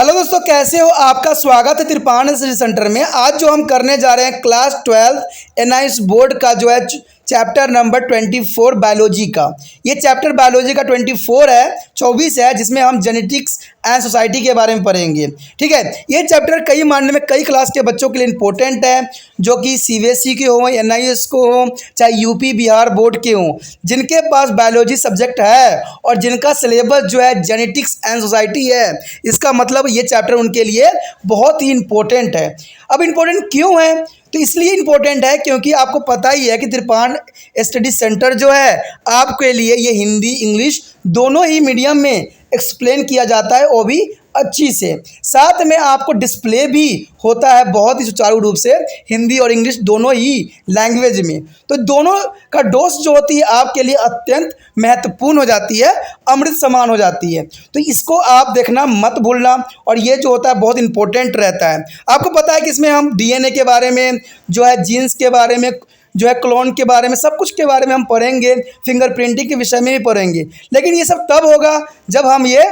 Hello दोस्तों, कैसे हो? आपका स्वागत है त्रिपाण स्टडी सेंटर में। आज जो हम करने जा रहे हैं क्लास 12 एनआईएस बोर्ड का जो है चैप्टर नंबर 24 बायोलॉजी का। ये चैप्टर बायोलॉजी का 24 है जिसमें हम जेनेटिक्स एंड सोसाइटी के बारे में पढ़ेंगे। ठीक है, ये चैप्टर कई मानने में कई क्लास के बच्चों के लिए इंपॉर्टेंट है, जो कि सीबीएसई के हो, एनआईएस को हो, चाहे यूपी बिहार बोर्ड के हों, जिनके पास बायोलॉजी सब्जेक्ट है और जिनका सिलेबस जो है जेनेटिक्स एंड सोसाइटी है। इसका मतलब ये चैप्टर उनके लिए बहुत ही इंपॉर्टेंट है। अब इंपॉर्टेंट क्यों है? तो इसलिए इंपॉर्टेंट है क्योंकि आपको पता ही है कि त्रिपाण स्टडी सेंटर जो है आपके लिए ये हिंदी इंग्लिश दोनों ही मीडियम में एक्सप्लेन किया जाता है, वो भी अच्छी से। साथ में आपको डिस्प्ले भी होता है बहुत ही सुचारू रूप से, हिंदी और इंग्लिश दोनों ही लैंग्वेज में। तो दोनों का डोज जो होती है आपके लिए अत्यंत महत्वपूर्ण हो जाती है, अमृत समान हो जाती है। तो इसको आप देखना मत भूलना, और ये जो होता है बहुत इंपॉर्टेंट रहता है। आपको पता है कि इसमें हम डीएनए के बारे में, जो है जीन्स के बारे में, जो है क्लोन के बारे में, सब कुछ के बारे में हम पढ़ेंगे, फिंगरप्रिंटिंग के विषय में भी पढ़ेंगे। लेकिन ये सब तब होगा जब हम ये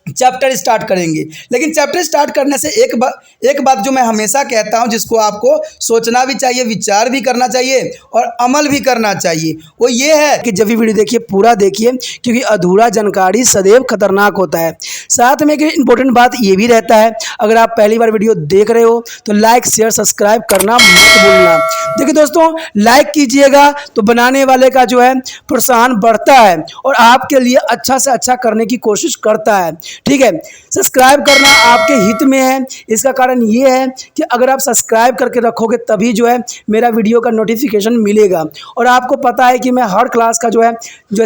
चैप्टर स्टार्ट करेंगे। लेकिन चैप्टर स्टार्ट करने से एक बात जो मैं हमेशा कहता हूं, जिसको आपको सोचना भी चाहिए, विचार भी करना चाहिए और अमल भी करना चाहिए, वो ये है कि जब भी वीडियो देखिए पूरा देखिए, क्योंकि अधूरा जानकारी सदैव खतरनाक होता है। साथ में एक इंपॉर्टेंट बात ये भी रहता है, अगर आप पहली बार वीडियो देख रहे हो तो लाइक शेयर सब्सक्राइब करना मत भूलना। देखिए दोस्तों, लाइक कीजिएगा तो बनाने वाले का जो है प्रोत्साहन बढ़ता है और आपके लिए अच्छा से अच्छा करने की कोशिश करता है। ठीक है, सब्सक्राइब करना आपके हित में है। इसका कारण ये है कि अगर आप सब्सक्राइब करके रखोगे तभी जो है मेरा वीडियो का नोटिफिकेशन मिलेगा। और आपको पता है कि मैं हर क्लास का जो है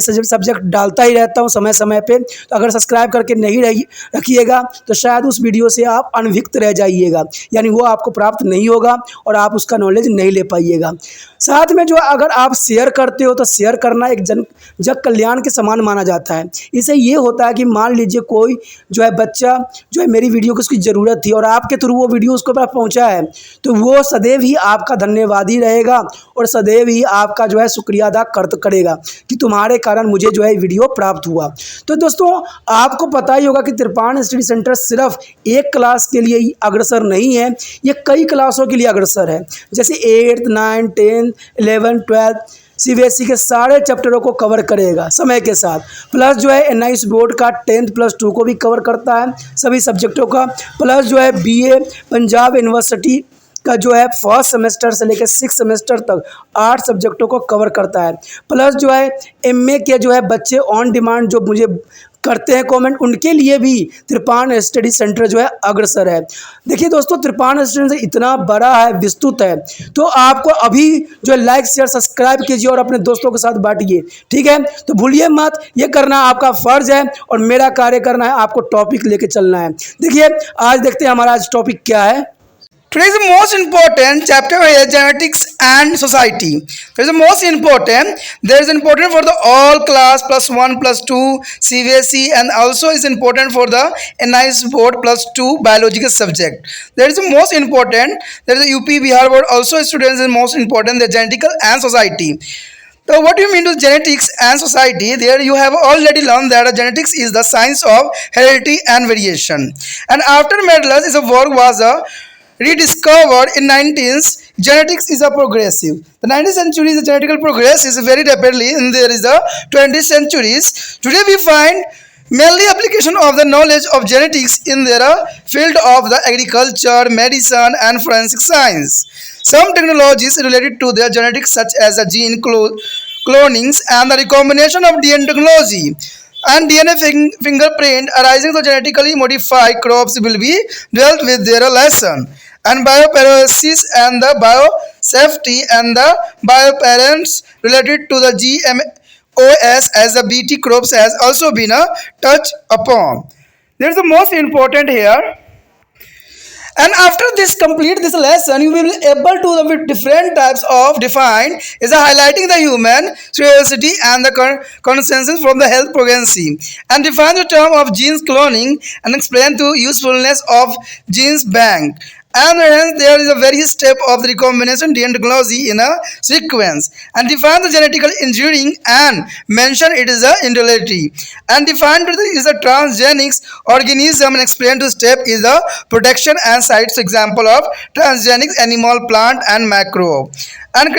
सब्जेक्ट डालता ही रहता हूँ समय समय पे। तो अगर सब्सक्राइब करके नहीं रखिएगा तो शायद उस वीडियो से आप अनभिज्ञ रह जाइएगा, यानी वो आपको प्राप्त नहीं होगा और आप उसका नॉलेज नहीं ले पाइएगा। साथ में जो अगर आप शेयर करते हो तो शेयर करना एक जग कल्याण के समान माना जाता है। इससे ये होता है कि मान लीजिए कोई जो है बच्चा जो है मेरी वीडियो को उसकी ज़रूरत थी और आपके थ्रू वो वीडियो उसको पास पहुंचा है, तो वो सदैव ही आपका धन्यवादी रहेगा और सदैव ही आपका जो है शुक्रिया अदा करेगा कि तुम्हारे कारण मुझे जो है वीडियो प्राप्त हुआ। तो दोस्तों, आपको पता ही होगा कि त्रिपाण स्टडी सेंटर सिर्फ एक क्लास के लिए ही अग्रसर नहीं है, ये कई क्लासों के लिए अग्रसर है। जैसे 8th 9th 10th 11th 12th CBSE के सारे चैप्टरों को कवर करेगा समय के साथ। प्लस जो है एनआईएस बोर्ड का 10th+2 को भी कवर करता है, सभी सब्जेक्टों का। प्लस जो है बीए पंजाब यूनिवर्सिटी का जो है फर्स्ट सेमेस्टर से लेकर 6th सेमेस्टर तक 8 सब्जेक्टों को कवर करता है। प्लस जो है एमए के जो है बच्चे ऑन डिमांड जो मुझे करते हैं कमेंट, उनके लिए भी त्रिपाण स्टडी सेंटर जो है अग्रसर है। देखिए दोस्तों, त्रिपाण स्टडी सेंटर इतना बड़ा है, विस्तृत है, तो आपको अभी जो है लाइक शेयर सब्सक्राइब कीजिए और अपने दोस्तों के साथ बांटिए। ठीक है, तो भूलिए मत, ये करना आपका फर्ज है और मेरा कार्य करना है, आपको टॉपिक लेके चलना है। देखिए, आज देखते हैं हमारा आज टॉपिक क्या है। Today's most important chapter is genetics and society. There is the most important. There is important for the all class +1 +2 CBSE, and also is important for the NIS board +2 biological subject. There is the most important. There is the UP Bihar board also students is most important. The genetical and society. So what do you mean to genetics and society? There you have already learned that genetics is the science of heredity and variation. And after Mendele's is a work was a rediscovered in 19th. Genetics is a progressive. The 19th century is a genetical progress is very rapidly, and there is the 20th centuries. Today we find mainly application of the knowledge of genetics in their field of the agriculture, medicine, and forensic science. Some technologies related to their genetics, such as the gene clonings and the recombination of DNA technology and DNA fingerprint arising from genetically modified crops, will be dealt with their lesson. And bioparalysis and the biosafety and the bioparents related to the GMOS as the BT crops has also been touched upon. There is the most important here. And after this complete this lesson, you will be able to with different types of define is highlighting the human curiosity and the consensus from the health progression, and define the term of genes cloning and explain the usefulness of genes bank, and hence there is a very step of the recombination DNA technology in a sequence and define the genetical engineering and mention it is a individuality and define it is a transgenics organism and explain to step is a protection and sites example of transgenic animal plant and macro and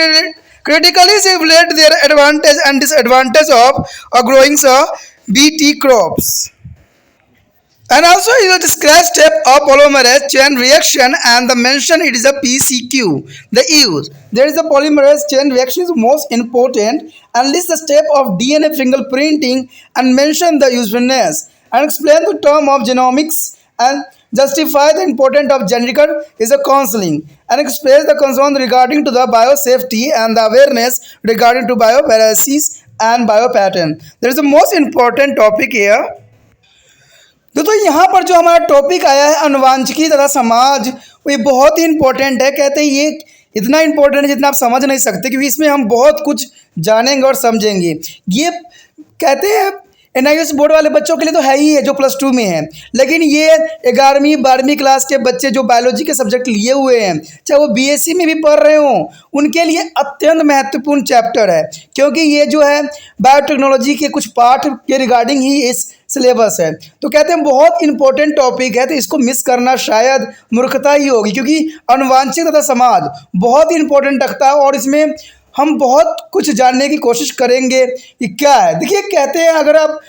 critically evaluate their advantage and disadvantage of growing BT crops. And also you will describe step of polymerase chain reaction and the mention it is a PCQ. The use. There is a polymerase chain reaction is most important and list the step of DNA fingerprinting and mention the usefulness and explain the term of genomics and justify the importance of genetic is a counseling and express the concern regarding to the biosafety and the awareness regarding to bioveracies and biopattern. There is the most important topic here. तो यहाँ पर जो हमारा topic आया है अनुवांशिकी तथा समाज वो ये बहुत ही इंपॉर्टेंट है। कहते हैं ये इतना इंपॉर्टेंट है जितना आप समझ नहीं सकते क्योंकि इसमें हम बहुत कुछ जानेंगे और समझेंगे। ये कहते हैं NIOS बोर्ड वाले बच्चों के लिए तो है ही है जो +2 में है, लेकिन ये 11वीं 12वीं क्लास के बच्चे जो बायोलॉजी के सब्जेक्ट लिए हुए हैं चाहे वो BSc में भी पढ़ रहे हों उनके लिए अत्यंत महत्वपूर्ण चैप्टर है क्योंकि ये जो है बायोटेक्नोलॉजी के कुछ पार्ट के रिगार्डिंग ही इस सिलेबस है। तो कहते हैं बहुत इंपॉर्टेंट टॉपिक है तो इसको मिस करना शायद मूर्खता ही होगी क्योंकि अनुवांशिक तथा समाज बहुत ही इंपॉर्टेंट रखता है और इसमें हम बहुत कुछ जानने की कोशिश करेंगे कि क्या है। देखिए कहते हैं अगर आप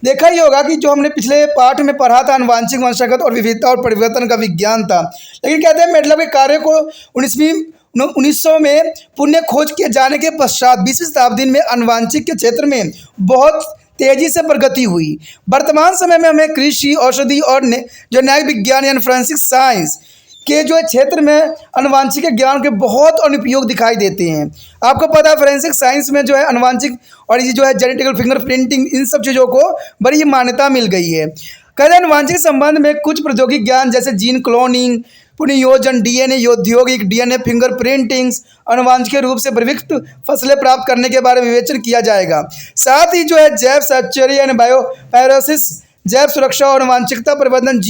देखा ही होगा कि जो हमने पिछले पाठ में पढ़ा था अनुवांशिक वंशागत और विविधता और परिवर्तन का विज्ञान था, लेकिन कहते हैं मेडलर के कार्य को 1900 में पुण्य खोज किए जाने के पश्चात 20वीं शताब्दी में अनुवांशिक के क्षेत्र में बहुत तेजी से प्रगति हुई। वर्तमान समय में हमें कृषि औषधि और जो न्याय विज्ञान यानी फोरेंसिक साइंस के जो क्षेत्र में अनुवांशिक ज्ञान के बहुत अनुपयोग दिखाई देते हैं। आपको पता है फोरेंसिक साइंस में जो है अनुवांशिक और ये जो है जेनेटिकल फिंगरप्रिंटिंग इन सब चीज़ों को बड़ी मान्यता मिल गई है। कहते हैं अनुवांशिक संबंध में कुछ प्रौद्योगिक ज्ञान जैसे जीन क्लोनिंग पुनर्योजन DNA औद्योगिक DNA फिंगरप्रिंटिंग्स अनुवांशिक रूप से प्रविष्ट फसलें प्राप्त करने के बारे में विवेचन किया जाएगा। साथ ही जो है जैव सैचुरी यानी बायोपैरोसिस जैव सुरक्षा और आनुवंशिकता प्रबंधन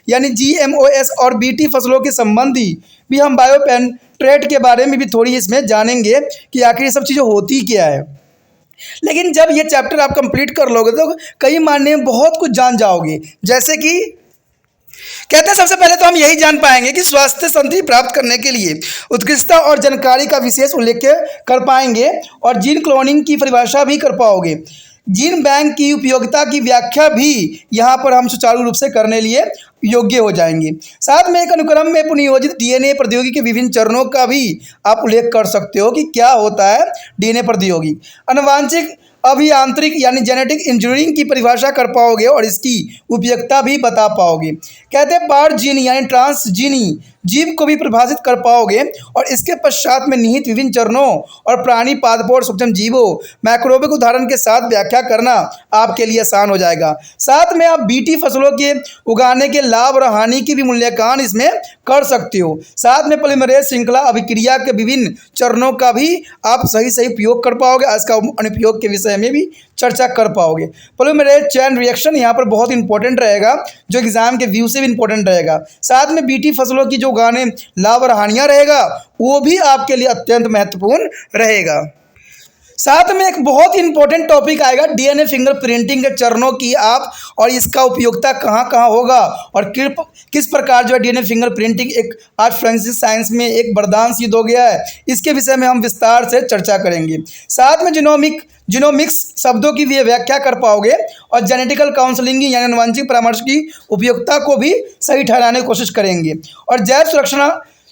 यानी GMOS और BT फसलों के संबंधी भी हम बायोपेन ट्रेड के बारे में भी थोड़ी इसमें जानेंगे कि आखिर ये सब चीज़ें होती क्या है। लेकिन जब ये चैप्टर आप कंप्लीट कर लोगे तो कई मायने में बहुत कुछ जान जाओगे। जैसे कि कहते हैं सबसे पहले तो हम यही जान पाएंगे कि स्वास्थ्य संतति प्राप्त करने के लिए उत्कृष्टता और जानकारी का विशेष उल्लेख कर पाएंगे और जीन क्लोनिंग की परिभाषा भी कर पाओगे। जीन बैंक की उपयोगिता की व्याख्या भी यहाँ पर हम सुचारू रूप से करने लिए योग्य हो जाएंगे। साथ में एक अनुक्रम में पुनर्योजित DNA प्रौद्योगिकी के विभिन्न चरणों का भी आप उल्लेख कर सकते हो कि क्या होता है DNA प्रौद्योगिकी। आनुवंशिक अभियांत्रिक यानी जेनेटिक इंजीनियरिंग की परिभाषा कर पाओगे और इसकी उपयोगिता भी बता पाओगे। कहते हैं पार जीन यानी ट्रांसजीनी जीव को भी परिभाषित कर पाओगे और इसके पश्चात में निहित विभिन्न चरणों और प्राणी पादपों सूक्ष्म जीवों मैक्रोबिक उदाहरण के साथ व्याख्या करना आपके लिए आसान हो जाएगा। साथ में आप BT फसलों के उगाने के लाभ और हानि की भी मूल्यांकन इसमें कर सकते हो। साथ में पॉलीमरेज श्रृंखला अभिक्रिया के विभिन्न चरणों का भी आप सही उपयोग कर पाओगे। इसका अनुप्रयोग के विषय में भी चर्चा कर पाओगे। पॉलीमरेज चेन रिएक्शन यहाँ पर बहुत इंपॉर्टेंट रहेगा जो एग्जाम के व्यू से भी इंपॉर्टेंट रहेगा। साथ में BT फसलों की जो उगाने लाभ और हानियाँ रहेगा वो भी आपके लिए अत्यंत महत्वपूर्ण रहेगा। साथ में एक बहुत ही इंपॉर्टेंट टॉपिक आएगा DNA फिंगरप्रिंटिंग के चरणों की आप और इसका उपयोगिता कहाँ कहाँ होगा और किस प्रकार जो है DNA फिंगरप्रिंटिंग एक आज फोरेंसिक साइंस में एक वरदान सिद्ध हो गया है। इसके विषय में हम विस्तार से चर्चा करेंगे। साथ में जीनोमिक्स शब्दों की भी व्याख्या कर पाओगे और जेनेटिकल काउंसलिंग यानी आनुवंशिक परामर्श की उपयोगिता को भी सही ठहराने की कोशिश करेंगे और जैव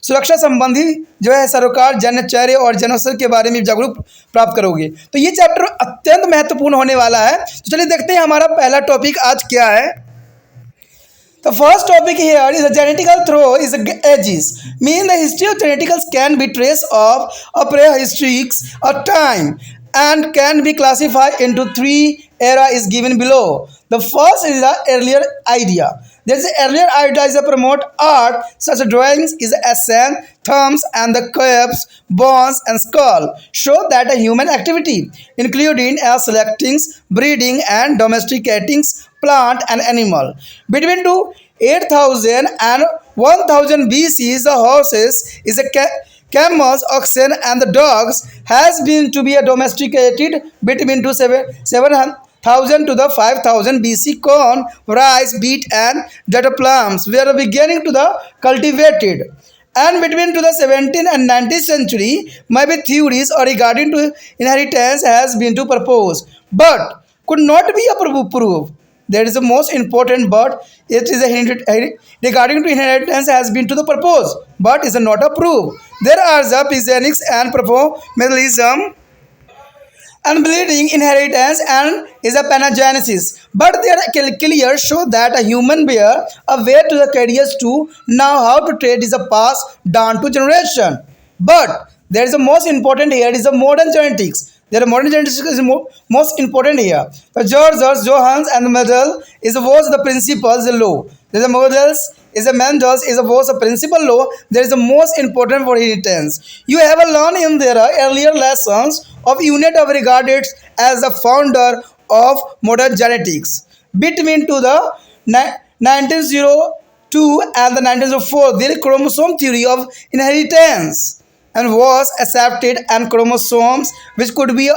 सुरक्षा संबंधी जो है सरोकार जन्यचर्या और जनौषधि के बारे में जागरूक प्राप्त करोगे। तो ये चैप्टर अत्यंत महत्वपूर्ण होने वाला है। तो चलिए देखते हैं हमारा पहला टॉपिक आज क्या है। The first topic here is a genetical through is ages. Mean the history of geneticals can be traced of a prehistoric time and can be classified into 3 era is given below. The first is the earlier idea. There is an earlier idea is to promote art such as drawings is essence, thumbs and the curves, bones and skull show that a human activity including selecting, breeding and domesticating plant and animal between 8,000 and 1000 BC, the horses is a camels, oxen, and the dogs has been to be domesticated between 7,000 to the 5000 BC. Corn, rice, wheat, and data plums were beginning to the cultivated. And between to the 17th and 19th century, maybe theories or regarding to inheritance has been to propose, but could not be a proof. There is the most important, but it is a regarding to inheritance has been to the purpose, but is not a proof. There are the Pisanics and Prophomedalism and bleeding inheritance and is a panagenesis. But they are clear show that a human bear a way to the careers to know how to trade is a pass down to generation. But there is a most important here is a modern genetics. There are modern genetics is most important here. The George Johans and the Mendel is was the principles the law. There is a models is a Mendel's is a was a principal law. There is the most important for inheritance. You have learned in their earlier lessons of unit of regarded as the founder of modern genetics. Between to the 1902 and the 1904, there is chromosome theory of inheritance and was accepted, and chromosomes which could be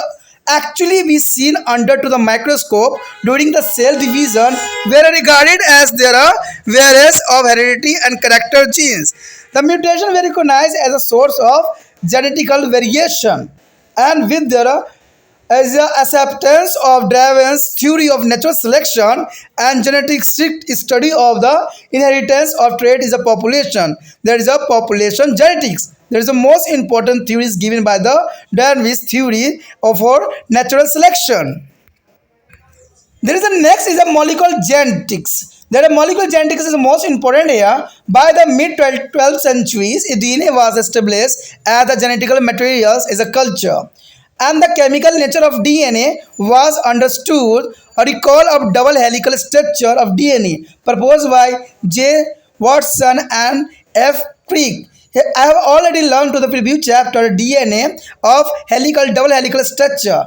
actually be seen under to the microscope during the cell division were regarded as there are various of heredity and character genes. The mutation were recognized as a source of genetical variation, and with their as the acceptance of Darwin's theory of natural selection and genetic strict study of the inheritance of trait is a population. There is a population genetics. There is the most important theories given by the Darwin's theory of our natural selection. There is a next is a molecular genetics. That a molecular genetics is the most important here. By the mid 12th centuries, DNA was established as the genetical materials is a culture, and the chemical nature of DNA was understood. A recall of double helical structure of DNA proposed by J. Watson and F. Crick. I have already learned to the preview chapter DNA of double helical structure,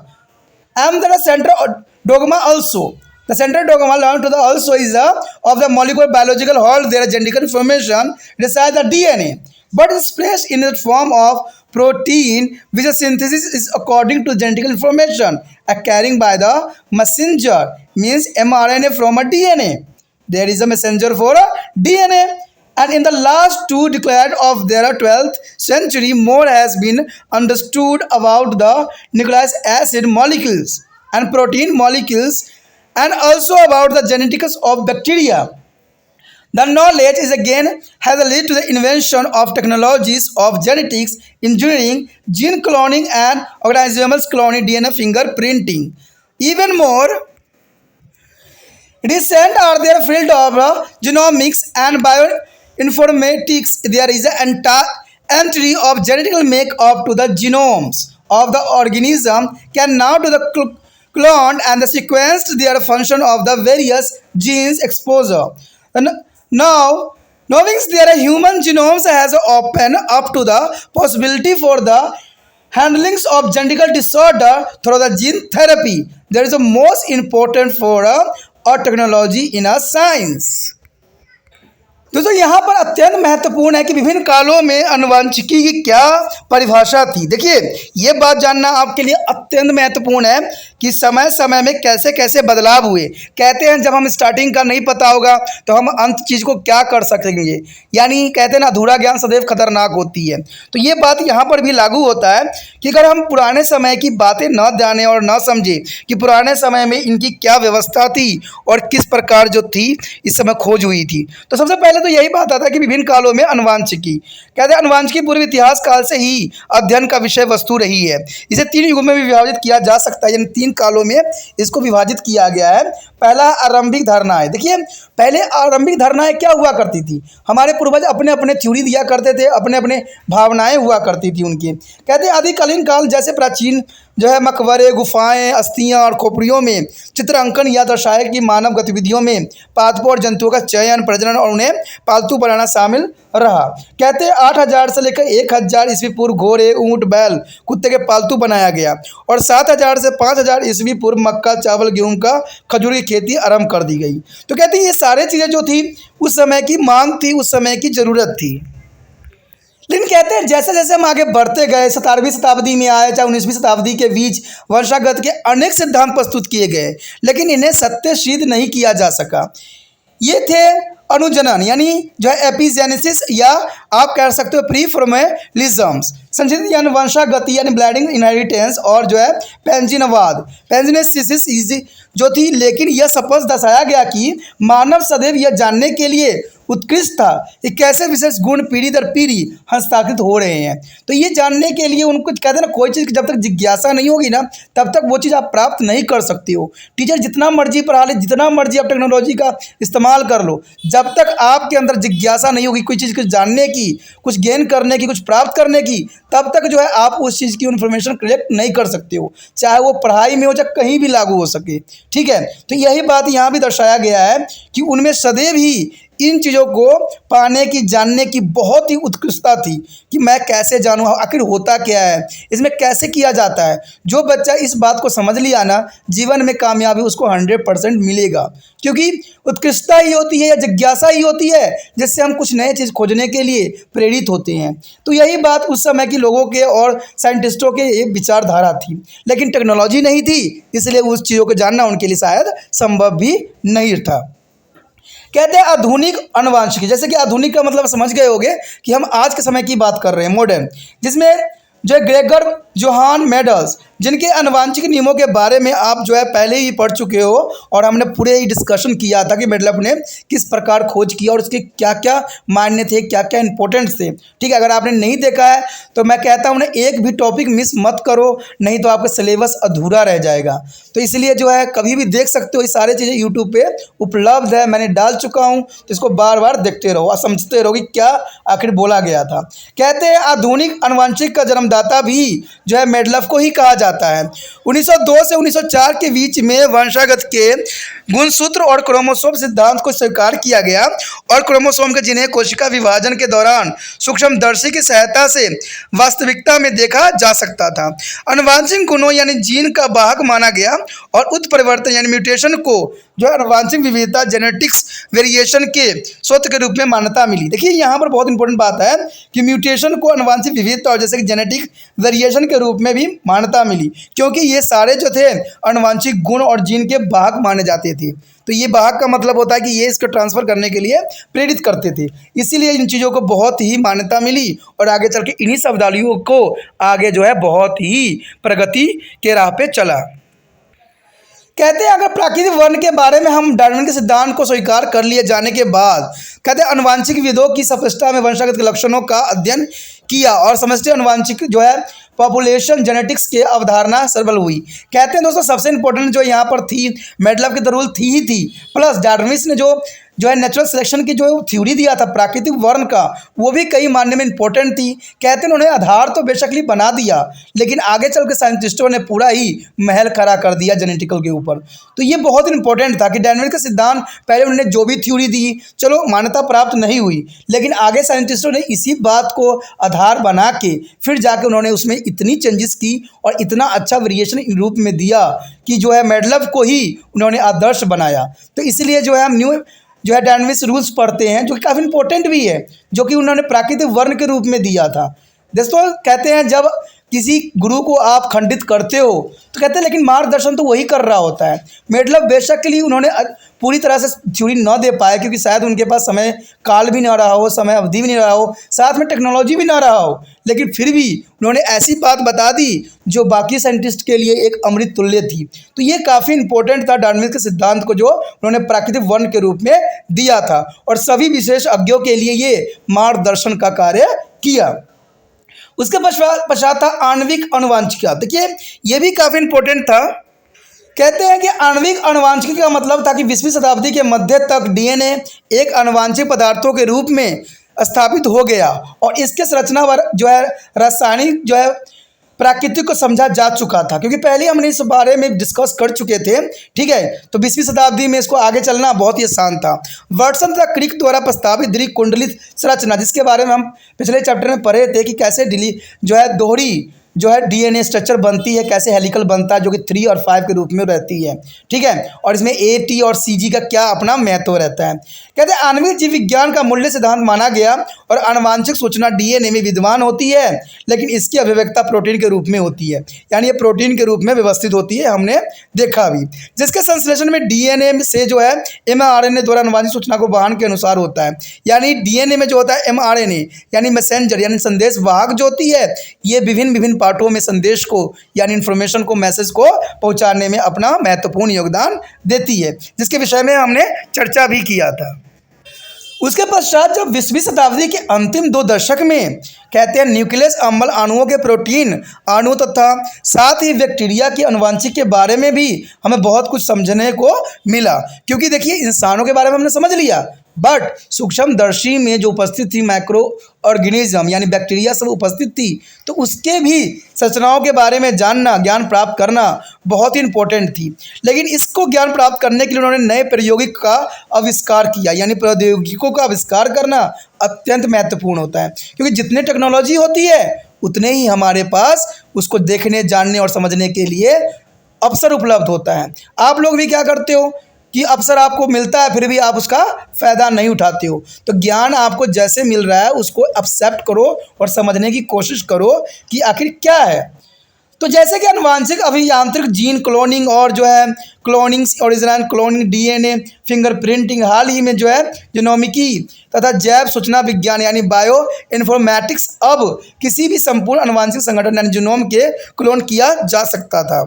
and the central dogma also. The central dogma learned to the also is of the molecular biological hold their genetic information inside the DNA, but is placed in the form of protein which a synthesis is according to genetic information carrying by the messenger means mRNA from a DNA. There is a messenger for a DNA. And in the last two decades of their 12th century, more has been understood about the nucleic acid molecules and protein molecules, and also about the genetics of bacteria. The knowledge is again has led to the invention of technologies of genetics, engineering, gene cloning, and organismal cloning, DNA fingerprinting. Even more recent are their field of genomics and bioinformatics. There is an entry of genetical make-up to the genomes of the organism can now do the cloned and the sequenced their function of the various genes exposure. And now, knowing their human genomes has opened up to the possibility for the handlings of genetic disorder through the gene therapy. That is the most important for our technology in our science. दोस्तों यहाँ पर अत्यंत महत्वपूर्ण है कि विभिन्न कालों में आनुवंशिकी की क्या परिभाषा थी। देखिए ये बात जानना आपके लिए अत्यंत महत्वपूर्ण है कि समय समय में कैसे कैसे बदलाव हुए। कहते हैं जब हम स्टार्टिंग का नहीं पता होगा तो हम अंत चीज़ को क्या कर सकेंगे, यानी कहते हैं ना अधूरा ज्ञान सदैव खतरनाक होती है। तो ये बात यहाँ पर भी लागू होता है कि अगर हम पुराने समय की बातें न जाने और न समझे कि पुराने समय में इनकी क्या व्यवस्था थी और किस प्रकार जो थी इस समय खोज हुई थी, तो सबसे पहले तो यही बात आता है कि विभिन्न कालों में आनुवंशिकी कहते हैं आनुवंशिकी पूर्व इतिहास काल से ही अध्ययन का विषय वस्तु रही है। इसे 3 युगों में विभाजित किया जा सकता है, यानी 3 कालों में इसको विभाजित किया गया है। पहला आरंभिक धारणाएं। देखिए पहले आरंभिक धारणाएं क्या हुआ करती थी, हमारे पूर्वज अपने अपने थ्योरी दिया करते थे, अपने अपने भावनाएं हुआ करती थी उनकी। कहते हैं आदिकालीन काल जैसे प्राचीन जो है मकबरे, गुफाएं, अस्थियां और खोपड़ियों में चित्रांकन या दर्शाया कि मानव गतिविधियों में पादपों और जंतुओं का चयन, प्रजनन और उन्हें पालतू बनाना शामिल रहा। कहते हैं 8,000 से लेकर 1,000 ईस्वी पूर्व घोड़े, ऊंट, बैल, कुत्ते के पालतू बनाया गया और 7,000 से 5,000 ईस्वी पूर्व मक्का, चावल, गेहूं का, खजूर की खेती आरंभ कर दी गई। तो कहते हैं ये सारे चीज़ें जो थी उस समय की मांग थी, उस समय की ज़रूरत थी। लेकिन कहते हैं जैसे जैसे हम आगे बढ़ते गए, 17वीं शताब्दी में आए, चाहे 19वीं शताब्दी के बीच वंशागत के अनेक सिद्धांत प्रस्तुत किए गए, लेकिन इन्हें सत्य सिद्ध नहीं किया जा सका। ये थे अनुजनन यानी जो है एपिजेनेसिस, या आप कह सकते हो प्रीफॉर्मेलिज्म्स, संचित यानी वंशागति यानी ब्लडिंग इनहेरिटेंस, और जो है पेंजिनवाद पेंजिनेसिस जो थी। लेकिन यह स्पष्ट दर्शाया गया कि मानव सदैव यह जानने के लिए उत्कृष्ट था कि कैसे विशेष गुण पीढ़ी दर पीढ़ी हस्तांतरित हो रहे हैं। तो ये जानने के लिए उनको कहते हैं ना, कोई चीज़ जब तक जिज्ञासा नहीं होगी ना तब तक वो चीज़ आप प्राप्त नहीं कर सकते हो। टीचर जितना मर्जी पढ़ा ले, जितना मर्जी आप टेक्नोलॉजी का इस्तेमाल कर लो, जब तक आपके अंदर जिज्ञासा नहीं होगी कोई चीज़ को जानने की, कुछ गेन करने की, कुछ प्राप्त करने की, तब तक जो है आप उस चीज़ की इन्फॉर्मेशन कलेक्ट नहीं कर सकते हो, चाहे वो पढ़ाई में हो चाहे कहीं भी लागू हो सके। ठीक है, तो यही बात यहाँ भी दर्शाया गया है कि उनमें सदैव ही इन चीज़ों को पाने की, जानने की बहुत ही उत्कृष्टता थी कि मैं कैसे जानूँ आखिर होता क्या है, इसमें कैसे किया जाता है। जो बच्चा इस बात को समझ लिया ना, जीवन में कामयाबी उसको 100% मिलेगा, क्योंकि उत्कृष्टता ही होती है या जिज्ञासा ही होती है जिससे हम कुछ नए चीज़ खोजने के लिए प्रेरित होते हैं। तो यही बात उस समय के लोगों के और साइंटिस्टों के एक विचारधारा थी, लेकिन टेक्नोलॉजी नहीं थी, इसलिए उस चीज़ों को जानना उनके लिए शायद संभव भी नहीं था। कहते हैं आधुनिक आनुवंशिकी, जैसे कि आधुनिक का मतलब समझ गए होंगे कि हम आज के समय की बात कर रहे हैं, मॉडर्न, जिसमें जो है ग्रेगर जोहान मेंडल्स, जिनके आनुवंशिक नियमों के बारे में आप जो है पहले ही पढ़ चुके हो, और हमने पूरे ही डिस्कशन किया था कि मेंडल ने किस प्रकार खोज किया और उसके क्या क्या मायने थे, क्या क्या इंपॉर्टेंट थे। ठीक है, अगर आपने नहीं देखा है तो मैं कहता हूँ ना, एक भी टॉपिक मिस मत करो, नहीं तो आपका सिलेबस अधूरा रह जाएगा। तो इसलिए जो है कभी भी देख सकते हो, ये सारी चीज़ें यूट्यूब पे उपलब्ध है, मैंने डाल चुका हूँ, तो इसको बार बार देखते रहो और समझते रहो कि क्या आखिर बोला गया था। कहते हैं आधुनिक आनुवंशिक का जन्मदाता भी जो है मेंडल को ही कहा जाता है। 1902 से 1904 के बीच में वंशागत के गुणसूत्र और क्रोमोसोम सिद्धांत को स्वीकार किया गया, और क्रोमोसोम के जिन्हें कोशिका विभाजन के दौरान सूक्ष्मदर्शी की सहायता से वास्तविकता में देखा जा सकता था। आनुवंशिक गुणों यानी जीन का वाहक माना गया, और उत्परिवर्तन यानी म्यूटेशन को जो आनुवंशिक विविधता जेनेटिक्स वेरिएशन के स्रोत के रूप में मान्यता मिली। देखिए यहाँ पर बहुत इंपॉर्टेंट बात है कि म्यूटेशन को आनुवंशिक विविधता और जैसे कि जेनेटिक वेरिएशन के रूप में भी मान्यता मिली, क्योंकि ये सारे जो थे आनुवंशिक गुण और जीन के वाहक माने जाते थे। तो ये वाहक का मतलब होता है कि ये इसको ट्रांसफ़र करने के लिए प्रेरित करते थे, इसीलिए इन चीज़ों को बहुत ही मान्यता मिली, और आगे चल के इन्हीं शब्दावलियों को आगे जो है बहुत ही प्रगति के राह पे चला। कहते हैं अगर प्राकृतिक वर्ण के बारे में हम डार्विन के सिद्धांत को स्वीकार कर लिए जाने के बाद, कहते हैं आनुवंशिक विदों की स्पष्टता में वंशागत के लक्षणों का अध्ययन किया और समष्टि आनुवंशिक जो है पॉपुलेशन जेनेटिक्स के अवधारणा सरल हुई। कहते हैं दोस्तों सबसे इंपॉर्टेंट जो यहाँ पर थी, मेंडल की द रूल थी ही थी, प्लस डार्विन ने जो है नेचुरल सिलेक्शन की जो थ्योरी दिया था प्राकृतिक वर्ण का, वो भी कई मानने में इंपॉर्टेंट थी। कहते हैं उन्होंने आधार तो बेशकली बना दिया, लेकिन आगे चल के साइंटिस्टों ने पूरा ही महल खड़ा कर दिया जेनेटिकल के ऊपर। तो ये बहुत इंपॉर्टेंट था कि डार्विन का सिद्धांत पहले उन्होंने जो भी थ्योरी दी, चलो मान्यता प्राप्त नहीं हुई, लेकिन आगे साइंटिस्टों ने इसी बात को आधार बना के फिर जाके उन्होंने उसमें इतनी चेंजेस की और इतना अच्छा वेरिएशन इन रूप में दिया कि जो है मेंडल को ही उन्होंने आदर्श बनाया। तो इसलिए जो है हम न्यू जो है डार्विन रूल्स पढ़ते हैं, जो कि काफ़ी इंपॉर्टेंट भी है, जो कि उन्होंने प्राकृतिक वर्ण के रूप में दिया था। दोस्तों कहते हैं जब किसी गुरु को आप खंडित करते हो तो कहते हैं लेकिन मार्गदर्शन तो वही कर रहा होता है। मेंडल बेशक के लिए उन्होंने पूरी तरह से थ्योरी न दे पाए, क्योंकि शायद उनके पास समय काल भी ना रहा हो, समय अवधि भी नहीं रहा हो, साथ में टेक्नोलॉजी भी ना रहा हो, लेकिन फिर भी उन्होंने ऐसी बात बता दी जो बाकी साइंटिस्ट के लिए एक अमृत तुल्य थी। तो ये काफ़ी इंपॉर्टेंट था डार्विन के सिद्धांत को जो उन्होंने प्राकृतिक वर्ण के रूप में दिया था, और सभी विशेषज्ञों के लिए ये मार्गदर्शन का कार्य किया। उसके पश्चात था आणविक आनुवंशिकी। देखिए ये भी काफ़ी इंपॉर्टेंट था। कहते हैं कि आणविक आनुवंशिकी का मतलब था कि 20वीं शताब्दी के मध्य तक डीएनए एक आनुवंशिक पदार्थों के रूप में स्थापित हो गया, और इसके संरचना जो है रासायनिक जो है प्राकृतिक को समझा जा चुका था, क्योंकि पहले हमने इस बारे में डिस्कस कर चुके थे। ठीक है, तो 20वीं शताब्दी में इसको आगे चलना बहुत ही आसान था। वाटसन तथा क्रिक द्वारा प्रस्तावित द्विकुंडलित संरचना, जिसके बारे में हम पिछले चैप्टर में पढ़े थे कि कैसे जो है दोहरी जो है डीएनए स्ट्रक्चर बनती है, कैसे हेलिकल बनता है, जो कि 3 और 5 के रूप में रहती है। ठीक है, और इसमें ए, टी और सी जी का क्या अपना महत्व रहता है। कहते हैं आणविक जीव विज्ञान का मूल्य सिद्धांत माना गया और आनुवांशिक सूचना डीएनए में विद्यमान होती है, लेकिन इसकी अभिव्यक्ता प्रोटीन के रूप में होती है, यानी ये प्रोटीन के रूप में व्यवस्थित होती है, हमने देखा अभी, जिसके संश्लेषण में डीएनए से जो है एमआरएनए द्वारा आनुवांशिक सूचना को वाहन के अनुसार होता है। यानी डीएनए में जो होता है एमआरएनए यानी मैसेंजर यानी संदेश वाहक जो होती है, ये विभिन्न पार्टों में संदेश को यानी इन्फॉर्मेशन को, मैसेज को पहुंचाने में अपना महत्वपूर्ण योगदान देती है, जिसके विषय में हमने चर्चा भी किया था। उसके पश्चात जब 20वीं शताब्दी के अंतिम 2 दशक में कहते हैं न्यूक्लियस अम्ल अणुओं के प्रोटीन अणु तथा साथ ही बैक्टीरिया के आनुवंशिक के बारे में भी हमें बहुत कुछ समझने को मिला। क्योंकि देखिए, इंसानों के बारे में हमने समझ लिया, बट सूक्ष्मदर्शी में जो उपस्थित थी माइक्रो ऑर्गेनिज्म यानी बैक्टीरिया सब उपस्थित थी, तो उसके भी संरचनाओं के बारे में जानना, ज्ञान प्राप्त करना बहुत ही इंपॉर्टेंट थी। लेकिन इसको ज्ञान प्राप्त करने के लिए उन्होंने नए प्रौद्योगिक का आविष्कार किया, यानी प्रौद्योगिकों का आविष्कार करना अत्यंत महत्वपूर्ण होता है, क्योंकि जितने टेक्नोलॉजी होती है उतने ही हमारे पास उसको देखने, जानने और समझने के लिए अवसर उपलब्ध होता है। आप लोग भी क्या करते हो कि अवसर आपको मिलता है, फिर भी आप उसका फ़ायदा नहीं उठाते हो। तो ज्ञान आपको जैसे मिल रहा है उसको एक्सेप्ट करो और समझने की कोशिश करो कि आखिर क्या है। तो जैसे कि आनुवांशिक अभियांत्रिक जीन क्लोनिंग और जो है cloning, original cloning, DNA fingerprinting, हाल ही में जो है जीनोमिकी तथा जैव सूचना विज्ञान यानी बायो इन्फॉर्मेटिक्स, अब किसी भी संपूर्ण आनुवांशिक संगठन यानी जीनोम के क्लोन किया जा सकता था।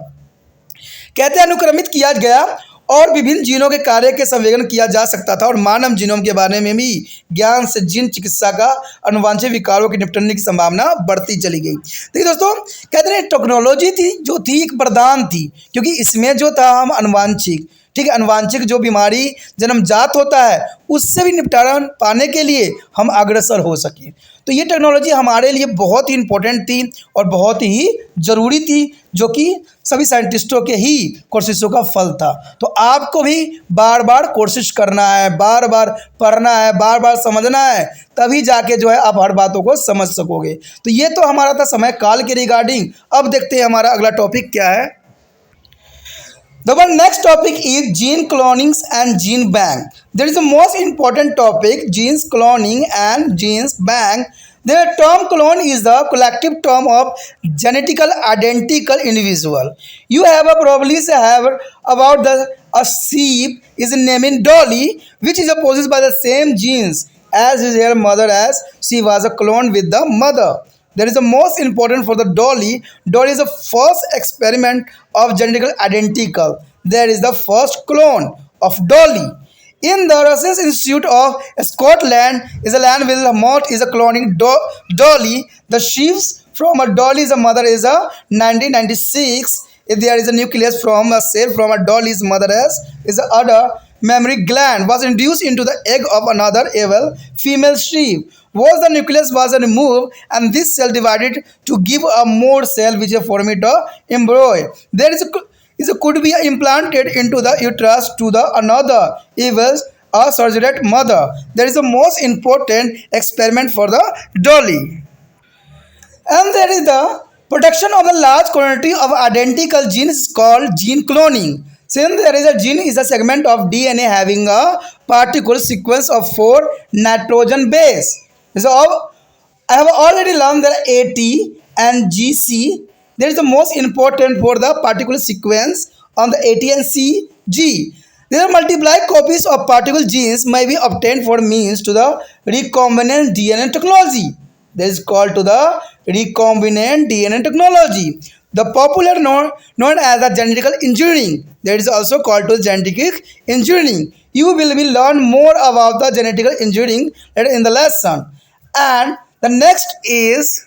कहते हैं अनुक्रमित किया गया और विभिन्न जीनों के कार्य के संवेदन किया जा सकता था, और मानव जीनोम के बारे में भी ज्ञान से जीन चिकित्सा का अनुवांशिक विकारों के निपटने की संभावना बढ़ती चली गई। देखिए दोस्तों, कहते हैं टेक्नोलॉजी थी जो थी एक वरदान थी, क्योंकि इसमें जो था हम अनुवांशिक, ठीक है, अनुवांशिक जो बीमारी जन्मजात होता है उससे भी निपटारा पाने के लिए हम अग्रसर हो सके। तो ये टेक्नोलॉजी हमारे लिए बहुत ही इम्पोर्टेंट थी और बहुत ही ज़रूरी थी, जो कि सभी साइंटिस्टों के ही कोशिशों का फल था। तो आपको भी बार बार कोशिश करना है, बार बार पढ़ना है, बार बार समझना है, तभी जाके जो है आप हर बातों को समझ सकोगे। तो ये तो हमारा था समय काल के रिगार्डिंग। अब देखते हैं हमारा अगला टॉपिक क्या है। The one next topic is gene cloning and gene bank. There is a most important topic, genes cloning and genes bank. The term clone is the collective term of genetical identical individual. You have probably heard about a sheep is named Dolly, which is possessed by the same genes as her mother, as she was a clone with the mother. That is the most important for the Dolly. Dolly is the first experiment of genetical identical. There is the first clone of Dolly. In the Russell Institute of Scotland is a land with Mott is a cloning Dolly. The sheaves from a Dolly's mother is a 1996. If there is a nucleus from a cell from a Dolly's mother is a other mammary gland was introduced into the egg of another evil female sheep. Was the nucleus was removed and this cell divided to give a more cell which formed a embryo. There is could be implanted into the uterus to the another evil a surrogate mother. That is the most important experiment for the Dolly. And there is the production of a large quantity of identical genes called gene cloning. Since there is a gene is a segment of DNA having a particular sequence of 4 nitrogen base. So I have already learned that AT and GC. There is the most important for the particular sequence on the AT and CG. There are multiple copies of particular genes may be obtained for means to the recombinant DNA technology. That is called to the recombinant DNA technology. The popular known as the genetic engineering. That is also called to genetic engineering. You will learn more about the genetic engineering later in the lesson. And the next is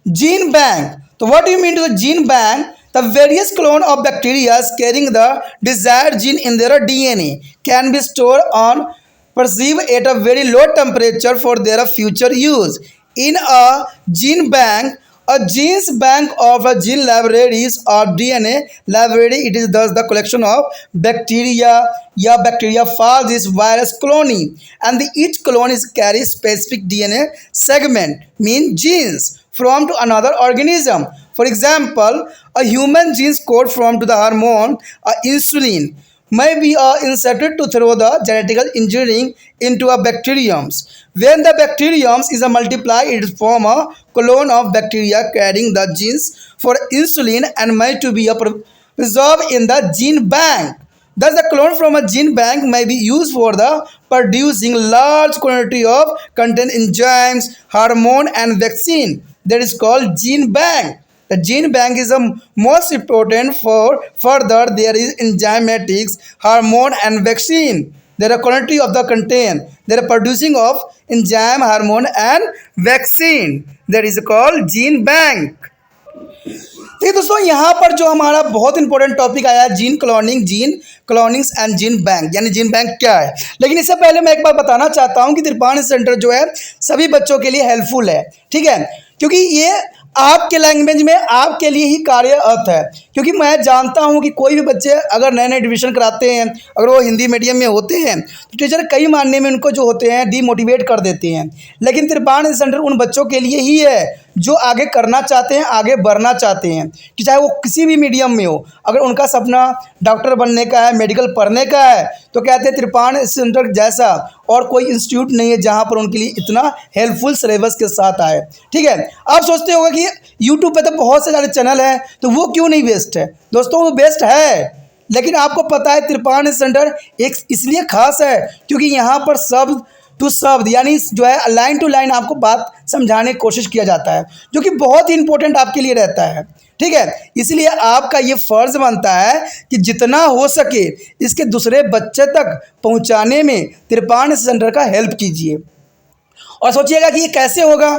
gene bank. So what do you mean to the gene bank? The various clone of bacteria carrying the desired gene in their DNA can be stored on perceived at a very low temperature for their future use. In a gene bank, a genes bank of a gene libraries or DNA library, it is thus the collection of bacteria या bacteriophage this virus colony, and each colony carries specific DNA segment, mean genes from to another organism. For example, a human genes code from to the hormone insulin may be inserted to through the genetical engineering into a bacterium. When the bacterium is multiplied, it forms a clone of bacteria carrying the genes for insulin and may to be preserved in the gene bank. Thus, the clone from a gene bank may be used for the producing large quantity of contain enzymes, hormone, and vaccine. That is called gene bank. The gene bank is the most important for further there is enzymatics, hormone, and vaccine. There are quantity of the contain. There are producing of enzyme, hormone, and vaccine. That is called gene bank. देखिए दोस्तों, यहाँ पर जो हमारा बहुत important topic आया है gene cloning and gene bank, यानी जीन बैंक क्या है। लेकिन इससे पहले मैं एक बार बताना चाहता हूँ कि त्रिपाण सेंटर जो है सभी बच्चों के लिए हेल्पफुल है, ठीक है, क्योंकि ये आपके लैंग्वेज में आपके लिए ही कार्यरत है। क्योंकि मैं जानता हूं कि कोई भी बच्चे अगर नए नए एडमिशन कराते हैं, अगर वो हिंदी मीडियम में होते हैं तो टीचर कई मानने में उनको जो होते हैं डीमोटिवेट कर देते हैं। लेकिन त्रिपाण सेंटर उन बच्चों के लिए ही है जो आगे करना चाहते हैं, आगे बढ़ना चाहते हैं, कि चाहे वो किसी भी मीडियम में हो। अगर उनका सपना डॉक्टर बनने का है, मेडिकल पढ़ने का है, तो कहते हैं त्रिपाण सेंटर जैसा और कोई इंस्टीट्यूट नहीं है जहाँ पर उनके लिए इतना हेल्पफुल सिलेबस के साथ आए, ठीक है। आप सोचते होगा कि यूट्यूब पे तो बहुत से सारे चैनल हैं, तो वो क्यों नहीं बेस्ट है। दोस्तों वो बेस्ट है, लेकिन आपको पता है त्रिपाण सेंटर एक इसलिए खास है क्योंकि यहाँ पर शब्द टू शब्द यानी जो है लाइन टू लाइन आपको बात समझाने की कोशिश किया जाता है, जो कि बहुत ही इंपॉर्टेंट आपके लिए रहता है, ठीक है। इसलिए आपका ये फ़र्ज़ बनता है कि जितना हो सके इसके दूसरे बच्चे तक पहुंचाने में त्रिपाण सेंटर का हेल्प कीजिए। और सोचिएगा कि ये कैसे होगा,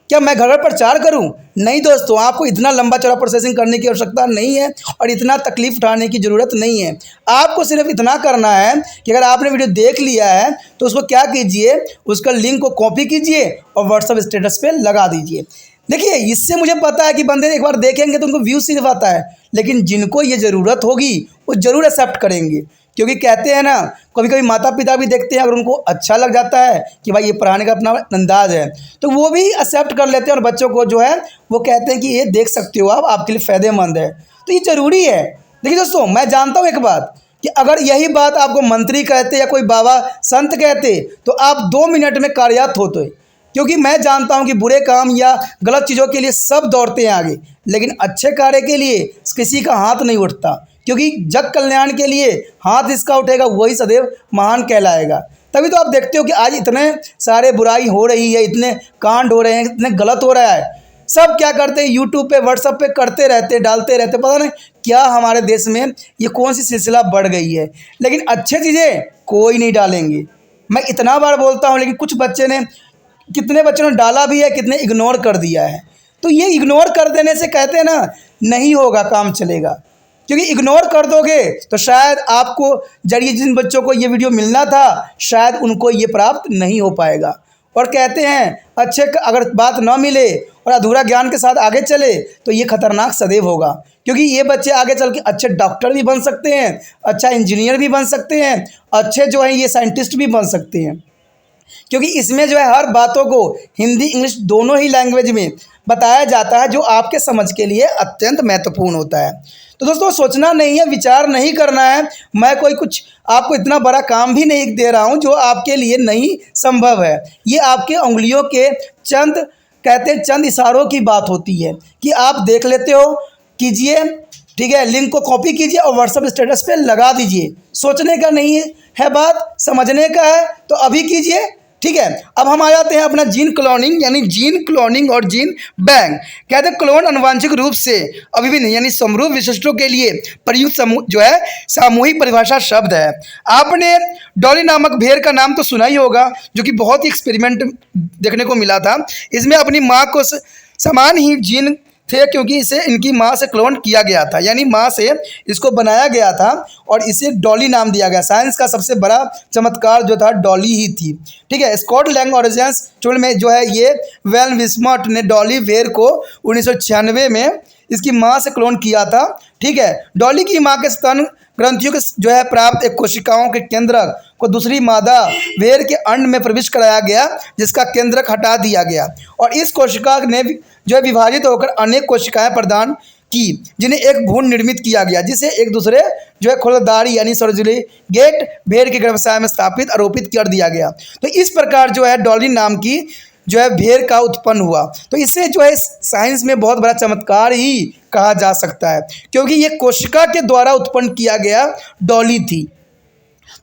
क्या मैं घर पर प्रचार करूं? नहीं दोस्तों, आपको इतना लंबा चौड़ा प्रोसेसिंग करने की आवश्यकता नहीं है और इतना तकलीफ उठाने की ज़रूरत नहीं है। आपको सिर्फ इतना करना है कि अगर आपने वीडियो देख लिया है तो उसको क्या कीजिए, उसका लिंक को कॉपी कीजिए और व्हाट्सएप स्टेटस पे लगा दीजिए। देखिए, इससे मुझे पता है कि बंदे एक बार देखेंगे तो उनको व्यू सिर्फ आता है, लेकिन जिनको ये ज़रूरत होगी वो ज़रूर एक्सेप्ट करेंगे। क्योंकि कहते हैं ना, कभी कभी माता पिता भी देखते हैं, अगर उनको अच्छा लग जाता है कि भाई ये पढ़ाने का अपना अंदाज है, तो वो भी एक्सेप्ट कर लेते हैं और बच्चों को जो है वो कहते हैं कि ये देख सकते हो आप, आपके लिए फ़ायदेमंद है। तो ये ज़रूरी है। देखिए दोस्तों, मैं जानता हूँ एक बात कि अगर यही बात आपको मंत्री कहते या कोई बाबा संत कहते तो आप 2 मिनट में कार्यरत होते। क्योंकि मैं जानता हूं कि बुरे काम या गलत चीज़ों के लिए सब दौड़ते हैं आगे, लेकिन अच्छे कार्य के लिए किसी का हाथ नहीं उठता। क्योंकि जग कल्याण के लिए हाथ इसका उठेगा वही सदैव महान कहलाएगा। तभी तो आप देखते हो कि आज इतने सारे बुराई हो रही है, इतने कांड हो रहे हैं, इतने गलत हो रहा है। सब क्या करते हैं, यूट्यूब पे व्हाट्सएप पे करते रहते, डालते रहते, पता नहीं क्या हमारे देश में ये कौन सी सिलसिला बढ़ गई है। लेकिन अच्छी चीज़ें कोई नहीं डालेंगे। मैं इतना बार बोलता हूँ, लेकिन कुछ बच्चे ने, कितने बच्चों ने डाला भी है, कितने इग्नोर कर दिया है। तो ये इग्नोर कर देने से कहते हैं ना, नहीं होगा, काम चलेगा। क्योंकि इग्नोर कर दोगे तो शायद आपको जरिए जिन बच्चों को ये वीडियो मिलना था, शायद उनको ये प्राप्त नहीं हो पाएगा। और कहते हैं अच्छे अगर बात ना मिले और अधूरा ज्ञान के साथ आगे चले तो ये खतरनाक सदैव होगा। क्योंकि ये बच्चे आगे चल के अच्छे डॉक्टर भी बन सकते हैं, अच्छा इंजीनियर भी बन सकते हैं, अच्छे जो है ये साइंटिस्ट भी बन सकते हैं। क्योंकि इसमें जो है हर बातों को हिंदी इंग्लिश दोनों ही लैंग्वेज में बताया जाता है, जो आपके समझ के लिए अत्यंत महत्वपूर्ण होता है। तो दोस्तों, सोचना नहीं है, विचार नहीं करना है। मैं कोई कुछ आपको इतना बड़ा काम भी नहीं दे रहा हूं जो आपके लिए नहीं संभव है। ये आपके उंगलियों के चंद, कहते हैं चंद इशारों की बात होती है कि आप देख लेते हो, कीजिए, ठीक है, लिंक को कॉपी कीजिए और व्हाट्सएप स्टेटस पे लगा दीजिए। सोचने का नहीं है बात, समझने का है, तो अभी कीजिए, ठीक है। अब हम आ जाते हैं अपना जीन क्लोनिंग, यानी जीन क्लोनिंग और जीन बैंक। कहते हैं क्लोन आनुवंशिक रूप से अभिन्न यानी समरूप विशिष्टों के लिए प्रयुक्त जो है सामूहिक परिभाषा शब्द है। आपने डॉली नामक भेड़ का नाम तो सुना ही होगा, जो कि बहुत ही एक्सपेरिमेंट देखने को मिला था। इसमें अपनी माँ को समान ही जीन थे क्योंकि इसे इनकी माँ से क्लोन किया गया था, यानी माँ से इसको बनाया गया था और इसे डॉली नाम दिया गया। साइंस का सबसे बड़ा चमत्कार जो था डॉली ही थी। ठीक है, स्कॉट लैंग ऑरिजिन्स चुल में जो है ये वेल विस्मट ने डॉली वेयर को 1996 में इसकी माँ से क्लोन किया था। ठीक है, डॉली की माँ के स्तन ग्रंथियों के जो है प्राप्त एक कोशिकाओं के केंद्रक को दूसरी मादा वेर के अंड में प्रविष्ट कराया गया, जिसका केंद्रक हटा दिया गया और इस कोशिका ने जो है विभाजित होकर अनेक कोशिकाएं प्रदान की, जिन्हें एक भ्रूण निर्मित किया गया, जिसे एक दूसरे जो है खोलदारी यानी गेट भेड़ के गर्भाशय में स्थापित आरोपित कर दिया गया। तो इस प्रकार जो है डॉली नाम की जो है भेड़ का उत्पन्न हुआ। तो इससे जो है साइंस में बहुत बड़ा चमत्कार ही कहा जा सकता है, क्योंकि ये कोशिका के द्वारा उत्पन्न किया गया डॉली थी।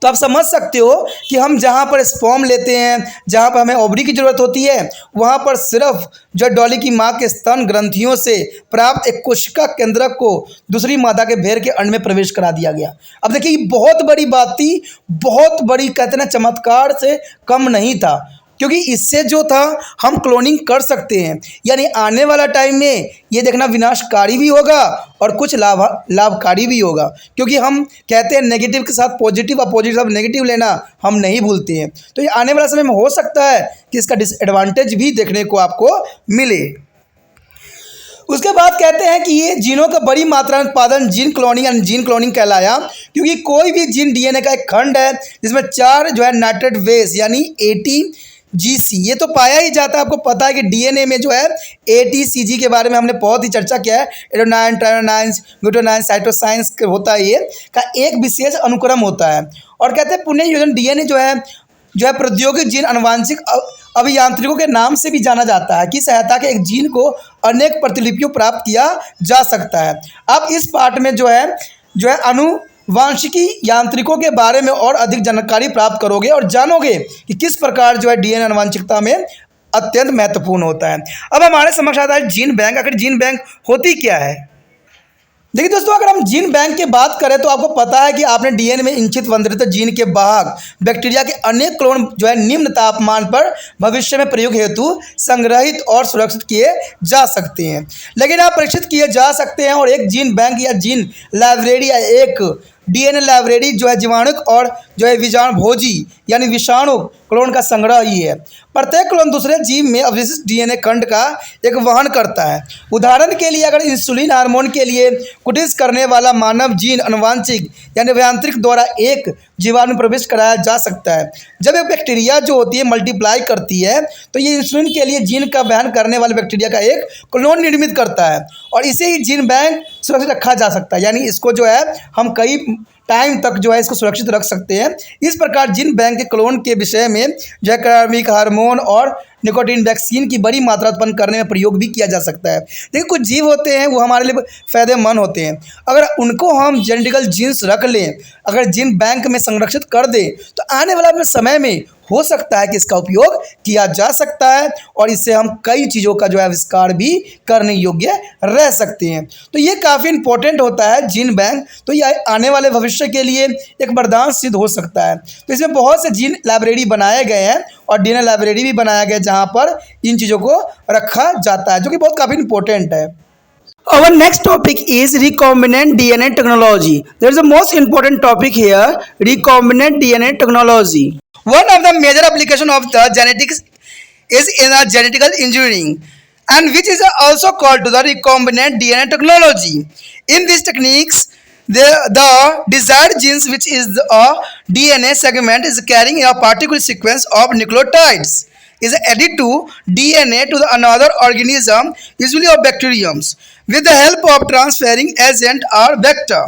तो आप समझ सकते हो कि हम जहाँ पर स्पर्म लेते हैं, जहाँ पर हमें ओवरी की ज़रूरत होती है, वहाँ पर सिर्फ जो डॉली की माँ के स्तन ग्रंथियों से प्राप्त एक कोशिका केंद्रक को दूसरी मादा के भेड़ के अंड में प्रवेश करा दिया गया। अब देखिए, ये बहुत बड़ी बात थी, बहुत बड़ी कहते हैं ना चमत्कार से कम नहीं था, क्योंकि इससे जो था हम क्लोनिंग कर सकते हैं, यानी आने वाला टाइम में ये देखना विनाशकारी भी होगा और कुछ लाभकारी भी होगा, क्योंकि हम कहते हैं नेगेटिव के साथ पॉजिटिव और पॉजिटिव साथ नेगेटिव लेना हम नहीं भूलते हैं। तो ये आने वाला समय में हो सकता है कि इसका डिसएडवांटेज भी देखने को आपको मिले। उसके बाद कहते हैं कि ये जीनों का बड़ी मात्रा में उत्पादन जीन क्लोनिंग कहलाया, क्योंकि कोई भी जीन डीएनए का एक खंड है जिसमें 4 जो है नाइट्रेट बेस यानी ATGC ये तो पाया ही जाता है। आपको पता है कि डीएनए में जो है ATCG के बारे में हमने बहुत ही चर्चा किया है। एडेनोसिन, ट्राइटोसिन, ग्लूटामाइन, साइटोसाइंस होता है, ये का एक विशेष अनुक्रम होता है। और कहते हैं पुनर्योजन डीएनए जो है प्रौद्योगिक जीन अनुवांशिक अभियांत्रिकों के नाम से भी जाना जाता है, की सहायता के एक जीन को अनेक प्रतिलिपियों प्राप्त किया जा सकता है। आप इस पार्ट में जो है अनुवांशिकी यांत्रिकों के बारे में और अधिक जानकारी प्राप्त करोगे और जानोगे कि किस प्रकार जो है डीएनए अनुवांशिकता में अत्यंत महत्वपूर्ण होता है। अब हमारे समक्ष आता है जीन बैंक। आखिर जीन बैंक होती क्या है? देखिए दोस्तों, अगर हम जीन बैंक की बात करें तो आपको पता है कि आपने डीएनए में इंचित वंदरित जीन के वाहक बैक्टीरिया के अनेक क्लोन जो है निम्न तापमान पर भविष्य में प्रयोग हेतु संग्रहित और सुरक्षित किए जा सकते हैं। लेकिन आप परीक्षित किए जा सकते हैं, और एक जीन बैंक या जीन लाइब्रेरी या एक डीएनए लाइब्रेरी जो है जीवाणु और जो है विजाणु भोजी यानी विषाणु क्लोन का संग्रह ही है। प्रत्येक क्लोन दूसरे जीव में अवशिष्ट डीएनए खंड का एक वहन करता है। उदाहरण के लिए, अगर इंसुलिन हार्मोन के लिए कुटिस करने वाला मानव जीन अनुवांशिक यानी अभियांत्रिक द्वारा एक जीवाणु प्रवेश कराया जा सकता है। जब एक बैक्टीरिया जो होती है मल्टीप्लाई करती है, तो ये इंसुलिन के लिए जीन का वहन करने वाले बैक्टीरिया का एक क्लोन निर्मित करता है, और इसे ही जीन बैंक सुरक्षित रखा जा सकता है, यानी इसको जो है हम कई टाइम तक जो है इसको सुरक्षित रख सकते हैं। इस प्रकार जीन बैंक के क्लोन के विषय में जो है कार्मिक हार्मोन और निकोटीन वैक्सीन की बड़ी मात्रा उत्पन्न करने में प्रयोग भी किया जा सकता है। देखिए, कुछ जीव होते हैं वो हमारे लिए फ़ायदेमंद होते हैं। अगर उनको हम जेनेटिकल जीन्स रख लें, अगर जीन बैंक में संरक्षित कर दें, तो आने वाला समय में हो सकता है कि इसका उपयोग किया जा सकता है, और इससे हम कई चीज़ों का जो है आविष्कार भी करने योग्य रह सकते हैं। तो ये काफ़ी इंपॉर्टेंट होता है जीन बैंक। तो ये आने वाले भविष्य के लिए एक वरदान सिद्ध हो सकता है। तो इसमें बहुत से जीन लाइब्रेरी बनाए गए हैं और डीएनए लाइब्रेरी भी बनाया गया जहाँ पर इन चीज़ों को रखा जाता है, जो कि बहुत काफ़ी इंपॉर्टेंट है। Our next topic is recombinant DNA technology. There is a most important topic here, recombinant DNA technology. One of the major application of the genetics is in a genetical engineering, and which is also called to the recombinant DNA technology. In these techniques, the desired genes, which is a DNA segment, is carrying a particular sequence of nucleotides, is added to DNA to another organism, usually of bacteriums, with the help of transferring agent or vector.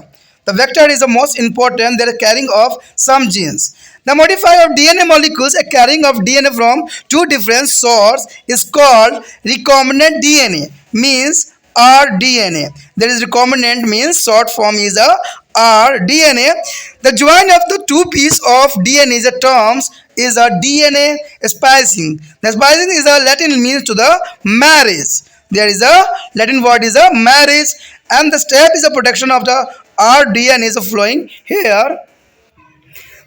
The vector is the most important. They are carrying of some genes. The modifier of DNA molecules, a carrying of DNA from two different sources, is called recombinant DNA, means rDNA. There is recombinant means short form is a rDNA. The join of the two pieces of DNA is a terms is a DNA splicing. The splicing is a Latin means to the marriage. There is a Latin word is a marriage, and the step is a protection of the rDNA is flowing here.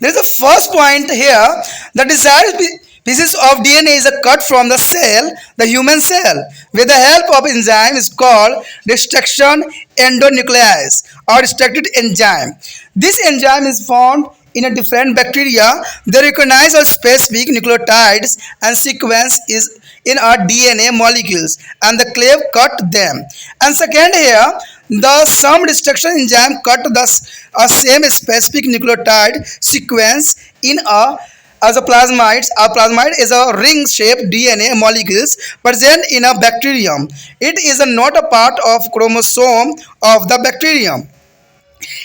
There is a first point here. The desired Pieces of DNA is a cut from the cell, the human cell, with the help of enzyme is called destruction endonuclease or destructed enzyme. This enzyme is found in a different bacteria. They recognize a specific nucleotides and sequence is in our DNA molecules and the clave cut them. And second here, the some destruction enzyme cut the same specific nucleotide sequence in a as a plasmid. A plasmid is a ring-shaped DNA molecules present in a bacterium. It is not a part of chromosome of the bacterium.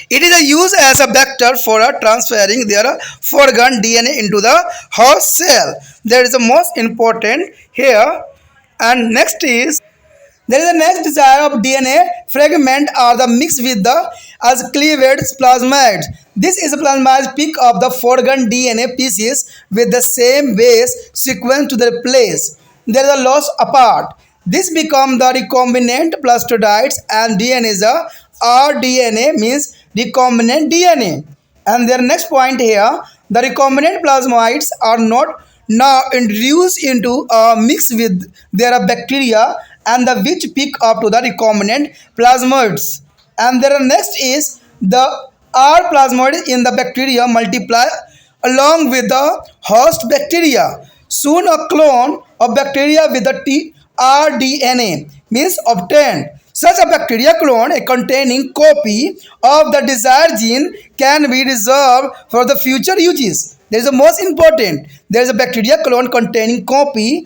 It is used as a vector for transferring their foreign DNA into the host cell. That is the most important here. And next is there is a next desire of DNA fragment are the mix with the as cleavage plasmids. This is a plasmid pick up the foreign DNA pieces with the same base sequence to their place. There is a loss apart. This become the recombinant plastodides and DNA is a rDNA means recombinant DNA. And their next point here, the recombinant plasmids are not now introduced into a mix with their bacteria and the which pick up to the recombinant plasmids. And their next is the R plasmid in the bacteria multiply along with the host bacteria. Soon a clone of bacteria with the rDNA means obtained. Such a bacteria clone, a containing copy of the desired gene, can be reserved for the future uses. There is the most important. There is a bacteria clone containing copy.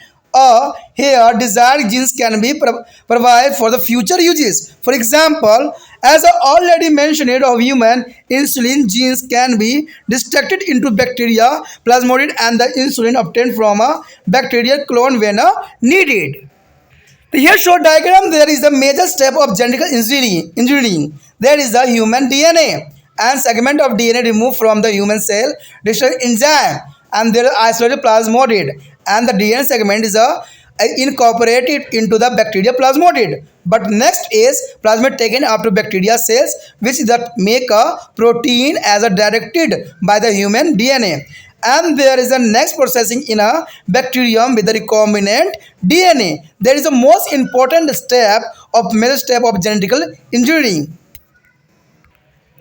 Here, desired genes can be provided for the future uses. For example, as I already mentioned, of human insulin genes can be distracted into bacteria plasmid and the insulin obtained from a bacteria clone when needed. Here short diagram, there is a major step of genetic engineering. There is the human DNA and segment of DNA removed from the human cell, destroy enzyme and there are isolated plasmid and the DNA segment is incorporated into the bacteria plasmid. But next is plasmid taken after bacteria cells which that make a protein as directed by the human DNA. And there is a next processing in a bacterium with the recombinant DNA. There is a most important step of major step of genetic engineering.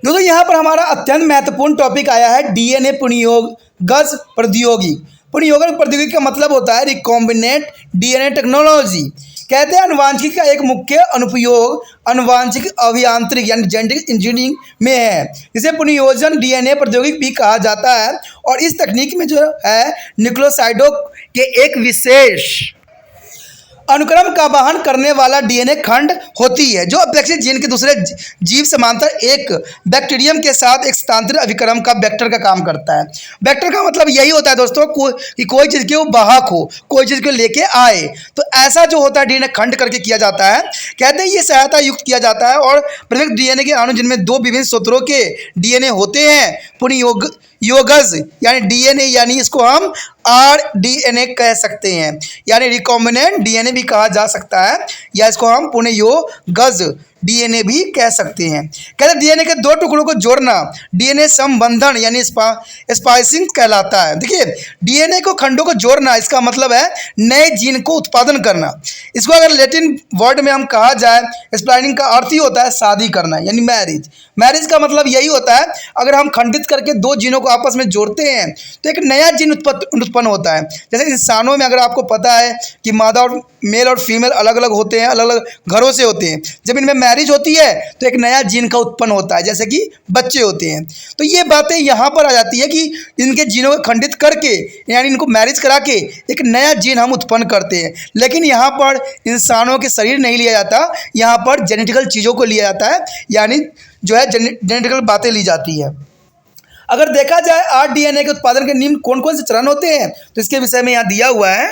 दोस्तों यहाँ पर हमारा अत्यंत महत्वपूर्ण topic आया है DNA पुनर्योगज प्रौद्योगिकी। पुनर्योगज प्रौद्योगिकी का मतलब होता है रिकॉम्बिनेंट डीएनए टेक्नोलॉजी। कहते हैं अनुवांशिकी का एक मुख्य अनुप्रयोग अनुवांशिक अभियांत्रिकी यानी जेनेटिक इंजीनियरिंग में है, जिसे पुनर्योजन डीएनए प्रौद्योगिकी भी कहा जाता है। और इस तकनीक में जो है न्यूक्लियोसाइडों के एक विशेष अनुक्रम का वहन करने वाला डीएनए खंड होती है जो अपेक्षित जीन के दूसरे जीव समांतर एक बैक्टीरियम के साथ एक स्थानांतरित अभिक्रम का वेक्टर का काम करता है। वेक्टर का मतलब यही होता है दोस्तों कि कोई चीज़ की वो वाहक हो, कोई चीज़ को लेके आए। तो ऐसा जो होता है डीएनए खंड करके किया जाता है। कहते हैं ये सहायता युक्त किया जाता है और प्रत्येक डीएनए के अणु जिनमें दो विभिन्न सूत्रों के डीएनए होते हैं पुनर्योगज यानी डीएनए यानी इसको हम rDNA कह सकते हैं, यानी रिकॉम्बिनेंट डीएनए भी कहा जा सकता है या इसको हम पुनर्योगज डीएनए भी कह सकते हैं। कहते हैं डीएनए के दो टुकड़ों को जोड़ना डीएनए संबंधन यानी स्पाइसिंग कहलाता है। देखिए डीएनए को खंडों को जोड़ना इसका मतलब है नए जीन को उत्पादन करना। इसको अगर लैटिन वर्ड में हम कहा जाए स्प्लाइनिंग का अर्थ ही होता है शादी करना यानी मैरिज। मैरिज का मतलब यही होता है अगर हम खंडित करके दो जीनों को आपस में जोड़ते हैं तो एक नया जीन उत्पन्न होता है। जैसे इंसानों में अगर आपको पता है कि मादा और मेल और फीमेल अलग अलग होते हैं, अलग अलग घरों से होते हैं। जब इनमें मैरिज होती है तो एक नया जीन का उत्पन्न होता है जैसे कि बच्चे होते हैं। तो ये बातें यहाँ पर आ जाती है कि इनके जीनों को खंडित करके यानी इनको मैरिज करा के एक नया जीन हम उत्पन्न करते हैं। लेकिन यहाँ पर इंसानों के शरीर नहीं लिया जाता, यहाँ पर जेनेटिकल चीज़ों को लिया जाता है यानी जो है जेनेटिकल बातें ली जाती है। अगर देखा जाए rDNA के उत्पादन के निम्न कौन कौन से चरण होते हैं तो इसके विषय में यहाँ दिया हुआ है।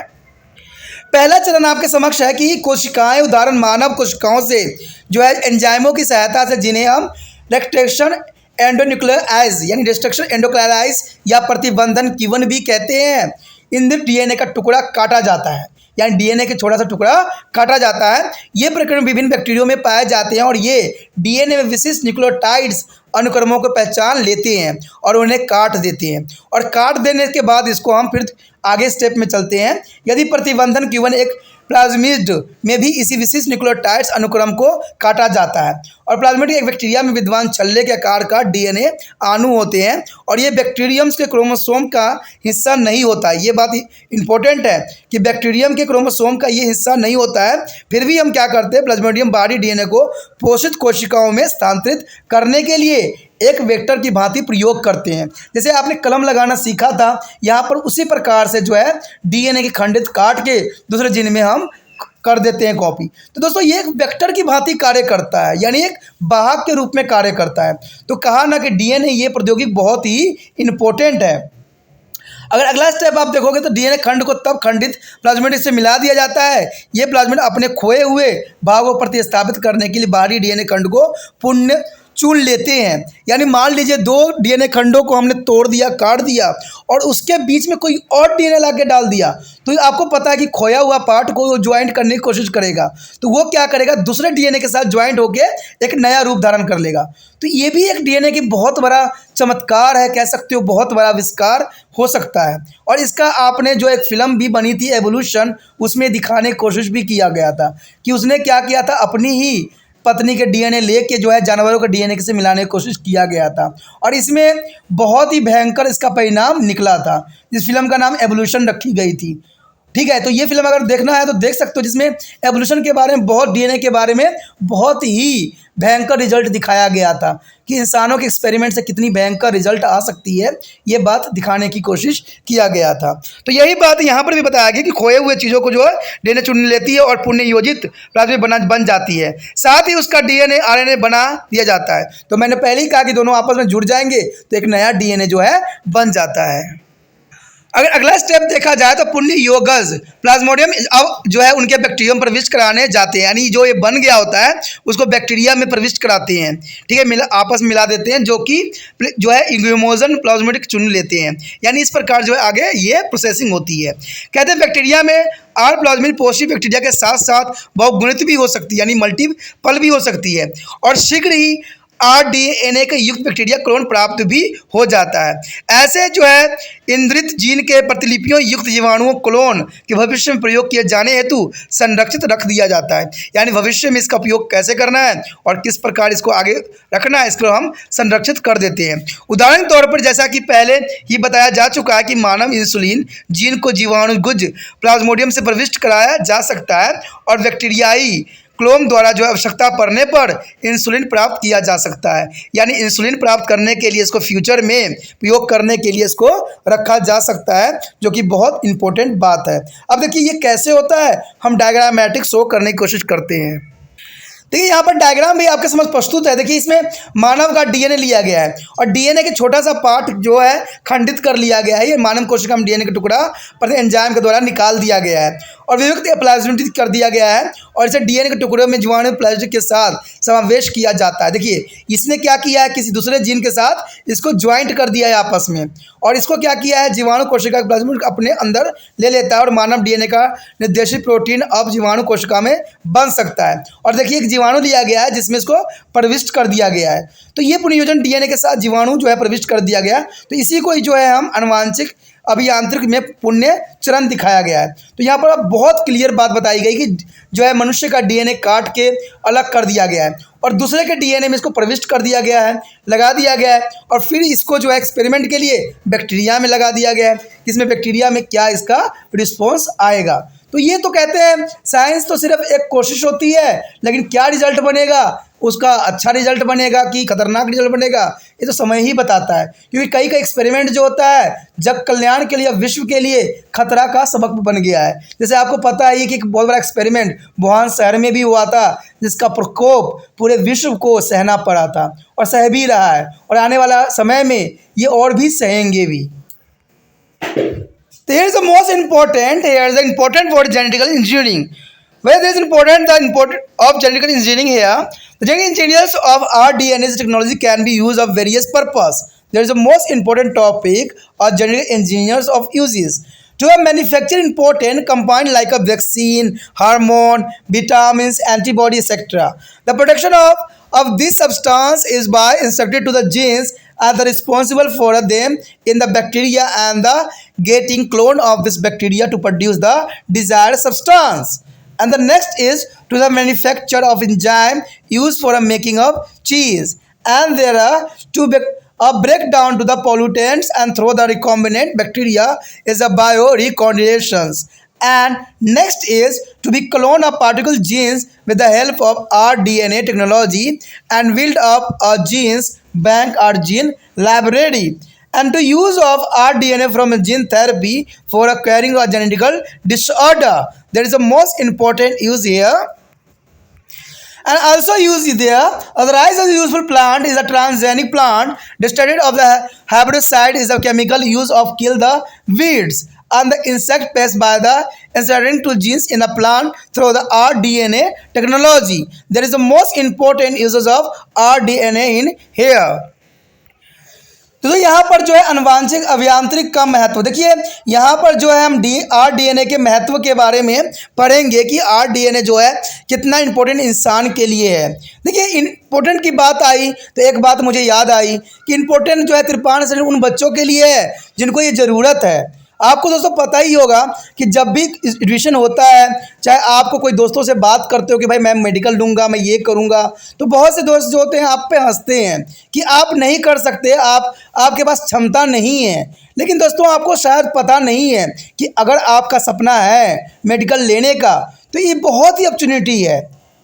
पहला चरण आपके समक्ष है कि कोशिकाएं उदाहरण मानव कोशिकाओं से जो है एंजाइमों की सहायता से जिन्हें हम रेस्ट्रिक्शन एंडोन्यूक्लियाइज यानी डिस्ट्रक्शन एंडोक्लियाइज या प्रतिबंधन किवन भी कहते हैं, इन डीएनए का टुकड़ा काटा जाता है यानी डीएनए के छोटा सा टुकड़ा काटा जाता है। ये प्रक्रम विभिन्न बैक्टीरियो में पाए जाते हैं और ये डीएनए में विशिष्ट न्यूक्लियोटाइड्स अनुक्रमों को पहचान लेते हैं और उन्हें काट देते हैं, और काट देने के बाद इसको हम फिर आगे स्टेप में चलते हैं। यदि प्रतिबंधन Q1 एक प्लाज्मिड में भी इसी विशिष्ट न्यूक्लियोटाइड्स अनुक्रम को काटा जाता है, और प्लाज्मिड एक बैक्टीरिया में विद्यमान छल्ले के आकार का डीएनए अणु होते हैं और ये बैक्टीरियम्स के क्रोमोसोम का हिस्सा नहीं होता है। ये बात इंपॉर्टेंट है कि बैक्टीरियम के क्रोमोसोम का ये हिस्सा नहीं होता है, फिर भी हम क्या करते हैं, प्लाज्मोडियम बॉडी डीएनए को पोषित कोशिकाओं में स्थानांतरित करने के लिए एक वेक्टर की भांति प्रयोग करते हैं। जैसे आपने कलम लगाना सीखा था, यहाँ पर उसी प्रकार से जो है डीएनए के खंडित काट के दूसरे जीन में हम कर देते हैं कॉपी। तो दोस्तों ये एक वेक्टर की भांति कार्य करता है, यानी एक वाहक के रूप में कार्य करता है। तो कहा ना कि डीएनए ये प्रौद्योगिकी बहुत ही इम्पोर्टेंट है। अगर अगला स्टेप आप देखोगे तो डीएनए खंड को तब खंडित प्लाज्मिड से मिला दिया जाता है। ये प्लाज्मिड अपने खोए हुए भागों पर प्रतिस्थापित करने के लिए बाहरी डीएनए खंड को पुनः चुन लेते हैं। यानी मान लीजिए 2 डीएनए खंडों को हमने तोड़ दिया, काट दिया, और उसके बीच में कोई और डीएनए ला के डाल दिया, तो आपको पता है कि खोया हुआ पार्ट को ज्वाइंट करने की कोशिश करेगा, तो वो क्या करेगा, दूसरे डीएनए के साथ ज्वाइंट होके एक नया रूप धारण कर लेगा। तो ये भी एक डीएनए की बहुत बड़ा चमत्कार है, कह सकते हो बहुत बड़ा आविष्कार हो सकता है। और इसका आपने जो एक फिल्म भी बनी थी एवोल्यूशन, उसमें दिखाने की कोशिश भी किया गया था कि उसने क्या किया था, अपनी ही पत्नी के डीएनए लेके जो है जानवरों के डीएनए से मिलाने की कोशिश किया गया था, और इसमें बहुत ही भयंकर इसका परिणाम निकला था। इस फिल्म का नाम एवोल्यूशन रखी गई थी। ठीक है, तो ये फिल्म अगर देखना है तो देख सकते हो, जिसमें एवोल्यूशन के बारे में, बहुत डीएनए के बारे में बहुत ही भयंकर रिजल्ट दिखाया गया था कि इंसानों के एक्सपेरिमेंट से कितनी भयंकर रिजल्ट आ सकती है, ये बात दिखाने की कोशिश किया गया था। तो यही बात यहाँ पर भी बताया गया कि खोए हुए चीज़ों को जो है डीएनए चुन लेती है और पुनः योजित प्लाज्मिड बन जाती है, साथ ही उसका डीएनए आरएनए बना दिया जाता है। तो मैंने पहले ही कहा कि दोनों आपस में जुड़ जाएंगे तो एक नया डीएनए जो है बन जाता है। अगर अगला स्टेप देखा जाए तो पुण्य योगज प्लाज्मोडियम अब जो है उनके बैक्टीरियम प्रविष्ट कराने जाते हैं, यानी जो ये बन गया होता है उसको बैक्टीरिया में प्रविष्ट कराते हैं। ठीक है, आपस में मिला देते हैं, जो कि जो है इंग्यूमोजन प्लाज्मोडिक चुन लेते हैं। यानी इस प्रकार जो है आगे ये प्रोसेसिंग होती है। कहते हैं बैक्टीरिया में आर प्लाज्मिड पोषी बैक्टीरिया के साथ साथ बहुगुणित भी हो सकती है, यानी मल्टीपल भी हो सकती है, और शीघ्र ही आरडीएनए के युक्त बैक्टीरिया क्लोन प्राप्त भी हो जाता है। ऐसे जो है इंद्रित जीन के प्रतिलिपियों युक्त जीवाणुओं क्लोन के भविष्य में प्रयोग किए जाने हेतु संरक्षित रख दिया जाता है। यानी भविष्य में इसका उपयोग कैसे करना है और किस प्रकार इसको आगे रखना है, इसको हम संरक्षित कर देते हैं। उदाहरण के तौर पर जैसा कि पहले ही बताया जा चुका है कि मानव इंसुलिन जीन को जीवाणुगुज प्लाज्मोडियम से प्रविष्ट कराया जा सकता है और बैक्टीरियाई क्लोन द्वारा जो आवश्यकता पड़ने पर इंसुलिन प्राप्त किया जा सकता है। यानी इंसुलिन प्राप्त करने के लिए इसको फ्यूचर में प्रयोग करने के लिए इसको रखा जा सकता है, जो कि बहुत इंपॉर्टेंट बात है। अब देखिए ये कैसे होता है, हम डायग्रामेटिक शो करने की कोशिश करते हैं। देखिए यहाँ पर डायग्राम भी आपके समझ प्रस्तुत है। देखिए इसमें मानव का डीएनए लिया गया है और डीएनए के छोटा सा पार्ट जो है खंडित कर लिया गया है। ये मानव कोशिका में डीएनए का टुकड़ा पर एंजाइम के द्वारा निकाल दिया गया है और वियुक्त प्लाज्मिड कर दिया गया है और इसे डीएनए के टुकड़ों में जीवाणु प्लाज्मिड के साथ समावेश किया जाता है। देखिए इसने क्या किया है, किसी दूसरे जीन के साथ इसको ज्वाइंट कर दिया है आपस में, और इसको क्या किया है, जीवाणु कोशिका प्लाज्मिड अपने अंदर ले लेता है और मानव डीएनए का निर्देशित प्रोटीन अब जीवाणु कोशिका में बन सकता है। और देखिए एक जीवाणु लिया गया है जिसमें इसको प्रविष्ट कर दिया गया है। तो ये पुनर्योजन डीएनए के साथ जीवाणु जो है प्रविष्ट कर दिया गया है। तो इसी को जो है हम आनुवांशिक अभियांत्रिक में पुण्य चरण दिखाया गया है। तो यहाँ पर अब बहुत क्लियर बात बताई गई कि जो है मनुष्य का डीएनए काट के अलग कर दिया गया है और दूसरे के डीएनए में इसको प्रविष्ट कर दिया गया है, लगा दिया गया है, और फिर इसको जो है एक्सपेरिमेंट के लिए बैक्टीरिया में लगा दिया गया है। इसमें बैक्टीरिया में क्या इसका रिस्पॉन्स आएगा। तो ये तो कहते हैं साइंस तो सिर्फ एक कोशिश होती है, लेकिन क्या रिजल्ट बनेगा, उसका अच्छा रिजल्ट बनेगा कि खतरनाक रिजल्ट बनेगा, ये तो समय ही बताता है। क्योंकि कई एक्सपेरिमेंट जो होता है जग कल्याण के लिए, विश्व के लिए खतरा का सबक बन गया है। जैसे आपको पता है कि एक बहुत बड़ा एक्सपेरिमेंट वुहान शहर में भी हुआ था, जिसका प्रकोप पूरे विश्व को सहना पड़ा था और सह भी रहा है, और आने वाला समय में ये और भी सहेंगे भी। So here is the important word genetical engineering. Where there is the importance of genetical engineering here, the genetic engineers of our DNA technology can be used of various purpose. There is the most important topic of genetic engineers of uses to manufacture important compound like a vaccine, hormone, vitamins, antibody, etc. The production of this substance is by instructed to the genes are the responsible for them in the bacteria and the getting clone of this bacteria to produce the desired substance. And the next is to the manufacture of enzyme used for a making of cheese. And there are a breakdown to the pollutants and through the recombinant bacteria is a bioreconditions. And next is to be clone a particle genes with the help of rDNA technology and build up a genes bank or gene library. And to use of rDNA from a gene therapy for acquiring a genetical disorder. That is the most important use here. And also use there, otherwise as a useful plant is a transgenic plant. The study of the herbicide is a chemical use of kill the weeds and the insect pest by the inserting to genes in a plant through the rDNA technology. There is the most important uses of rDNA in here. तो यहाँ पर जो है अनुवांशिक अभियांत्रिक का महत्व देखिए, यहाँ पर जो है हम rDNA के महत्व के बारे में पढ़ेंगे कि rDNA जो है कितना इंपॉर्टेंट इंसान के लिए है। देखिए इंपॉर्टेंट की बात आई तो एक बात मुझे याद आई कि इंपॉर्टेंट जो है त्रिपाण शरीर उन बच्चों के लिए है जिनको ये ज़रूरत है। आपको दोस्तों पता ही होगा कि जब भी एडमिशन होता है, चाहे आपको कोई दोस्तों से बात करते हो कि भाई मैं मेडिकल लूँगा, मैं ये करूँगा, तो बहुत से दोस्त जो होते हैं आप पे हंसते हैं कि आप नहीं कर सकते, आपके पास क्षमता नहीं है। लेकिन दोस्तों आपको शायद पता नहीं है कि अगर आपका सपना है मेडिकल लेने का तो ये बहुत ही अपॉर्चुनिटी है।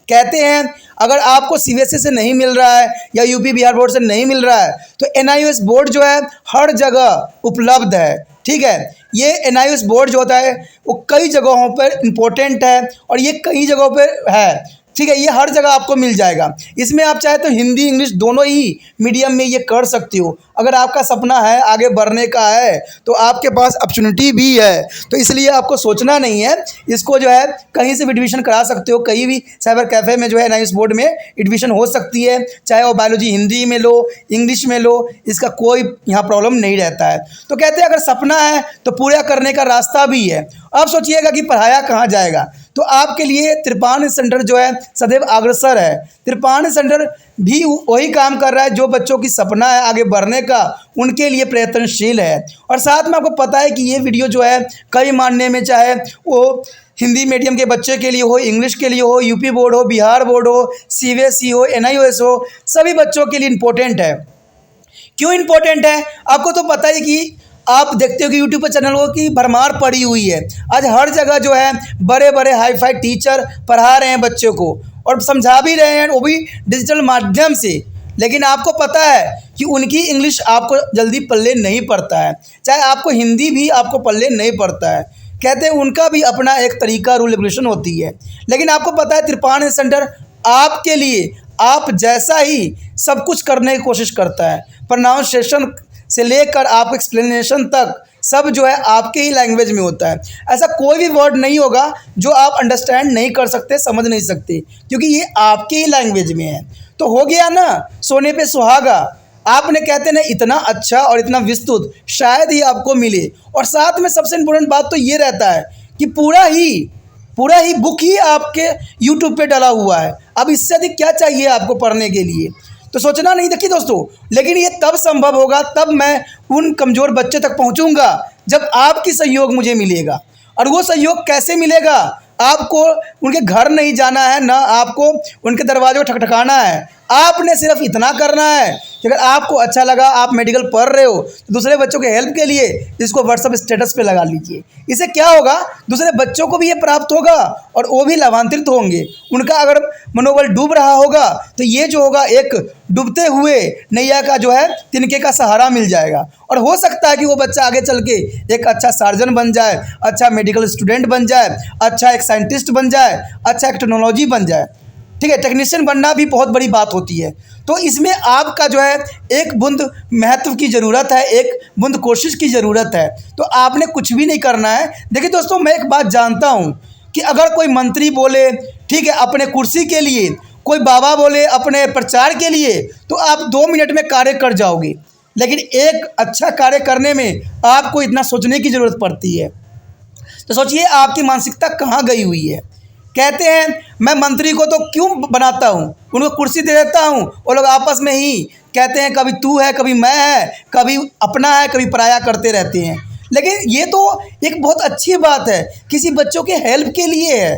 कहते हैं अगर आपको सीबीएसई से नहीं मिल रहा है या यूपी बिहार बोर्ड से नहीं मिल रहा है तो एनआईओएस बोर्ड जो है हर जगह उपलब्ध है। ठीक है, ये एनआईओएस बोर्ड जो होता है वो कई जगहों पर इम्पोर्टेंट है और ये कई जगहों पर है। ठीक है, ये हर जगह आपको मिल जाएगा। इसमें आप चाहे तो हिंदी इंग्लिश दोनों ही मीडियम में ये कर सकती हो। अगर आपका सपना है आगे बढ़ने का है तो आपके पास अपॉर्चुनिटी भी है, तो इसलिए आपको सोचना नहीं है। इसको जो है कहीं से भी एडमिशन करा सकते हो, कहीं भी साइबर कैफ़े में जो है एनआईओएस बोर्ड में एडमिशन हो सकती है, चाहे वो बायोलॉजी हिंदी में लो इंग्लिश में लो, इसका कोई यहाँ प्रॉब्लम नहीं रहता है। तो कहते हैं अगर सपना है तो पूरा करने का रास्ता भी है। अब सोचिएगा कि पढ़ाया कहाँ जाएगा, तो आपके लिए त्रिपाण सेंटर जो है सदैव अग्रसर है। त्रिपाण सेंटर भी वही काम कर रहा है जो बच्चों की सपना है आगे बढ़ने का, उनके लिए प्रयत्नशील है। और साथ में आपको पता है कि ये वीडियो जो है कई मानने में, चाहे वो हिंदी मीडियम के बच्चे के लिए हो, इंग्लिश के लिए हो, यूपी बोर्ड हो, बिहार बोर्ड हो, सीबीएसई हो, एनआईओएस हो, सभी बच्चों के लिए इम्पोर्टेंट है। क्यों इम्पोर्टेंट है? आपको तो पता है कि आप देखते हो कि यूट्यूब पर चैनलों की भरमार पड़ी हुई है। आज हर जगह जो है बड़े बड़े हाई फाई टीचर पढ़ा रहे हैं बच्चों को और समझा भी रहे हैं, वो भी डिजिटल माध्यम से। लेकिन आपको पता है कि उनकी इंग्लिश आपको जल्दी पल्ले नहीं पड़ता है, चाहे आपको हिंदी भी आपको पल्ले नहीं पड़ता है। कहते हैं उनका भी अपना एक तरीका रूल रेगुलेशन होती है। लेकिन आपको पता है त्रिपाण सेंटर आपके लिए आप जैसा ही सब कुछ करने की कोशिश करता है। प्रोनाउंसिएशन से लेकर आप एक्सप्लेनेशन तक सब जो है आपके ही लैंग्वेज में होता है। ऐसा कोई भी वर्ड नहीं होगा जो आप अंडरस्टैंड नहीं कर सकते, समझ नहीं सकते, क्योंकि ये आपके ही लैंग्वेज में है। तो हो गया ना सोने पे सुहागा। आपने कहते ना इतना अच्छा और इतना विस्तृत शायद ही आपको मिले। और साथ में सबसे इम्पोर्टेंट बात तो ये रहता है कि पूरा ही बुक ही आपके यूट्यूब पे डला हुआ है। अब इससे अधिक क्या चाहिए आपको पढ़ने के लिए? तो सोचना नहीं। देखिए दोस्तों, लेकिन ये तब संभव होगा, तब मैं उन कमज़ोर बच्चे तक पहुंचूंगा जब आपकी सहयोग मुझे मिलेगा। और वो सहयोग कैसे मिलेगा? आपको उनके घर नहीं जाना है, ना आपको उनके दरवाजे को ठकठकाना है। आपने सिर्फ इतना करना है कि अगर आपको अच्छा लगा, आप मेडिकल पढ़ रहे हो, तो दूसरे बच्चों के हेल्प के लिए इसको व्हाट्सएप स्टेटस पे लगा लीजिए। इससे क्या होगा, दूसरे बच्चों को भी ये प्राप्त होगा और वो भी लाभान्वित होंगे। उनका अगर मनोबल डूब रहा होगा तो ये जो होगा एक डूबते हुए नैया का जो है तिनके का सहारा मिल जाएगा। और हो सकता है कि वो बच्चा आगे चल के एक अच्छा सर्जन बन जाए, अच्छा मेडिकल स्टूडेंट बन जाए, अच्छा एक साइंटिस्ट बन जाए, अच्छा एक टेक्नोलॉजी बन जाए। ठीक है, टेक्नीशियन बनना भी बहुत बड़ी बात होती है। तो इसमें आपका जो है एक बूंद महत्व की ज़रूरत है, एक बूंद कोशिश की ज़रूरत है। तो आपने कुछ भी नहीं करना है। देखिए दोस्तों, मैं एक बात जानता हूँ कि अगर कोई मंत्री बोले, ठीक है, अपने कुर्सी के लिए, कोई बाबा बोले अपने प्रचार के लिए, तो आप 2 मिनट में कार्य कर जाओगे। लेकिन एक अच्छा कार्य करने में आपको इतना सोचने की ज़रूरत पड़ती है। तो सोचिए आपकी मानसिकता कहाँ गई हुई है। कहते हैं मैं मंत्री को तो क्यों बनाता हूँ, उनको कुर्सी दे देता हूँ, वो लोग आपस में ही कहते हैं कभी तू है कभी मैं है, कभी अपना है कभी पराया करते रहते हैं। लेकिन ये तो एक बहुत अच्छी बात है, किसी बच्चों के हेल्प के लिए है।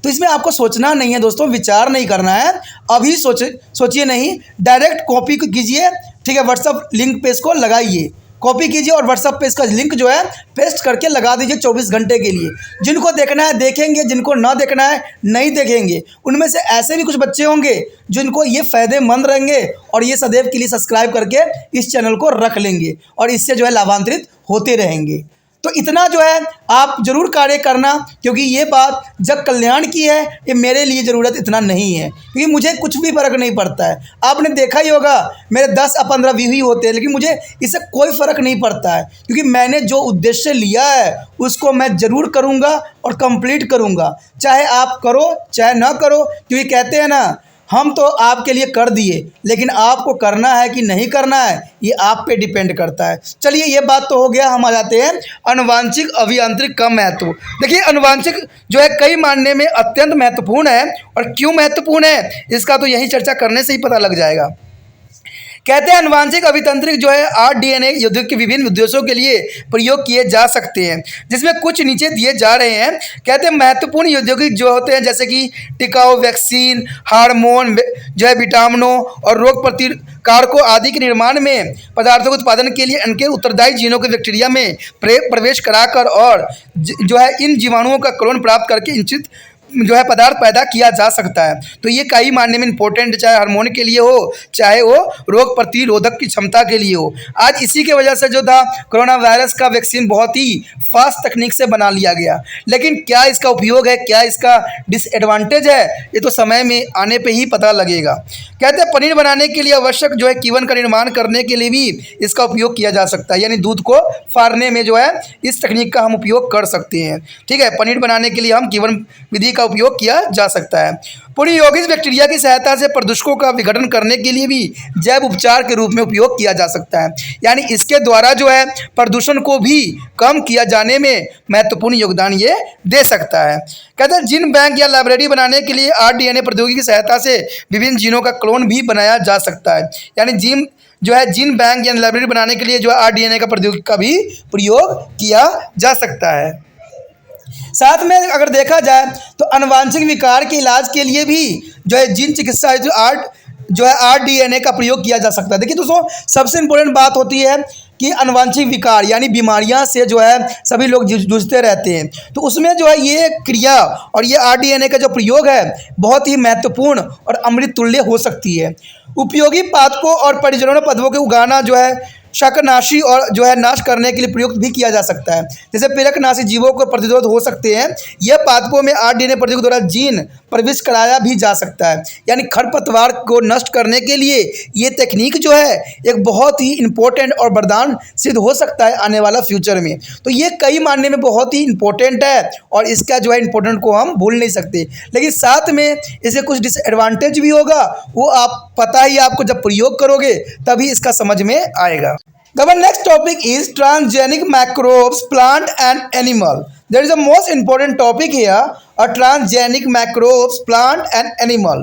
तो इसमें आपको सोचना नहीं है दोस्तों, विचार नहीं करना है। अभी सोचिए नहीं, डायरेक्ट कॉपी कीजिए, ठीक है, व्हाट्सअप लिंक पे इसको लगाइए, कॉपी कीजिए और व्हाट्सअप पे इसका लिंक जो है पेस्ट करके लगा दीजिए 24 घंटे के लिए। जिनको देखना है देखेंगे, जिनको ना देखना है नहीं देखेंगे। उनमें से ऐसे भी कुछ बच्चे होंगे जिनको ये फ़ायदेमंद रहेंगे और ये सदैव के लिए सब्सक्राइब करके इस चैनल को रख लेंगे और इससे जो है लाभान्वित होते रहेंगे। तो इतना जो है आप ज़रूर कार्य करना, क्योंकि ये बात जग कल्याण की है, ये मेरे लिए ज़रूरत इतना नहीं है, क्योंकि मुझे कुछ भी फ़र्क नहीं पड़ता है। आपने देखा ही होगा मेरे 10 या 15 व्यू ही होते हैं, लेकिन मुझे इससे कोई फ़र्क नहीं पड़ता है, क्योंकि मैंने जो उद्देश्य लिया है उसको मैं ज़रूर करूँगा और कंप्लीट करूँगा, चाहे आप करो चाहे ना करो। क्योंकि कहते हैं ना, हम तो आपके लिए कर दिए, लेकिन आपको करना है कि नहीं करना है ये आप पे डिपेंड करता है। चलिए ये बात तो हो गया, हम आ जाते हैं आनुवांशिक अभियांत्रिक का महत्व। देखिए आनुवांशिक जो है कई मायने में अत्यंत महत्वपूर्ण है, और क्यों महत्वपूर्ण है इसका तो यही चर्चा करने से ही पता लग जाएगा। कहते हैं आनुवांशिक अभियांत्रिक जो है आरडीएनए यौगिक के विभिन्न उद्देश्यों के लिए प्रयोग किए जा सकते हैं, जिसमें कुछ नीचे दिए जा रहे हैं। कहते हैं महत्वपूर्ण यौगिक जो होते हैं जैसे कि टिकाऊ वैक्सीन, हार्मोन जो है, विटामिनों और रोग प्रतिकारकों आदि के निर्माण में पदार्थों के उत्पादन के लिए इनके उत्तरदायी जीनों को बैक्टीरिया में प्रवेश कराकर और जो है इन जीवाणुओं का क्लोन प्राप्त करके इंचित जो है पदार्थ पैदा किया जा सकता है। तो ये कई मायने में इंपॉर्टेंट, चाहे हार्मोन के लिए हो चाहे वो रोग प्रतिरोधक की क्षमता के लिए हो। आज इसी की वजह से जो था कोरोना वायरस का वैक्सीन बहुत ही फास्ट तकनीक से बना लिया गया, लेकिन क्या इसका उपयोग है, क्या इसका डिसएडवांटेज है, ये तो समय में आने पर ही पता लगेगा। कहते हैं पनीर बनाने के लिए आवश्यक जो है कीवन का निर्माण करने के लिए भी इसका उपयोग किया जा सकता है, यानी दूध को फाड़ने में जो है इस तकनीक का हम उपयोग कर सकते हैं। ठीक है, पनीर बनाने के लिए हम कीवन विधि का उपयोग किया जा सकता है। पूरी यौगिक बैक्टीरिया की सहायता से प्रदूषकों का विघटन करने के लिए भी जैव उपचार के रूप में उपयोग किया जा सकता है, यानी इसके द्वारा जो है प्रदूषण को भी कम किया जाने में महत्वपूर्ण योगदान ये दे सकता है। कहते हैं जीन बैंक या लाइब्रेरी बनाने के लिए आरडीएनए प्रौद्योगिकी की सहायता से विभिन्न जीनों का क्लोन भी बनाया जा सकता है, यानी जीन बैंक या लाइब्रेरी बनाने के लिए जो है आरडीएनए का प्रौद्योगिकी का भी प्रयोग किया जा सकता है। साथ में अगर देखा जाए तो आनुवांशिक विकार के इलाज के लिए भी जो है जीन चिकित्सा जो है आरडीएनए का प्रयोग किया जा सकता है। देखिए दोस्तों, सबसे इम्पोर्टेंट बात होती है कि आनुवांशिक विकार यानी बीमारियां से जो है सभी लोग जूझते रहते हैं, तो उसमें जो है ये क्रिया और ये आरडीएनए का जो प्रयोग है बहुत ही महत्वपूर्ण और अमृत तुल्य हो सकती है। उपयोगी पादपों और परिजनों पदवों के उगाना जो है शाकनाशी और जो है नाश करने के लिए प्रयुक्त भी किया जा सकता है, जैसे प्रेरकनाशी जीवों को प्रतिरोध हो सकते हैं। यह पादपों में आरडीएनए प्रौद्योगिकी द्वारा जीन प्रविष्ट कराया भी जा सकता है, यानी खरपतवार को नष्ट करने के लिए ये तकनीक जो है एक बहुत ही इंपॉर्टेंट और वरदान सिद्ध हो सकता है आने वाला फ्यूचर में। तो ये कई मानने में बहुत ही इंपॉर्टेंट है और इसका जो है इंपॉर्टेंट को हम भूल नहीं सकते, लेकिन साथ में इसके कुछ डिसएडवांटेज भी होगा, वो आप पता ही आपको जब प्रयोग करोगे तभी इसका समझ में आएगा। The next topic is transgenic microbes, plant and animal. There is a most important topic here, a transgenic microbes, plant and animal.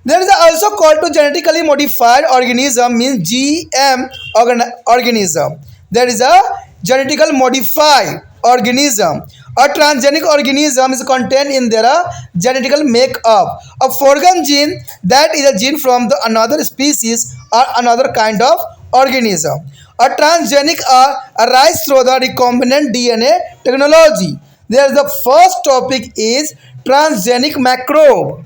There is also called to genetically modified organism, means GM organism. There is a genetically modified organism. A transgenic organism is contained in their genetical makeup. A foreign gene that is a gene from another species or another kind of organism. A transgenic arise through the recombinant DNA technology. There the first topic is transgenic microbe.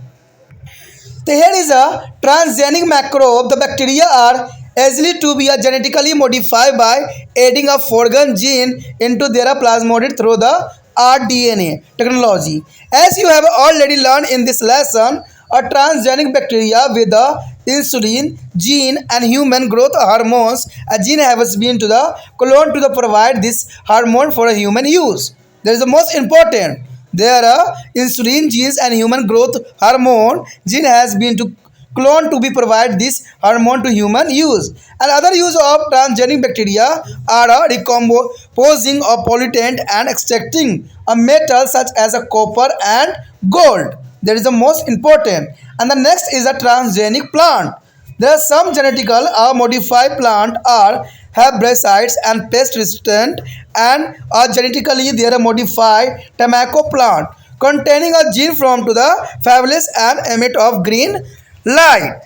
So here is a transgenic microbe. The bacteria are easily to be genetically modified by adding a foreign gene into their plasmid through the rDNA technology. As you have already learned in this lesson, a transgenic bacteria with the insulin gene and human growth hormones, a gene has been to the clone to the provide this hormone for a human use. That is the most important. There are insulin genes and human growth hormone gene has been to clone to be provide this hormone to human use. And other use of transgenic bacteria are a recomposing of pollutant and extracting a metal such as a copper and gold. That is the most important. And the next is a transgenic plant. There are some genetical or modified plant are herbicides and pest resistant and are genetically they are modified tobacco plant containing a gene from to the fabulous and emit of green light.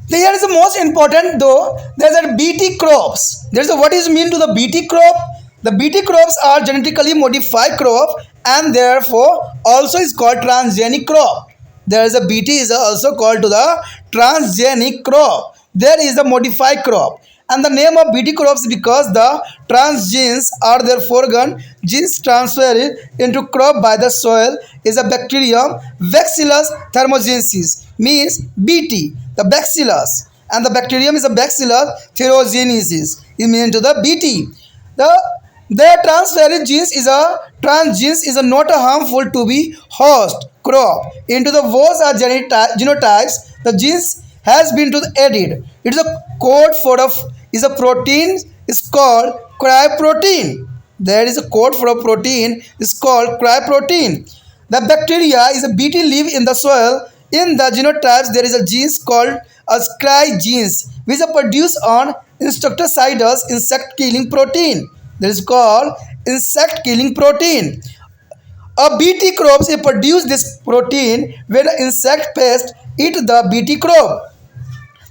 Here is the most important though. There are BT crops. There is a what is mean to the BT crop. The BT crops are genetically modified crop and therefore also is called transgenic crop. There is a BT is also called to the transgenic crop. There is a modified crop. And the name of BT crops because the transgenes are their foreground genes transferred into crop by the soil is a bacterium Bacillus thermogenesis means BT the bacillus and the bacterium is a Bacillus thuringiensis it means to the BT. The transferred genes is a not a harmful to be host crop into the was are genotypes the genes has been to the added. It is a code for a is a protein is called cryoprotein. There is a code for a protein is called cryoprotein. The bacteria is a BT live in the soil. In the genotypes, there is a genes called as cry genes, which are produced on insecticides, insect killing protein. That is called insect killing protein. A BT crops produce this protein when insect pest eat the BT crop.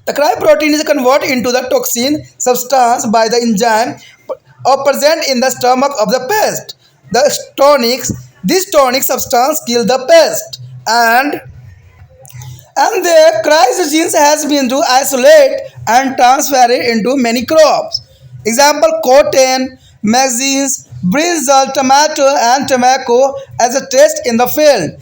The cryoprotein is converted into the toxin substance by the enzyme present in the stomach of the pest. This tonic substance kill the pest and the chrysogenes has been to isolate and transfer it into many crops. Example cotton, maize, brinjal, tomato and tobacco as a test in the field.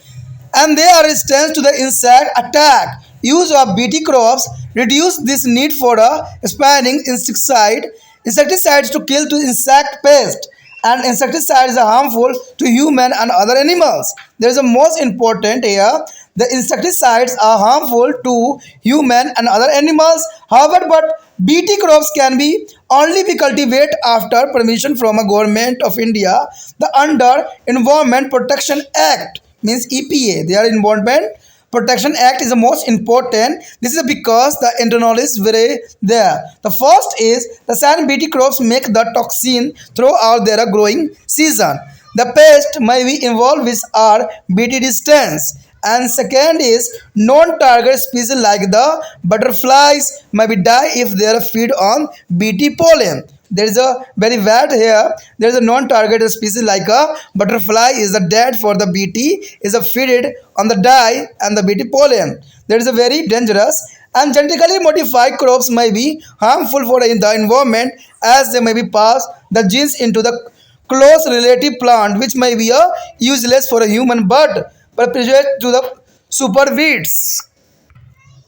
And they are resistant to the insect attack. Use of BT crops reduce this need for a spraying insecticides to kill to insect pest and insecticides are harmful to human and other animals. There is a most important here. The insecticides are harmful to human and other animals. However, but BT crops can be only be cultivated after permission from a government of India. The under Environment Protection Act means EPA. Their Environment Protection Act is the most important. This is because the internal is very there. The first is the sand BT crops make the toxin throughout their growing season. The pest may be involved with are BT distance. And second is non-target species like the butterflies may be die if they are feed on BT pollen. There is a very bad here. There is a non-targeted species like a butterfly is a dead for the BT is a feeded on the dye and the BT pollen. There is a very dangerous and genetically modified crops may be harmful for the environment as they may be passed the genes into the close relative plant which may be a useless for a human but present to the super weeds.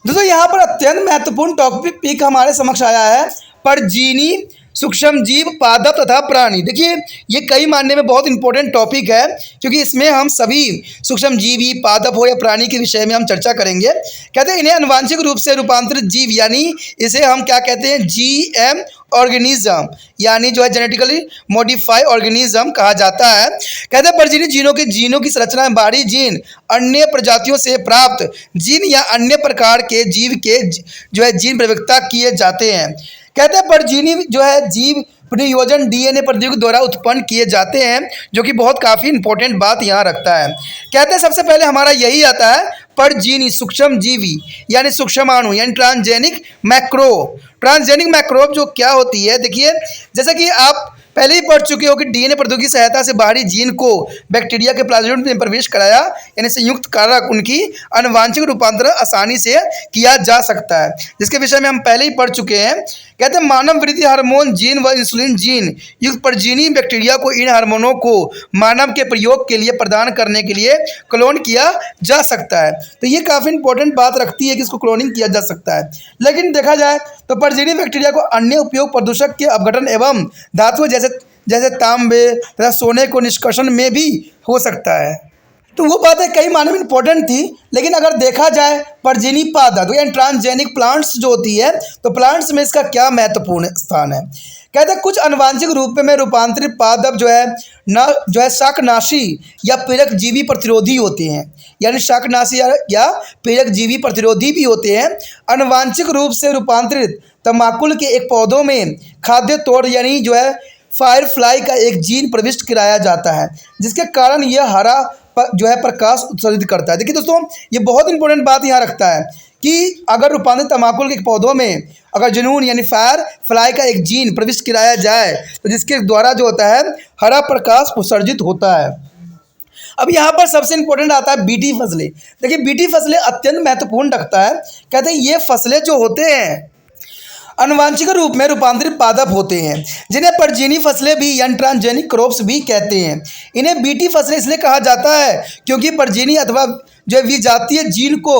दोस्तों यहाँ पर अत्यंत महत्वपूर्ण topic हमारे समक्ष आया है परजीवी सूक्ष्म जीव पादप तथा प्राणी। देखिए ये कई मानने में बहुत इंपॉर्टेंट टॉपिक है क्योंकि इसमें हम सभी सूक्ष्म जीवी पादप हो या प्राणी के विषय में हम चर्चा करेंगे। कहते हैं इन्हें आनुवांशिक रूप से रूपांतरित जीव यानी इसे हम क्या कहते हैं GM ऑर्गेनिज्म यानी जो है जेनेटिकली मॉडिफाइड ऑर्गेनिज्म कहा जाता है। कहते हैं परजीवी जीनों की संरचना में बाहरी जीन अन्य प्रजातियों से प्राप्त जीन या अन्य प्रकार के जीव के जो है जीन प्रविष्टता किए जाते हैं। कहते हैं परजीवी जो है जीव प्रयोजन DNA प्रौद्योगिकी द्वारा उत्पन्न किए जाते हैं जो कि बहुत काफ़ी इंपॉर्टेंट बात यहाँ रखता है। कहते हैं सबसे पहले हमारा यही आता है परजीवी सूक्ष्म जीवी यानी सूक्ष्माणु यानी ट्रांसजेनिक मैक्रोब जो क्या होती है। देखिए जैसा कि आप पहले ही पढ़ चुके हो कि DNA प्रौद्योगिकी की सहायता से बाहरी जीन को बैक्टीरिया के प्लाज्मोड में प्रवेश कराया यानी संयुक्त कारक उनकी आनुवांशिक रूपांतरण आसानी से किया जा सकता है जिसके विषय में हम पहले ही पढ़ चुके हैं। कहते हैं मानव वृद्धि हार्मोन जीन व इंसुलिन जीन युक्त परजीवी बैक्टीरिया को इन हार्मोनों को मानव के प्रयोग के लिए प्रदान करने के लिए क्लोन किया जा सकता है। तो ये काफ़ी इंपॉर्टेंट बात रखती है कि इसको क्लोनिंग किया जा सकता है। लेकिन देखा जाए तो परजीवी बैक्टीरिया को अन्य उपयोग प्रदूषक के अपघटन एवं धातुओं जैसे तांबे तथा सोने को निष्कर्षण में भी हो सकता है। तो वो बातें कई मायने में इंपॉर्टेंट थी, लेकिन अगर देखा जाए परजीवी पादप यानी ट्रांसजेनिक प्लांट्स जो होती है, तो प्लांट्स में इसका क्या महत्वपूर्ण स्थान है। कहते हैं कुछ आनुवांशिक रूप में रूपांतरित पादप जो है शाकनाशी या पीड़क जीवी प्रतिरोधी होते हैं, यानी शाकनाशी या पीड़क जीवी प्रतिरोधी भी होते हैं। आनुवांशिक रूप से रूपांतरित तमाकुल के एक पौधों में खाद्य तौर यानी फायर फ्लाई का एक जीन प्रविष्ट कराया जाता है, जिसके कारण यह हरा प्रकाश उत्सर्जित करता है। देखिए दोस्तों, ये बहुत इंपॉर्टेंट बात यहाँ रखता है कि अगर रूपांतरित तमाकुल के पौधों में अगर जुनून यानी फायर फ्लाई का एक जीन प्रविष्ट कराया जाए, तो जिसके द्वारा जो होता है हरा प्रकाश उत्सर्जित होता है। अब यहाँ पर सबसे इंपॉर्टेंट आता है बीटी फसलें। देखिए बीटी फसलें अत्यंत महत्वपूर्ण रखता है। कहते हैं ये फसलें जो होते हैं आनुवांशिक रूप में रूपांतरित पादप होते हैं, जिन्हें परजीवी फसलें भी यानी ट्रांसजेनिक क्रॉप्स भी कहते हैं। इन्हें बीटी फसलें इसलिए कहा जाता है क्योंकि परजीवी अथवा विजातीय जीन को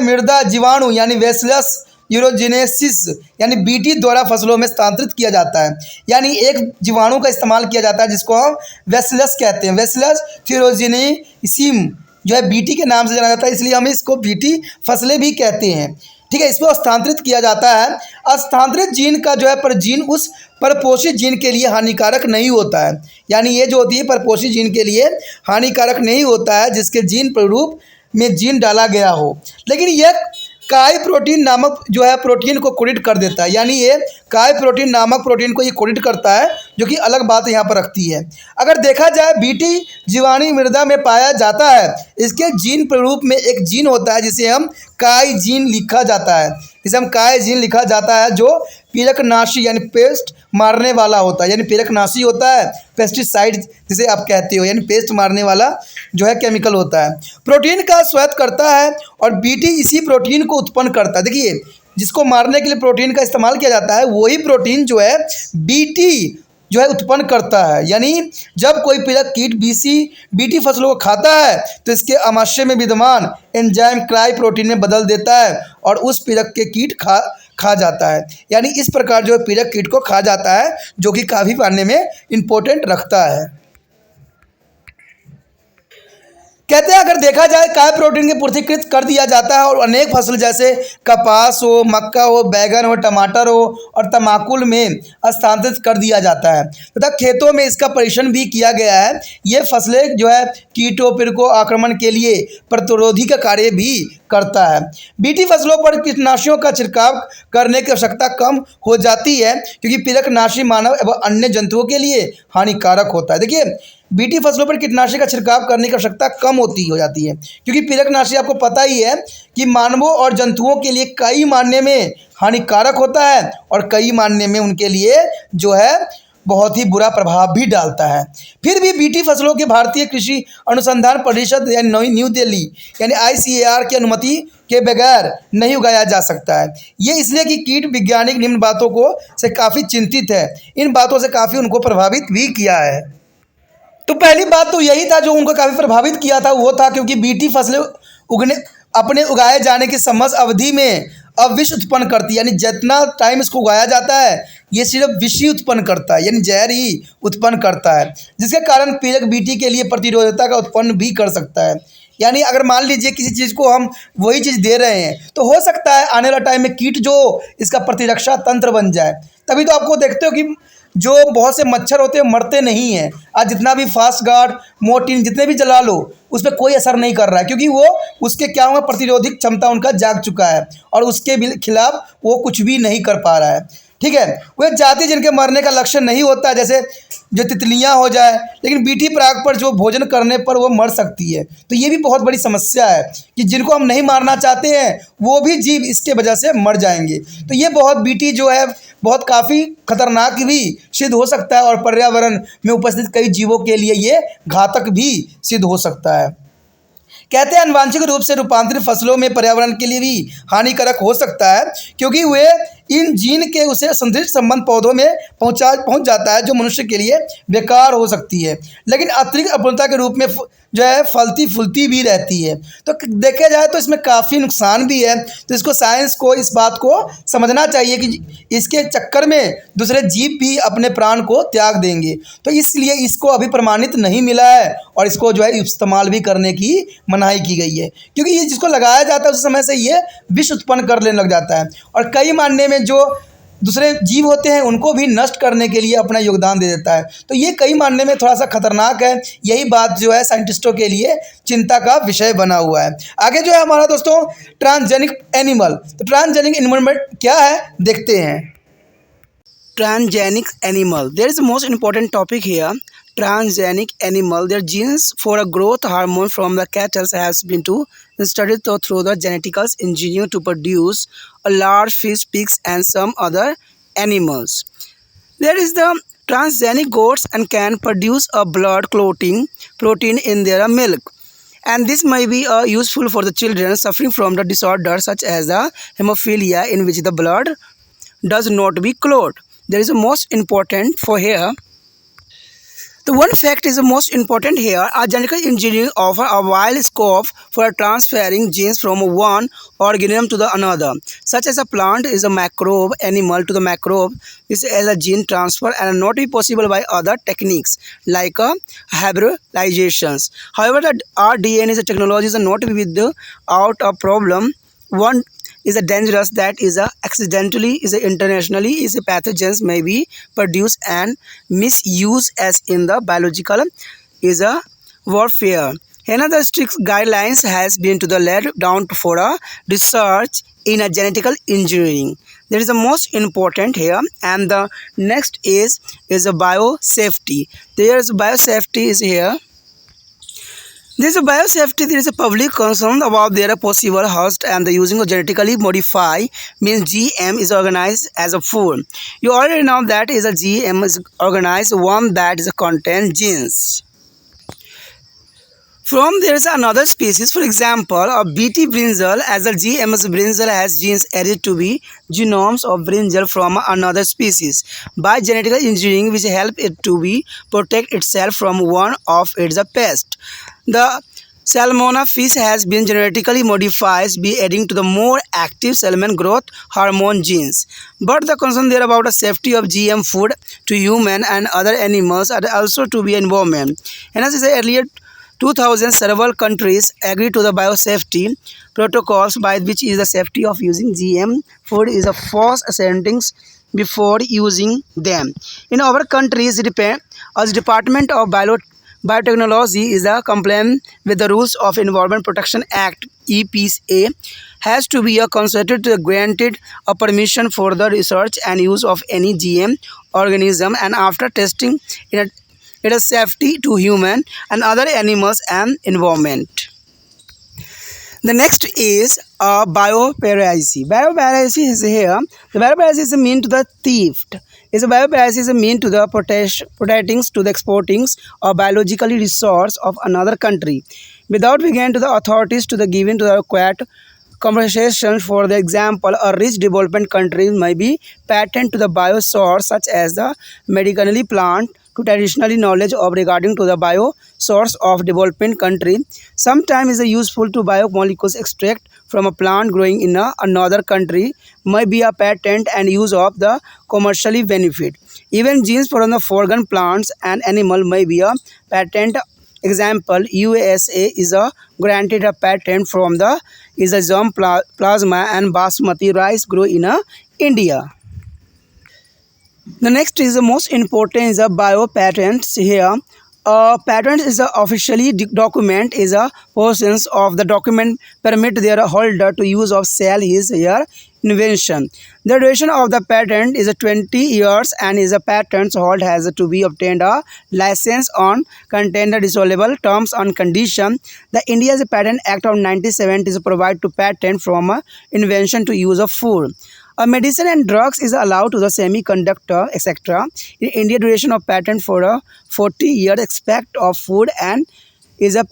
मृदा जीवाणु यानी बेसिलस यूरोजेनेसिस यानी बीटी द्वारा फसलों में स्थानांतरित किया जाता है। यानी एक जीवाणु का इस्तेमाल किया जाता है जिसको हम बेसिलस कहते हैं, बेसिलस थ्यूरोजेनेसिस बीटी के नाम से जाना जाता है, इसलिए हम इसको बीटी फसलें भी कहते हैं। ठीक है, इसको स्थानांतरित किया जाता है। स्थानांतरित जीन का परजीन उस परपोषित जीन के लिए हानिकारक नहीं होता है, यानी ये जो होती है परपोषित जीन के लिए हानिकारक नहीं होता है जिसके जीन प्रारूप में जीन डाला गया हो, लेकिन यह काई प्रोटीन नामक प्रोटीन को कोडित कर देता है। यानी ये काई प्रोटीन नामक प्रोटीन को ये कोडित करता है, जो कि अलग बात यहाँ पर रखती है। अगर देखा जाए बीटी जीवाणु मृदा में पाया जाता है। इसके जीन प्रारूप में एक जीन होता है जिसे हम काई जीन लिखा जाता है, जो पीड़कनाशी यानी पेस्ट मारने वाला होता है, यानी पीड़कनाशी होता है, पेस्टिसाइड जिसे आप कहते हो, यानी पेस्ट मारने वाला केमिकल होता है। प्रोटीन का स्वेद करता है और बीटी इसी प्रोटीन को उत्पन्न करता है। देखिए जिसको मारने के लिए प्रोटीन का इस्तेमाल किया जाता है, वही प्रोटीन बीटी उत्पन्न करता है। यानी जब कोई पीड़क कीट बीटी फसलों को खाता है तो इसके आमाशय में विद्यमान एंजाइम क्राई प्रोटीन में बदल देता है और उस पीड़क के कीट खा जाता है। यानी इस प्रकार पीड़क कीट को खा जाता है, जो कि काफ़ी मानने में इम्पोर्टेंट रखता है। कहते हैं अगर देखा जाए काय प्रोटीन के पूर्तिकृत कर दिया जाता है और अनेक फसल जैसे कपास हो, मक्का हो, बैगन हो, टमाटर हो और तमाकुल में स्थानांतरित कर दिया जाता है तथा खेतों में इसका परीक्षण भी किया गया है। ये फसलें कीटों पिड़कों आक्रमण के लिए प्रतिरोधी का कार्य भी करता है। बीटी फसलों पर कीटनाशियों का छिड़काव करने की आवश्यकता कम हो जाती है क्योंकि पीड़कनाशी मानव एवं अन्य जंतुओं के लिए हानिकारक होता है। देखिए बीटी फसलों पर कीटनाशी का छिड़काव करने की आवश्यकता कम हो जाती है क्योंकि पीड़कनाशी आपको पता ही है कि मानवों और जंतुओं के लिए कई मायने में हानिकारक होता है और कई मायने में उनके लिए बहुत ही बुरा प्रभाव भी डालता है। फिर भी बीटी फसलों के भारतीय कृषि अनुसंधान परिषद यानी न्यू दिल्ली यानी ICAR की अनुमति के बगैर नहीं उगाया जा सकता है। ये इसलिए कि कीट वैज्ञानिक निम्न बातों से काफ़ी चिंतित है, इन बातों से काफ़ी उनको प्रभावित भी किया है। तो पहली बात तो यही था जो उनको काफ़ी प्रभावित किया था, वो था क्योंकि बीटी फसलें अपने उगाए जाने की समझ अवधि में अब विष उत्पन्न करती है, यानी जितना टाइम इसको उगाया जाता है ये सिर्फ विष ही उत्पन्न करता है, यानी जहर ही उत्पन्न करता है, जिसके कारण पीड़क बीटी के लिए प्रतिरोधकता का उत्पन्न भी कर सकता है। यानी अगर मान लीजिए किसी चीज़ को हम वही चीज़ दे रहे हैं तो हो सकता है आने वाला टाइम में कीट इसका प्रतिरक्षा तंत्र बन जाए। तभी तो आपको देखते हो कि जो बहुत से मच्छर होते हैं मरते नहीं हैं। आज जितना भी फास्ट गार्ड, मोर्टीन जितने भी जला लो उस पर कोई असर नहीं कर रहा है क्योंकि उसके क्या हुआ प्रतिरोधक क्षमता उनका जाग चुका है और उसके खिलाफ वो कुछ भी नहीं कर पा रहा है। ठीक है, वे जाति जिनके मरने का लक्षण नहीं होता, जैसे तितलियां हो जाए, लेकिन बीटी पराग पर भोजन करने पर वो मर सकती है। तो ये भी बहुत बड़ी समस्या है कि जिनको हम नहीं मारना चाहते हैं वो भी जीव इसके वजह से मर जाएंगे। तो ये बीटी बहुत काफ़ी खतरनाक भी सिद्ध हो सकता है और पर्यावरण में उपस्थित कई जीवों के लिए ये घातक भी सिद्ध हो सकता है। कहते हैं आनुवांशिक रूप से रूपांतरित फसलों में पर्यावरण के लिए भी हानिकारक हो सकता है क्योंकि वे इन जीन के उसे संतृप्त संबंध पौधों में पहुंच जाता है, जो मनुष्य के लिए बेकार हो सकती है, लेकिन अतिरिक्त अपूर्णता के रूप में जो है फलती फूलती भी रहती है। तो देखा जाए तो इसमें काफ़ी नुकसान भी है। तो इसको साइंस को इस बात को समझना चाहिए कि इसके चक्कर में दूसरे जीव भी अपने प्राण को त्याग देंगे। तो इसलिए इसको अभी प्रमाणित नहीं मिला है और इसको जो है इस्तेमाल भी करने की मनाही की गई है, क्योंकि ये जिसको लगाया जाता है उस समय से ये विष उत्पन्न कर लेने लग जाता है और कई मायने में जो दूसरे जीव होते हैं उनको भी नष्ट करने के लिए अपना योगदान दे देता है। तो ये कई मानने में थोड़ा सा खतरनाक है। यही बात जो है साइंटिस्टों के लिए चिंता का विषय बना हुआ है। आगे जो है हमारा दोस्तों ट्रांसजेनिक एनिमल। तो ट्रांसजेनिक एनिमल में क्या है देखते हैं। Transgenic animal. There is the most important topic here. Transgenic animal. Their genes for a growth hormone from the cattle has been studied through the genetic engineering to produce a large fish, pigs, and some other animals. There is the transgenic goats and can produce a blood clotting protein in their milk. And this may be useful for the children suffering from the disorder such as the hemophilia, in which the blood does not be clot. There is a most important for here. The one fact is the most important here. Our genetic engineering offer a wide scope for transferring genes from one organism to the another, such as a plant is a microbe, animal to the microbe. This is a gene transfer and not be possible by other techniques like hybridizations. However, our DNA is a technology is not without a problem. One is a dangerous that is a accidentally is a internationally is a pathogens may be produced and misused as in the biological is a warfare. Another strict guidelines has been to the laid down for a research in a genetical engineering. That is the most important here. And the next is a biosafety. There is biosafety is here. There is a biosafety. There is a public concern about their possible host and the using of genetically modified means GM is organized as a food. You already know that is a GM is organized one that is a content genes. From there is another species, for example, a BT brinjal as a GMS brinjal has genes added to be genomes of brinjal from another species by genetic engineering, which help it to be protect itself from one of its pests. The Salmonella fish has been genetically modified by adding to the more active salmon growth hormone genes. But the concern there about the safety of GM food to human and other animals are also to be environment. And as I said earlier, 2000 several countries agree to the biosafety protocols by which is the safety of using GM food is a false assertions before using them. In our countries, as Department of Biotechnology is a compliant with the rules of Environment Protection Act EPA has to be consulted to granted a permission for the research and use of any GM organism and after testing it is safety to human and other animals and environment. The next is biopiracy. Biopiracy is here. The biopiracy is mean to the theft. Is a biopiracy is mean to the protecting to the exporting of biologically resource of another country without being to the authorities to the given to the required compensation. For the example, a rich development country may be patent to the biosource such as the medicinally plant to traditionally knowledge of regarding to the biosource of development country. Sometimes is useful to biomolecules extract from a plant growing in another country may be a patent and use of the commercially benefit. Even genes from the foreign plants and animal may be a patent. Example, USA is a granted a patent from the is a germ plasma and basmati rice grow in India. The next is the most important is a biopatents here. A patent is a officially document is a portions of the document permit their holder to use of sell his here invention. The duration of the patent is a 20 years and is a patent hold has to be obtained a license on contain the dissolvable terms and condition. The India's Patent Act of 1970 is provide to patent from a invention to use of food. A medicine and drugs is allowed to the semiconductor, etc. In India, duration of patent for a 40-year expect of food and is a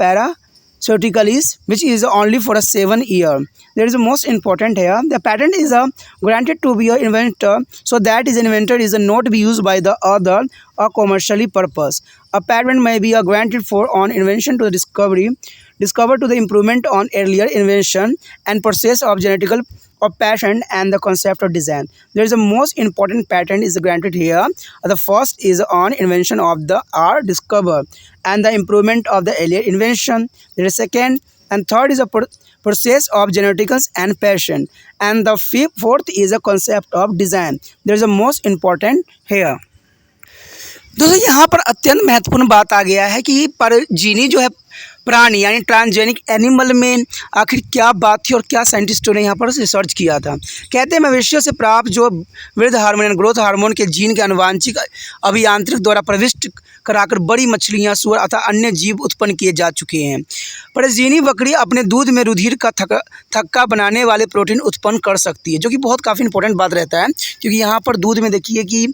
certicalis, which is only for a 7 year. There is a most important here. The patent is granted to be an inventor, so that his inventor is not be used by the other or commercially purpose. A patent may be granted for on invention to the discover to the improvement on earlier invention and process of genetical of patent and the concept of design. There is a most important patent is granted here. The first is on invention of the or discover and the improvement of the earlier invention. There is second and third is a process of geneticals and patent, and the fourth is a concept of design. There is a most important here. दोस्तों यहाँ पर अत्यंत महत्वपूर्ण बात आ गया है कि परजीवी जो है प्राणी यानी ट्रांसजेनिक एनिमल में आखिर क्या बात थी और क्या साइंटिस्टों ने यहाँ पर रिसर्च किया था। कहते हैं मवेशियों से प्राप्त जो वृद्ध हार्मोन यानी ग्रोथ हार्मोन के जीन के अनुवांशिक अभियांत्रिक द्वारा प्रविष्ट कराकर बड़ी मछलियाँ, सूअर अथवा अन्य जीव उत्पन्न किए जा चुके हैं। परजीवी बकरी अपने दूध में रुधिर का थक्का बनाने वाले प्रोटीन उत्पन्न कर सकती है, जो कि बहुत काफ़ी इंपॉर्टेंट बात रहता है, क्योंकि यहाँ पर दूध में देखिए कि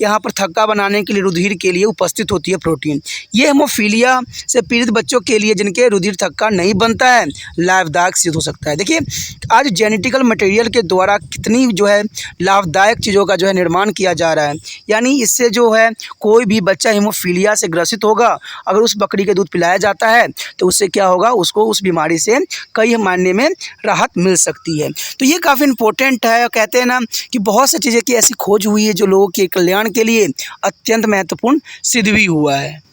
यहाँ पर थक्का बनाने के लिए रुधिर के लिए उपस्थित होती है प्रोटीन। ये हेमोफीलिया से पीड़ित बच्चों के लिए जिनके रुधिर थक्का नहीं बनता है लाभदायक सिद्ध हो सकता है। देखिए आज जेनेटिकल मटेरियल के द्वारा कितनी जो है लाभदायक चीज़ों का जो है निर्माण किया जा रहा है, यानी इससे जो है कोई भी बच्चा हेमोफीलिया से ग्रसित होगा, अगर उस बकरी के दूध पिलाया जाता है तो उससे क्या होगा, उसको उस बीमारी से कई मायने में राहत मिल सकती है। तो ये काफ़ी इंपॉर्टेंट है। कहते हैं ना कि बहुत सी चीज़ें की ऐसी खोज हुई है जो लोगों के कल्याण के लिए अत्यंत महत्वपूर्ण सिद्ध भी हुआ है।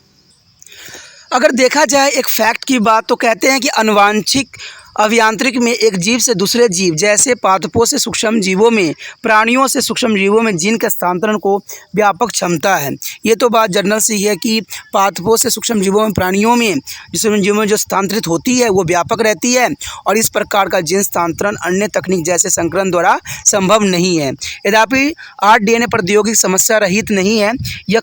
अगर देखा जाए एक फैक्ट की बात तो कहते हैं कि अनुवांशिक अभियांत्रिक में एक जीव से दूसरे जीव जैसे पादपों से सूक्ष्म जीवों में, प्राणियों से सूक्ष्म जीवों में जीन के हस्तांतरण को व्यापक क्षमता है। ये तो बात जनरल सी है कि पादपों से सूक्ष्म जीवों में, प्राणियों में सूक्ष्म जीवों में जो स्थानांतरित होती है वो व्यापक रहती है, और इस प्रकार का जीन स्थानांतरण अन्य तकनीक जैसे संकरण द्वारा संभव नहीं है। यद्यपि आरडीएनए प्रौद्योगिकी समस्या रहित नहीं है। यह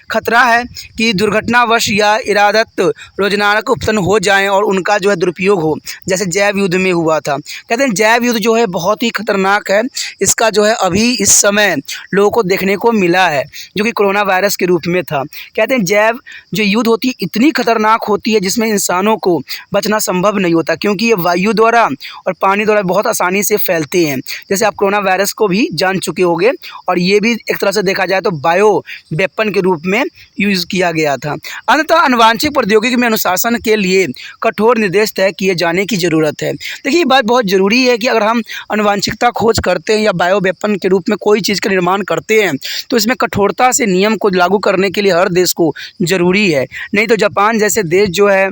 खतरा है कि दुर्घटनावश या इरादत रोजनारक उत्पन्न हो जाएं और उनका जो है दुरुपयोग हो, जैसे जैव युद्ध में हुआ था। कहते हैं जैव युद्ध जो है बहुत ही खतरनाक है। इसका जो है अभी इस समय लोगों को देखने को मिला है, जो कि कोरोना वायरस के रूप में था। कहते हैं जैव जो युद्ध होती है इतनी खतरनाक होती है जिसमें इंसानों को बचना संभव नहीं होता, क्योंकि ये वायु द्वारा और पानी द्वारा बहुत आसानी से फैलते हैं। जैसे आप कोरोना वायरस को भी जान चुके होंगे, और ये भी एक तरह से देखा जाए तो बायो वेपन के रूप में यूज किया गया था। अंततः आनुवांशिक प्रौद्योगिकी में अनुशासन के लिए कठोर निर्देश तय किए जाने की जरूरत है। देखिए ये बात बहुत ज़रूरी है कि अगर हम आनुवांशिकता खोज करते हैं या बायो वेपन के रूप में कोई चीज़ का निर्माण करते हैं तो इसमें कठोरता से नियम को लागू करने के लिए हर देश को ज़रूरी है। नहीं तो जापान जैसे देश जो है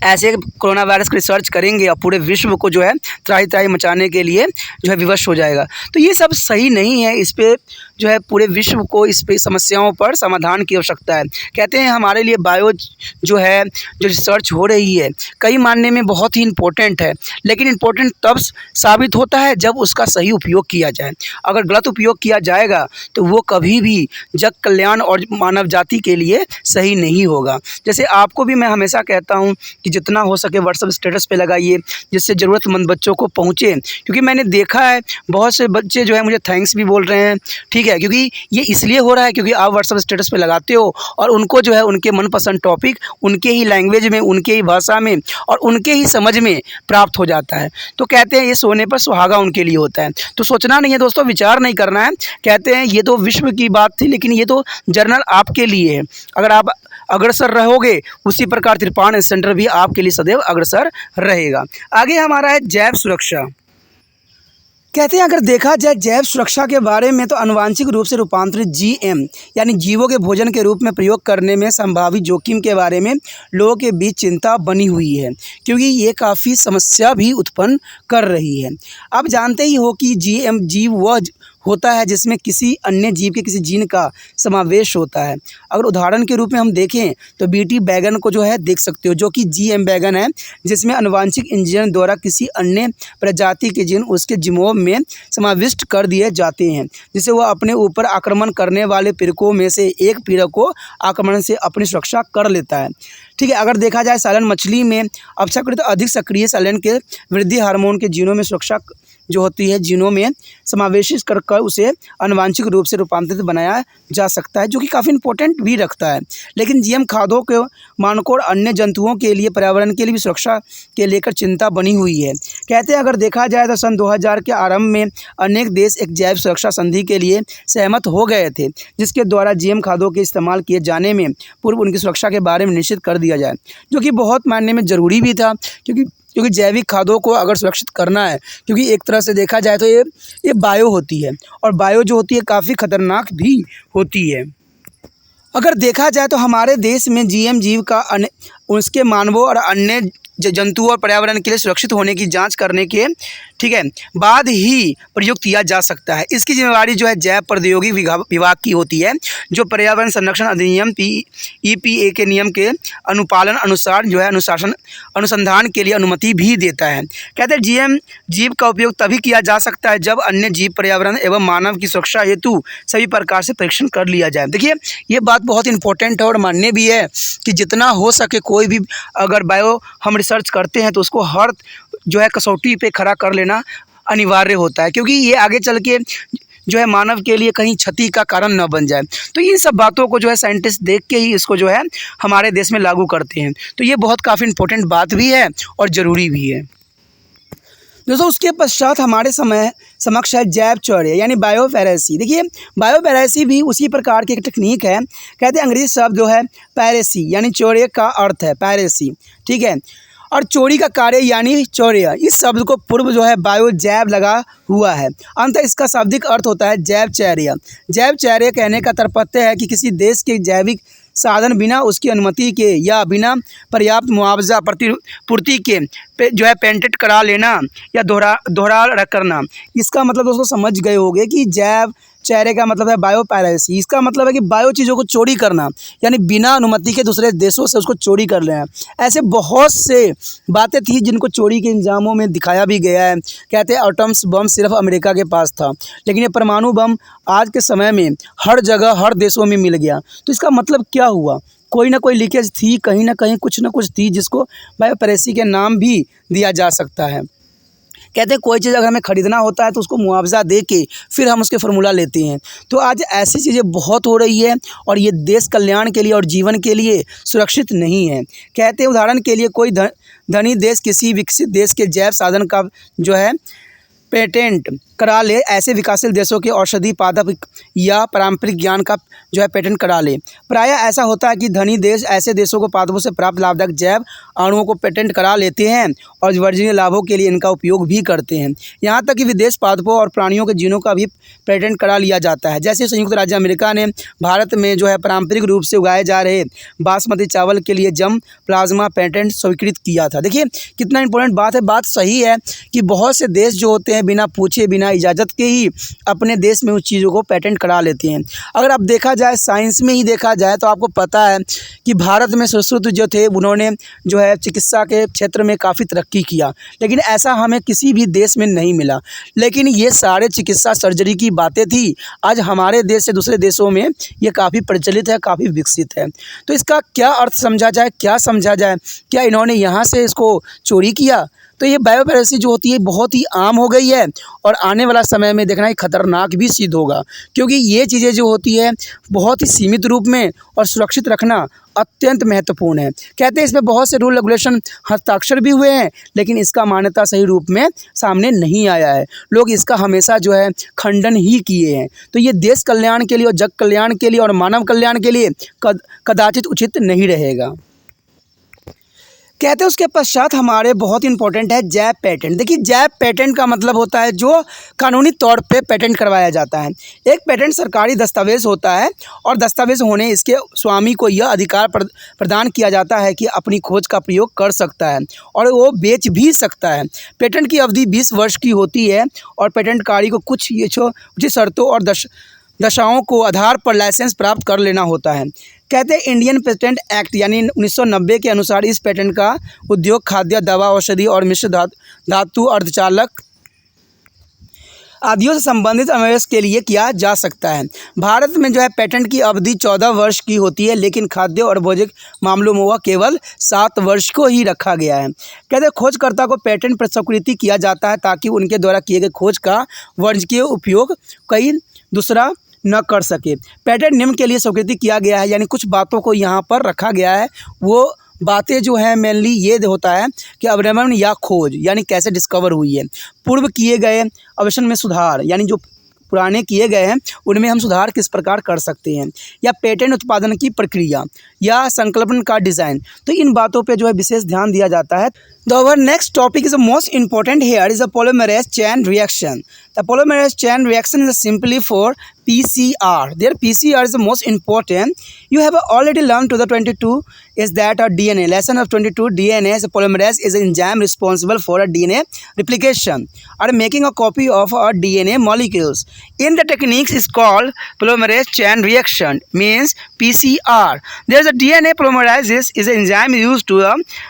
ऐसे कोरोना वायरस की रिसर्च करेंगे और पूरे विश्व को जो है त्राही मचाने के लिए जो है विवश हो जाएगा। तो ये सब सही नहीं है। इस पे जो है पूरे विश्व को इस पे समस्याओं पर समाधान की आवश्यकता है। कहते हैं हमारे लिए बायो जो है जो रिसर्च हो रही है कई मानने में बहुत ही इम्पोर्टेंट है, लेकिन इम्पोर्टेंट तब साबित होता है जब उसका सही उपयोग किया जाए। अगर गलत उपयोग किया जाएगा तो वो कभी भी जग कल्याण और मानव जाति के लिए सही नहीं होगा। जैसे आपको भी मैं हमेशा कहता हूँ कि जितना हो सके व्हाट्सएप स्टेटस पे लगाइए, जिससे ज़रूरतमंद बच्चों को पहुँचे, क्योंकि मैंने देखा है बहुत से बच्चे जो है मुझे थैंक्स भी बोल रहे हैं। ठीक है, क्योंकि ये इसलिए हो रहा है क्योंकि आप व्हाट्सएप स्टेटस पे लगाते हो और उनको जो है उनके मनपसंद टॉपिक उनके ही लैंग्वेज में, उनके ही भाषा में और उनके ही समझ में प्राप्त हो जाता है। तो कहते हैं ये सोने पर सुहागा उनके लिए होता है। तो सोचना नहीं है दोस्तों, विचार नहीं करना है। कहते हैं ये तो विश्व की बात थी, लेकिन ये तो जर्नल आपके लिए है। अगर आप अग्रसर रहोगे उसी प्रकार त्रिपाण सेंटर भी आपके लिए सदैव अग्रसर रहेगा। आगे हमारा है जैव सुरक्षा। कहते हैं अगर देखा जाए जैव सुरक्षा के बारे में तो आनुवांशिक रूप से रूपांतरित जीएम यानी जीवों के भोजन के रूप में प्रयोग करने में संभावित जोखिम के बारे में लोगों के बीच चिंता बनी हुई है, क्योंकि ये काफ़ी समस्या भी उत्पन्न कर रही है। आप जानते ही हो कि जीएम जीव वह होता है जिसमें किसी अन्य जीव के किसी जीन का समावेश होता है। अगर उदाहरण के रूप में हम देखें तो बीटी बैगन को जो है देख सकते हो, जो कि जीएम बैगन है, जिसमें आनुवांशिक इंजीनियरिंग द्वारा किसी अन्य प्रजाति के जीन उसके जीनोम में समाविष्ट कर दिए जाते हैं, जिससे वह अपने ऊपर आक्रमण करने वाले पीड़कों में से एक पीड़क को आक्रमण से अपनी सुरक्षा कर लेता है। ठीक है, अगर देखा जाए सालन मछली में अपेक्षाकृत अधिक सक्रिय सालन के वृद्धि हार्मोन के जीनों में सुरक्षा जो होती है जीनोम में समावेशित कर उसे आनुवांशिक रूप से रूपांतरित बनाया जा सकता है, जो कि काफ़ी इंपॉर्टेंट भी रखता है। लेकिन जीएम खादों के मानकों और अन्य जंतुओं के लिए पर्यावरण के लिए भी सुरक्षा के लेकर चिंता बनी हुई है। कहते हैं अगर देखा जाए तो सन 2000 के आरंभ में अनेक देश एक जैव सुरक्षा संधि के लिए सहमत हो गए थे, जिसके द्वारा जीएम खादों के इस्तेमाल किए जाने में पूर्व उनकी सुरक्षा के बारे में निश्चित कर दिया जाए, जो कि बहुत मानने में ज़रूरी भी था, क्योंकि जैविक खादों को अगर सुरक्षित करना है, क्योंकि एक तरह से देखा जाए तो ये बायो होती है, और बायो जो होती है काफ़ी खतरनाक भी होती है। अगर देखा जाए तो हमारे देश में जीएम जीव का उसके मानवों और अन्य जंतुओं और पर्यावरण के लिए सुरक्षित होने की जांच करने के बाद ही प्रयोग किया जा सकता है। इसकी जिम्मेवारी जो है जैव प्रौद्योगिकी विभाग की होती है, जो पर्यावरण संरक्षण अधिनियम EPA के नियम के अनुपालन अनुसार जो है अनुसंधान के लिए अनुमति भी देता है। कहते हैं जीएम जीव का उपयोग तभी किया जा सकता है जब अन्य जीव, पर्यावरण एवं मानव की सुरक्षा हेतु सभी प्रकार से परीक्षण कर लिया जाए। देखिए ये बात बहुत इंपॉर्टेंट है और मानने भी है कि जितना हो सके कोई भी अगर बायो हम रिसर्च करते हैं तो उसको हर जो है कसौटी पे खड़ा कर लेना अनिवार्य होता है, क्योंकि ये आगे चल के जो है मानव के लिए कहीं क्षति का कारण न बन जाए। तो इन सब बातों को जो है साइंटिस्ट देख के ही इसको जो है हमारे देश में लागू करते हैं। तो ये बहुत काफ़ी इंपॉर्टेंट बात भी है और ज़रूरी भी है। दोस्तों उसके पश्चात हमारे समक्ष है जैव चौर्य यानी बायोपैरेसी। देखिए बायोपैरेसी भी उसी प्रकार की एक टेक्निक है। कहते हैं अंग्रेजी शब्द जो है पैरेसी यानी चौर्य का अर्थ है पैरेसी, ठीक है, और चोरी का कार्य यानी चौर्य। इस शब्द को पूर्व जो है बायो जैव लगा हुआ है। अंत इसका शाब्दिक अर्थ होता है जैव चौर्य। जैव चौर्य कहने का तात्पर्य है कि किसी देश के जैविक साधन बिना उसकी अनुमति के या बिना पर्याप्त मुआवजा प्रतिपूर्ति के जो है पेटेंट करा लेना या दोहरा करना। इसका मतलब दोस्तों समझ गए होंगे कि जैव चौर्य का मतलब है बायोपैरेसी। इसका मतलब है कि बायो चीज़ों को चोरी करना, यानी बिना अनुमति के दूसरे देशों से उसको चोरी कर लेना। ऐसे बहुत से बातें थी जिनको चोरी के इंजामों में दिखाया भी गया है। कहते हैं एटम्स बम सिर्फ अमेरिका के पास था, लेकिन ये परमाणु बम आज के समय में हर जगह हर देशों में मिल गया। तो इसका मतलब क्या हुआ, कोई ना कोई लीकेज थी, कहीं ना कहीं कुछ ना कुछ थी, जिसको बायोपैरेसी के नाम भी दिया जा सकता है। कहते हैं कोई चीज़ अगर हमें ख़रीदना होता है तो उसको मुआवजा दे के फिर हम उसके फार्मूला लेते हैं। तो आज ऐसी चीज़ें बहुत हो रही है और ये देश कल्याण के लिए और जीवन के लिए सुरक्षित नहीं है। कहते हैं उदाहरण के लिए कोई धनी देश किसी विकसित देश के जैव साधन का जो है पेटेंट करा ले, ऐसे विकासशील देशों के औषधि पादप या पारंपरिक ज्ञान का जो है पेटेंट करा ले। प्रायः ऐसा होता है कि धनी देश ऐसे देशों को पादपों से प्राप्त लाभदायक जैव अणुओं को पेटेंट करा लेते हैं और वर्जनीय लाभों के लिए इनका उपयोग भी करते हैं। यहाँ तक कि विदेश पादपों और प्राणियों के जीनों का भी पेटेंट करा लिया जाता है। जैसे संयुक्त राज्य अमेरिका ने भारत में जो है पारंपरिक रूप से उगाए जा रहे बासमती चावल के लिए जम प्लाज्मा पेटेंट स्वीकृत किया था। देखिए कितना इंपॉर्टेंट बात है। बात सही है कि बहुत से देश जो होते हैं बिना पूछे बिना इजाज़त के ही अपने देश में उस चीज़ों को पेटेंट करा लेते हैं। अगर अब देखा जाए साइंस में ही देखा जाए तो आपको पता है कि भारत में सुश्रुत जो थे उन्होंने जो है चिकित्सा के क्षेत्र में काफ़ी तरक्की किया, लेकिन ऐसा हमें किसी भी देश में नहीं मिला। लेकिन ये सारे चिकित्सा सर्जरी की बातें थी, आज हमारे देश से दूसरे देशों में ये काफ़ी प्रचलित है, काफ़ी विकसित है। तो इसका क्या अर्थ समझा जाए, क्या समझा जाए, क्या इन्होंने यहाँ से इसको चोरी किया? तो ये बायोपैरेसी जो होती है बहुत ही आम हो गई है और आने वाला समय में देखना ही खतरनाक भी सिद्ध होगा, क्योंकि ये चीज़ें जो होती है बहुत ही सीमित रूप में और सुरक्षित रखना अत्यंत महत्वपूर्ण है। कहते हैं इसमें बहुत से रूल रेगुलेशन हस्ताक्षर भी हुए हैं, लेकिन इसका मान्यता सही रूप में सामने नहीं आया है। लोग इसका हमेशा जो है खंडन ही किए हैं। तो ये देश कल्याण के लिए और जग कल्याण के लिए और मानव कल्याण के लिए कदाचित उचित नहीं रहेगा। कहते हैं उसके पश्चात हमारे बहुत इंपॉर्टेंट है जैव पेटेंट। देखिए जैव पेटेंट का मतलब होता है जो कानूनी तौर पे पेटेंट करवाया जाता है। एक पेटेंट सरकारी दस्तावेज होता है और दस्तावेज होने इसके स्वामी को यह अधिकार प्रदान किया जाता है कि अपनी खोज का प्रयोग कर सकता है और वो बेच भी सकता है। पेटेंट की अवधि 20 वर्ष की होती है और पेटेंटकारी को कुछ उचित शर्तों और दशाओं को आधार पर लाइसेंस प्राप्त कर लेना होता है। कहते हैं इंडियन पेटेंट एक्ट यानी 1990 के अनुसार इस पेटेंट का आदियों से संबंधित अनुप्रयोग के लिए किया जा सकता है। भारत में जो है पेटेंट की अवधि 14 वर्ष की होती है, लेकिन खाद्य और भौतिक मामलों में वह केवल 7 वर्ष को ही रखा गया है। कहते हैं खोजकर्ता को पेटेंट पर स्वीकृति किया जाता है ताकि उनके द्वारा किए गए खोज का वाणिज्यिक उपयोग कोई दूसरा न कर सके। पेटेंट नियम के लिए स्वीकृति किया गया है, यानी कुछ बातों को यहाँ पर रखा गया है। वो बातें जो है मेनली ये होता है कि अवलंबन या खोज यानी कैसे डिस्कवर हुई है, पूर्व किए गए अन्वेषण में सुधार यानी जो पुराने किए गए हैं उनमें हम सुधार किस प्रकार कर सकते हैं, या पेटेंट उत्पादन की प्रक्रिया या संकल्पन का डिज़ाइन। तो इन बातों पे जो है विशेष ध्यान दिया जाता है। Our next topic is the most important here is the polymerase chain reaction. The polymerase chain reaction is simply for PCR. Their PCR is the most important. You have already learned to the 22 is that a DNA. Lesson of 22 DNA is a polymerase is an enzyme responsible for a DNA replication or making a copy of a DNA molecules. In the techniques is called polymerase chain reaction, means PCR. There is a DNA polymerase is an enzyme used to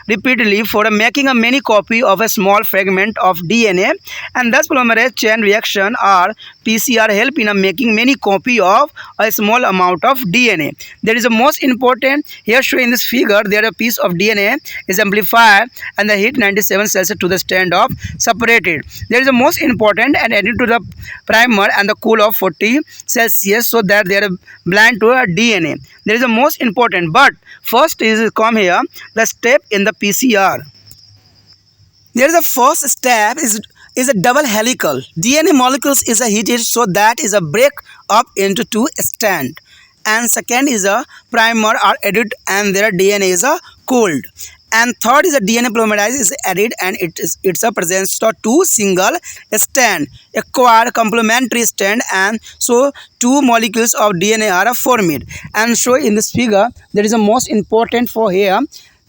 repeatedly for making a many copy of a small fragment of DNA, and thus polymerase chain reaction or PCR help in making many copy of a small amount of DNA. There is a most important here shown in this figure. There a piece of DNA is amplified and the heat 97 Celsius to the stand of separated. There is a most important and added to the primer and the cool of 40 Celsius so that they are blind to a DNA. There is a most important, but first is come here the step in the PCR. There is a first step is a double helical. DNA molecules is a heated so that is a break up into two stand, and second is a primer are added and their DNA is a cooled, and third is a DNA polymerase is added and it's a presence of two single stand acquired complementary stand, and so two molecules of DNA are formed. And so in this figure there is a most important for here.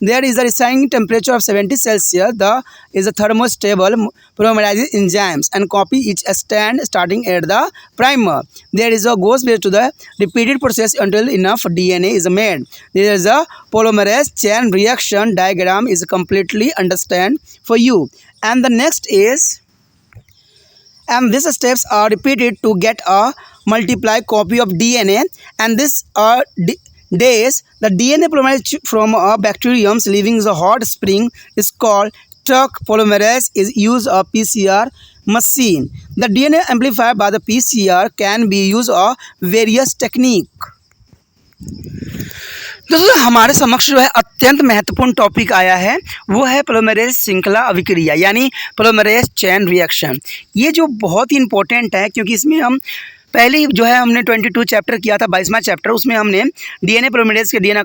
There is a residing temperature of 70 Celsius. The is a thermostable polymerase enzymes and copy each stand starting at the primer. There is a goes back to the repeated process until enough DNA is made. There is a polymerase chain reaction diagram is completely understand for you. And the next is, and these steps are repeated to get a multiply copy of DNA, and this are days the DNA polymerase from a bacterium leaving the hot spring is called truck polymerase is used a PCR machine. The DNA amplified by the PCR can be used a various technique. दोस्तों हमारे समक्ष जो है अत्यंत महत्वपूर्ण topic आया है, वो है पोलीमरेज श्रृंखला अभिक्रिया यानी पोलीमरेज चेन रिएक्शन। ये जो बहुत ही इंपॉर्टेंट है क्योंकि इसमें हम पहले जो है हमने 22 चैप्टर किया था, 22वां चैप्टर, उसमें हमने डीएनए पोलीमरेज के डीएनए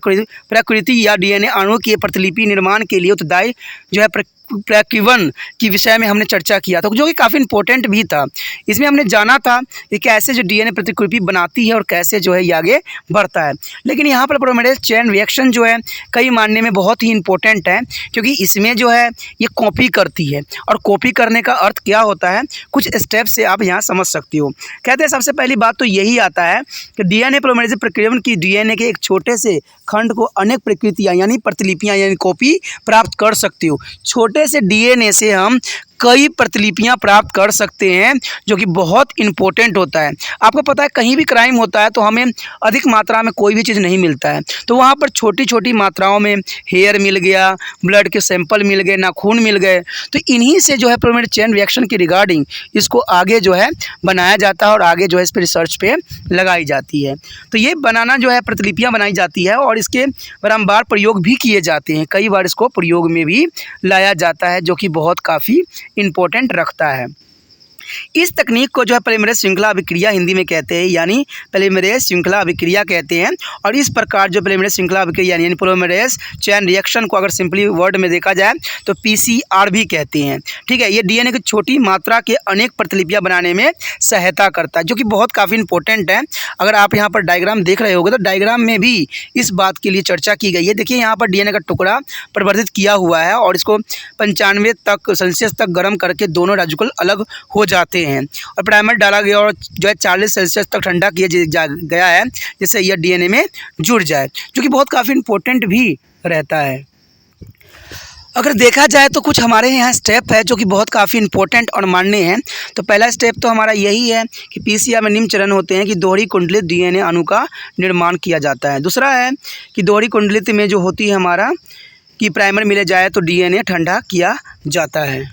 प्रकृति या डीएनए अणु के प्रतिलिपि निर्माण के लिए उत्तरदायी जो है प्रकीवन की विषय में हमने चर्चा किया था, जो कि काफ़ी इंपॉर्टेंट भी था। इसमें हमने जाना था कि कैसे जो डीएनए प्रतिलिपि बनाती है और कैसे जो है ये आगे बढ़ता है। लेकिन यहाँ पर पोलीमरेज चेन रिएक्शन जो है कई मानने में बहुत ही इंपॉर्टेंट है क्योंकि इसमें जो है ये कॉपी करती है, और कॉपी करने का अर्थ क्या होता है कुछ स्टेप से आप यहाँ समझ सकती हो। कहते हैं सबसे पहली बात तो यही आता है कि डीएनए पोलीमरेज प्रक्रिया की डीएनए के एक छोटे से खंड को अनेक प्रकृतियाँ यानी प्रतिलिपियाँ यानी कॉपी प्राप्त कर सकती हो। छोटे से डीएनए से हम कई प्रतिलिपियां प्राप्त कर सकते हैं, जो कि बहुत इंपॉर्टेंट होता है। आपको पता है कहीं भी क्राइम होता है तो हमें अधिक मात्रा में कोई भी चीज़ नहीं मिलता है, तो वहाँ पर छोटी छोटी मात्राओं में हेयर मिल गया, ब्लड के सैंपल मिल गए, नाखून मिल गए, तो इन्हीं से जो है पोलीमरेज चेन रिएक्शन के रिगार्डिंग इसको आगे जो है बनाया जाता है और आगे जो है इस पर रिसर्च पे लगाई जाती है। तो ये बनाना जो है प्रतिलिपियाँ बनाई जाती है और इसके बारंबार प्रयोग भी किए जाते हैं, कई बार इसको प्रयोग में भी लाया जाता है, जो कि बहुत काफ़ी इम्पोर्टेंट रखता है। इस तकनीक को जो है पोलीमरेज श्रृंखला अभिक्रिया हिंदी में कहते हैं, यानी पोलीमरेज श्रृंखला अभिक्रिया कहते हैं। और इस प्रकार जो पोलीमरेज श्रृंखला अभिक्रिया यानी पोलीमरेज चेन रिएक्शन को अगर सिंपली वर्ड में देखा जाए तो पीसीआर भी कहते हैं। ठीक है, ये डीएनए की छोटी मात्रा के अनेक प्रतिलिपियां बनाने में सहायता करता है, जो कि बहुत काफ़ी इंपॉर्टेंट है। अगर आप यहाँ पर डायग्राम देख रहे होगे तो डायग्राम में भी इस बात के लिए चर्चा की गई है। देखिए यहाँ पर डीएनए का टुकड़ा परिवर्तित किया हुआ है और इसको 95 तक सेल्सियस तक गर्म करके दोनों रेडिकल अलग हो जाते हैं और प्राइमर डाला गया और जो है 40 सेल्सियस तक ठंडा किया गया है जिससे यह डीएनए में जुड़ जाए, जो कि बहुत काफ़ी इंपॉर्टेंट भी रहता है। अगर देखा जाए तो कुछ हमारे यहाँ स्टेप है जो कि बहुत काफ़ी इंपॉर्टेंट और मान्य हैं। तो पहला स्टेप तो हमारा यही है कि पीसीआर में निम्न चरण होते हैं कि दोहरी कुंडलित डीएनए अणु का निर्माण किया जाता है। दूसरा है कि दोहरी कुंडलित में जो होती है हमारा कि प्राइमर मिले जाए तो डीएनए ठंडा किया जाता है।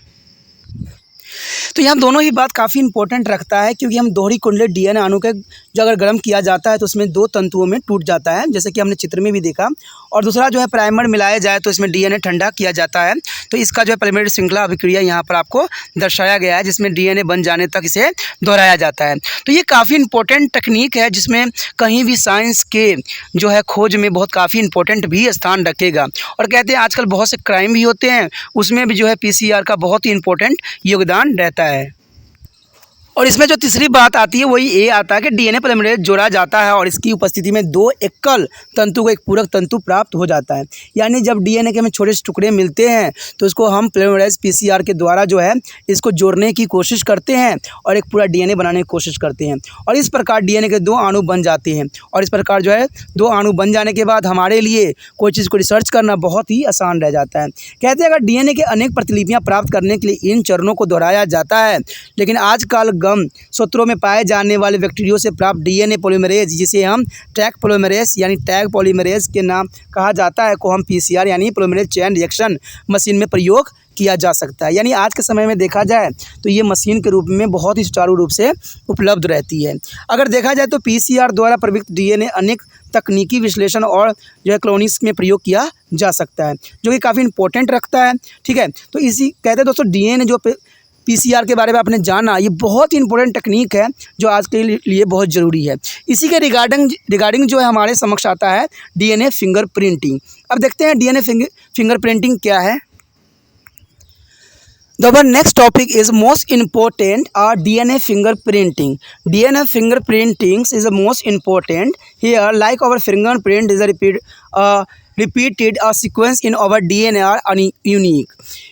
तो यहाँ दोनों ही बात काफ़ी इंपॉर्टेंट रखता है, क्योंकि हम दोहरी कुंडलित डीएनए अणु के जो अगर गर्म किया जाता है तो उसमें 2 तंतुओं में टूट जाता है, जैसे कि हमने चित्र में भी देखा। और दूसरा जो है प्राइमर मिलाया जाए तो इसमें डीएनए ठंडा किया जाता है। तो इसका जो है पॉलीमरेज श्रृंखला अभिक्रिया यहाँ पर आपको दर्शाया गया है, जिसमें डीएनए बन जाने तक इसे दोहराया जाता है। तो ये काफ़ी इंपॉर्टेंट तकनीक है, जिसमें कहीं भी साइंस के जो है खोज में बहुत काफ़ी इंपॉर्टेंट भी स्थान रखेगा। और कहते हैं आजकल बहुत से क्राइम भी होते हैं, उसमें भी जो है पीसीआर का बहुत ही इंपॉर्टेंट योगदान रहता है। और इसमें जो तीसरी बात आती है वही ये आता है कि डीएनए पॉलीमरेज जोड़ा जाता है और इसकी उपस्थिति में 2 एकल तंतु को एक पूरक तंतु प्राप्त हो जाता है। यानी जब डीएनए के हमें छोटे टुकड़े मिलते हैं तो इसको हम पॉलीमरेज पीसीआर के द्वारा जो है इसको जोड़ने की कोशिश करते हैं और एक पूरा डीएनए बनाने की कोशिश करते हैं। और इस प्रकार डीएनए के 2 अणु बन जाते हैं। और इस प्रकार जो है 2 अणु बन जाने के बाद हमारे लिए कोई चीज़ को रिसर्च करना बहुत ही आसान रह जाता है। कहते हैं अगर डीएनए के अनेक प्रतिलिपियाँ प्राप्त करने के लिए इन चरणों को दोहराया जाता है, लेकिन आजकल सूत्रों में पाए जाने वाले बैक्टीरिया से प्राप्त डीएनए पॉलीमरेज, जिसे हम टैग पॉलीमरेज यानी टैग पॉलीमरेज के नाम कहा जाता है, को हम पीसीआर यानी पॉलीमरेज चेन रिएक्शन मशीन में प्रयोग किया जा सकता है। यानी आज के समय में देखा जाए तो ये मशीन के रूप में बहुत ही सुचारू रूप से उपलब्ध रहती है। अगर देखा जाए तो पीसीआर द्वारा प्रयुक्त डीएनए अनेक तकनीकी विश्लेषण और जो है क्लोनिक्स में प्रयोग किया जा सकता है, जो कि काफ़ी इंपॉर्टेंट रखता है। ठीक है, तो इसी कहते हैं दोस्तों डीएनए जो पीसीआर के बारे में आपने जाना, ये बहुत ही इंपॉर्टेंट टेक्निक है जो आज के लिए बहुत ज़रूरी है। इसी के रिगार्डिंग जो है हमारे समक्ष आता है डीएनए फिंगरप्रिंटिंग। अब देखते हैं डीएनए फिंगरप्रिंटिंग क्या है। The next topic is most important DNA fingerprinting. DNA fingerprinting is the most important here. Like our fingerprint is a repeated sequence in our DNA are unique.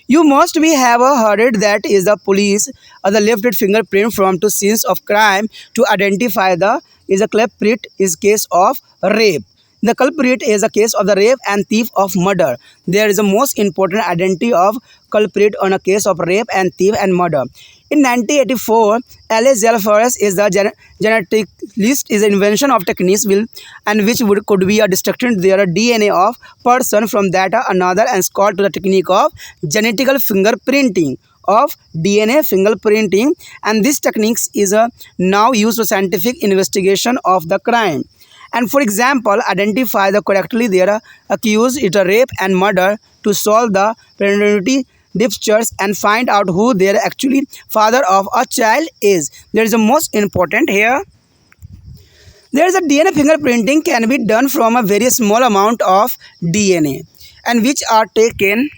You must be have heard that is the police the left fingerprint from two scenes of crime to identify the is a culprit is case of rape. The culprit is a case of the rape and thief of murder. There is a most important identity of culprit on a case of rape and thief and murder. In 1984, Alice Zelfers is the geneticist is the invention of techniques and which could be a destructed their DNA of person from that another and called to the technique of genetical fingerprinting of DNA fingerprinting, and this technique is now used for scientific investigation of the crime. And for example, identify the correctly their accused it a rape and murder to solve the paternity disputes and find out who their actually father of a child is. There is a most important here. There is a DNA fingerprinting can be done from a very small amount of DNA and which are taken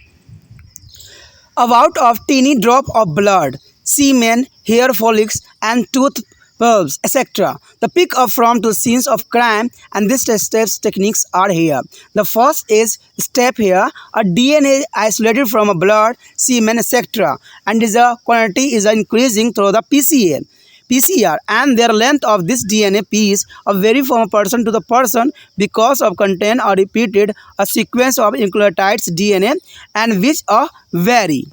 about of teeny drop of blood, semen, hair follicles and tooth bulbs, etc. The pick up from two scenes of crime, and these steps techniques are here. The first is step here, a DNA isolated from a blood, semen, etc. and is a quantity is increasing through the PCR and their length of this DNA piece vary from a person to the person because of contain or repeated a sequence of nucleotides DNA and which vary.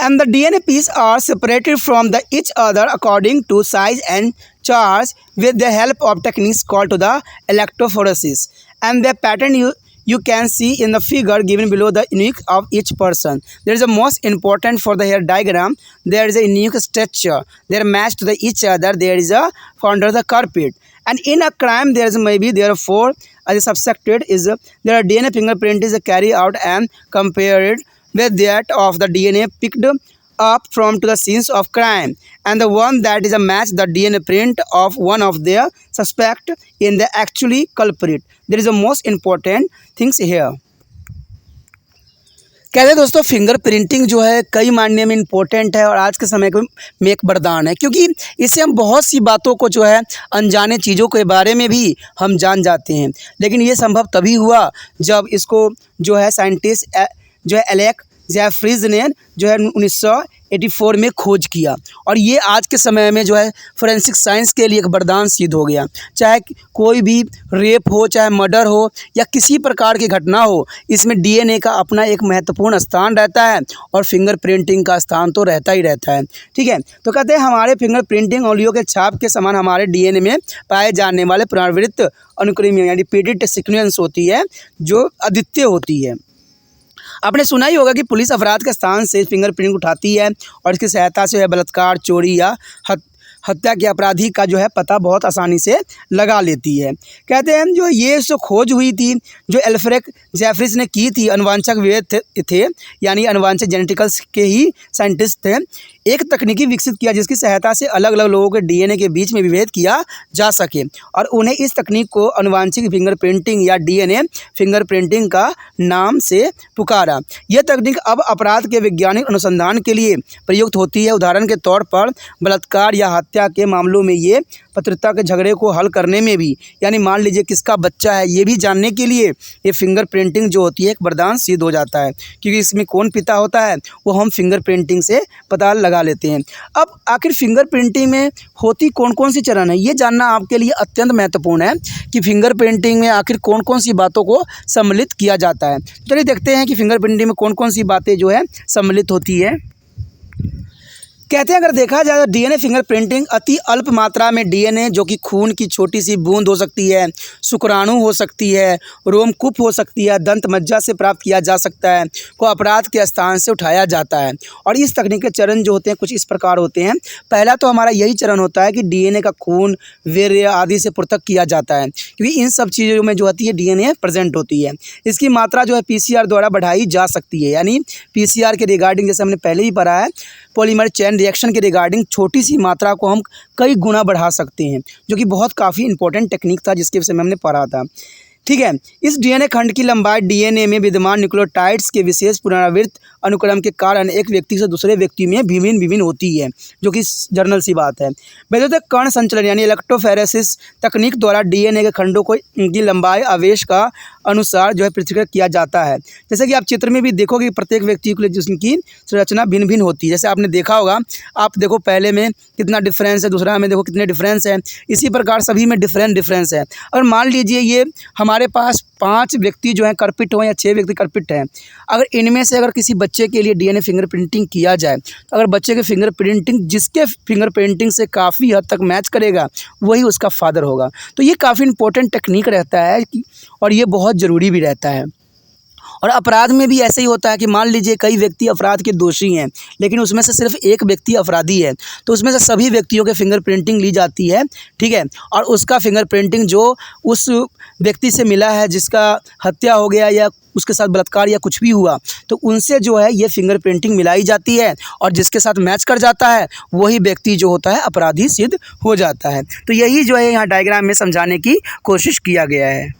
And the DNA pieces are separated from each other according to size and charge with the help of techniques called to the electrophoresis. And the pattern you can see in the figure given below the unique of each person. There is a most important for the hair diagram. There is a unique structure. They are matched to each other. There is a under the carpet. And in a crime there is maybe therefore as a subsected is there are DNA fingerprint is carried out and compared with that of the DNA picked up from to the scenes of crime, and the one that is a match the DNA print of one of their suspect in the actually culprit. There is a most important things here. कहते हैं दोस्तों finger printing जो है कई मायने में important है और आज के समय में एक वरदान है, क्योंकि इससे हम बहुत सी बातों को जो है अनजाने चीज़ों के बारे में भी हम जान जाते हैं। लेकिन ये संभव तभी हुआ जब इसको जो है साइंटिस्ट जो है एलेक जेफरीज ने जो है 1884 में खोज किया। और ये आज के समय में जो है फोरेंसिक साइंस के लिए एक वरदान सिद्ध हो गया। चाहे कोई भी रेप हो, चाहे मर्डर हो या किसी प्रकार की घटना हो, इसमें डीएनए का अपना एक महत्वपूर्ण स्थान रहता है और फिंगर प्रिंटिंग का स्थान तो रहता ही रहता है। ठीक है, तो कहते हैं हमारे फिंगर प्रिंटिंग उंगलियों के छाप के समान हमारे डीएनए में पाए जाने वाले पुनरावृत्त अनुक्रम यानी रिपीटेड सीक्वेंस होती है जो अद्वितीय होती है। आपने सुना ही होगा कि पुलिस अपराध के स्थान से फिंगरप्रिंट उठाती है और इसकी सहायता से बलात्कार, चोरी या हत्या के अपराधी का जो है पता बहुत आसानी से लगा लेती है। कहते हैं जो ये जो खोज हुई थी, जो एल्फ्रेड जेफरीज ने की थी, अनुवांशिक विभेद थे यानी अनुवांशिक जेनेटिक्स के ही साइंटिस्ट थे, एक तकनीकी विकसित किया जिसकी सहायता से अलग अलग लोगों के डीएनए के बीच में विभेद किया जा सके और उन्हें इस तकनीक को अनुवांशिक फिंगरप्रिंटिंग या डीएनए फिंगरप्रिंटिंग का नाम से पुकारा। यह तकनीक अब अपराध के वैज्ञानिक अनुसंधान के लिए प्रयुक्त होती है। उदाहरण के तौर पर बलात्कार या हत्या के मामलों में ये पत्रता के झगड़े को हल करने में भी, यानी मान लीजिए किसका बच्चा है ये भी जानने के लिए ये फिंगरप्रिंटिंग जो होती है एक वरदान सिद्ध हो जाता है, क्योंकि इसमें कौन पिता होता है वो हम फिंगरप्रिंटिंग से पता लगा लेते हैं। अब आखिर फिंगरप्रिंटिंग में होती कौन कौन सी चरण है ये जानना आपके लिए अत्यंत महत्वपूर्ण है कि फिंगरप्रिंटिंग में आखिर कौन कौन सी बातों को सम्मिलित किया जाता है। चलिए देखते हैं कि फिंगरप्रिंटिंग में कौन कौन सी बातें जो है सम्मिलित होती है। कहते हैं अगर देखा जाए तो डीएनए फिंगरप्रिंटिंग अति अल्प मात्रा में डीएनए जो कि खून की छोटी सी बूंद हो सकती है, शुक्राणु हो सकती है, रोमकूप हो सकती है, दंत मज्जा से प्राप्त किया जा सकता है, को अपराध के स्थान से उठाया जाता है। और इस तकनीक के चरण जो होते हैं कुछ इस प्रकार होते हैं। पहला तो हमारा यही चरण होता है कि डीएनए का खून, वीर्य आदि से पृथक किया जाता है, क्योंकि इन सब चीज़ों में जो होती है डीएनए प्रेजेंट होती है। इसकी मात्रा जो है पीसीआर द्वारा बढ़ाई जा सकती है, यानी पीसीआर के रिगार्डिंग जैसे हमने पहले ही पढ़ा है पॉलीमर चेन रिएक्शन के रिगार्डिंग छोटी सी मात्रा को हम कई गुना बढ़ा सकते हैं, जो कि बहुत काफ़ी इंपॉर्टेंट टेक्निक था जिसके विषय में हमने पढ़ा था। ठीक है, इस डीएनए खंड की लंबाई डीएनए में विद्यमान न्यूक्लियोटाइड्स के विशेष पुनरावृत्त अनुक्रम के कारण एक व्यक्ति से दूसरे व्यक्ति में भिन्न होती है, जो कि जर्नल सी बात है। वैद्युत कण संचलन यानी इलेक्ट्रोफोरेसिस तकनीक द्वारा डीएनए के खंडों को इनकी लंबाई आवेश का अनुसार जो है पृथक किया जाता है। जैसे कि आप चित्र में भी देखोगे प्रत्येक व्यक्ति के लिए जिसकी संरचना भिन्न होती है। जैसे आपने देखा होगा, आप देखो पहले में कितना डिफरेंस है, दूसरा में देखो कितने डिफरेंस है, इसी प्रकार सभी में डिफरेंस है। और मान लीजिए ये हमारे पास 5 व्यक्ति जो हैं करपिट हो या 6 व्यक्ति करपिट हैं, अगर इनमें से अगर किसी बच्चे के लिए डीएनए फिंगरप्रिंटिंग किया जाए तो अगर बच्चे के फिंगरप्रिंटिंग जिसके फिंगरप्रिंटिंग से काफ़ी हद तक मैच करेगा वही उसका फादर होगा। तो ये काफ़ी इंपॉर्टेंट टेक्निक रहता है और ये बहुत ज़रूरी भी रहता है। और अपराध में भी ऐसे ही होता है कि मान लीजिए कई व्यक्ति अपराध के दोषी हैं, लेकिन उसमें से सिर्फ एक व्यक्ति अपराधी है, तो उसमें से सभी व्यक्तियों के फिंगरप्रिंटिंग ली जाती है। ठीक है, और उसका फिंगरप्रिंटिंग जो उस व्यक्ति से मिला है जिसका हत्या हो गया या उसके साथ बलात्कार या कुछ भी हुआ, तो उनसे जो है ये फिंगरप्रिंटिंग मिलाई जाती है और जिसके साथ मैच कर जाता है वही व्यक्ति जो होता है अपराधी सिद्ध हो जाता है। तो यही जो है यहाँ डायग्राम में समझाने की कोशिश किया गया है।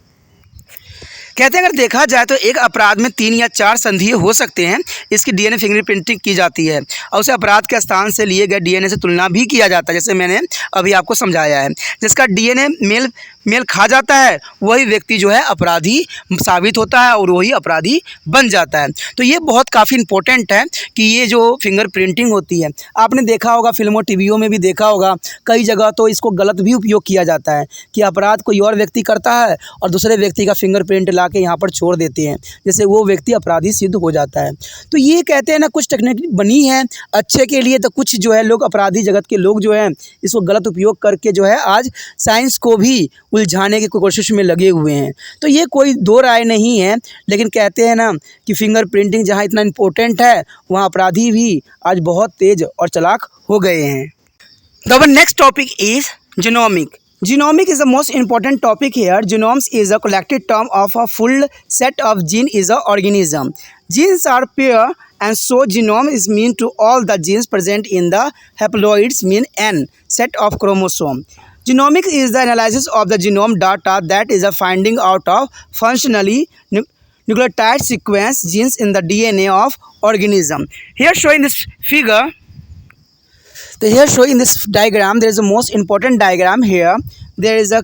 कहते हैं अगर देखा जाए तो एक अपराध में 3 या 4 संदेह हो सकते हैं, इसकी डीएनए फिंगरप्रिंटिंग की जाती है और उसे अपराध के स्थान से लिए गए डीएनए से तुलना भी किया जाता है, जैसे मैंने अभी आपको समझाया है। जिसका डीएनए मेल खा जाता है वही व्यक्ति जो है अपराधी साबित होता है और वही अपराधी बन जाता है। तो ये बहुत काफ़ी इंपॉर्टेंट है कि ये जो फिंगरप्रिंटिंग होती है, आपने देखा होगा फिल्मों टीवीओं में भी देखा होगा, कई जगह तो इसको गलत भी उपयोग किया जाता है कि अपराध कोई और व्यक्ति करता है और दूसरे व्यक्ति का फिंगरप्रिंट ला के यहाँ पर छोड़ देते हैं, जैसे वो व्यक्ति अपराधी सिद्ध हो जाता है। तो ये कहते हैं ना कुछ टेक्निक बनी है अच्छे के लिए, तो कुछ जो है लोग अपराधी जगत के लोग जो हैं इसको गलत उपयोग करके जो है आज साइंस को भी उलझाने की कोशिश में लगे हुए हैं। तो ये कोई दो राय नहीं है, लेकिन कहते हैं ना कि फिंगरप्रिंटिंग जहाँ इतना इम्पोर्टेंट है वहाँ अपराधी भी आज बहुत तेज और चालाक हो गए हैं। The next topic is genomic. Genomic is the most important topic here. Genomes is a collective term of a full set of gene is a organism. Genes are pair and so genome is mean to all the genes present in the haploids mean n set of chromosome. Genomics is the analysis of the genome data that is a finding out of functionally nucleotide sequence genes in the DNA of organism. Here showing this figure. So here showing this diagram, there is a most important diagram here. There is a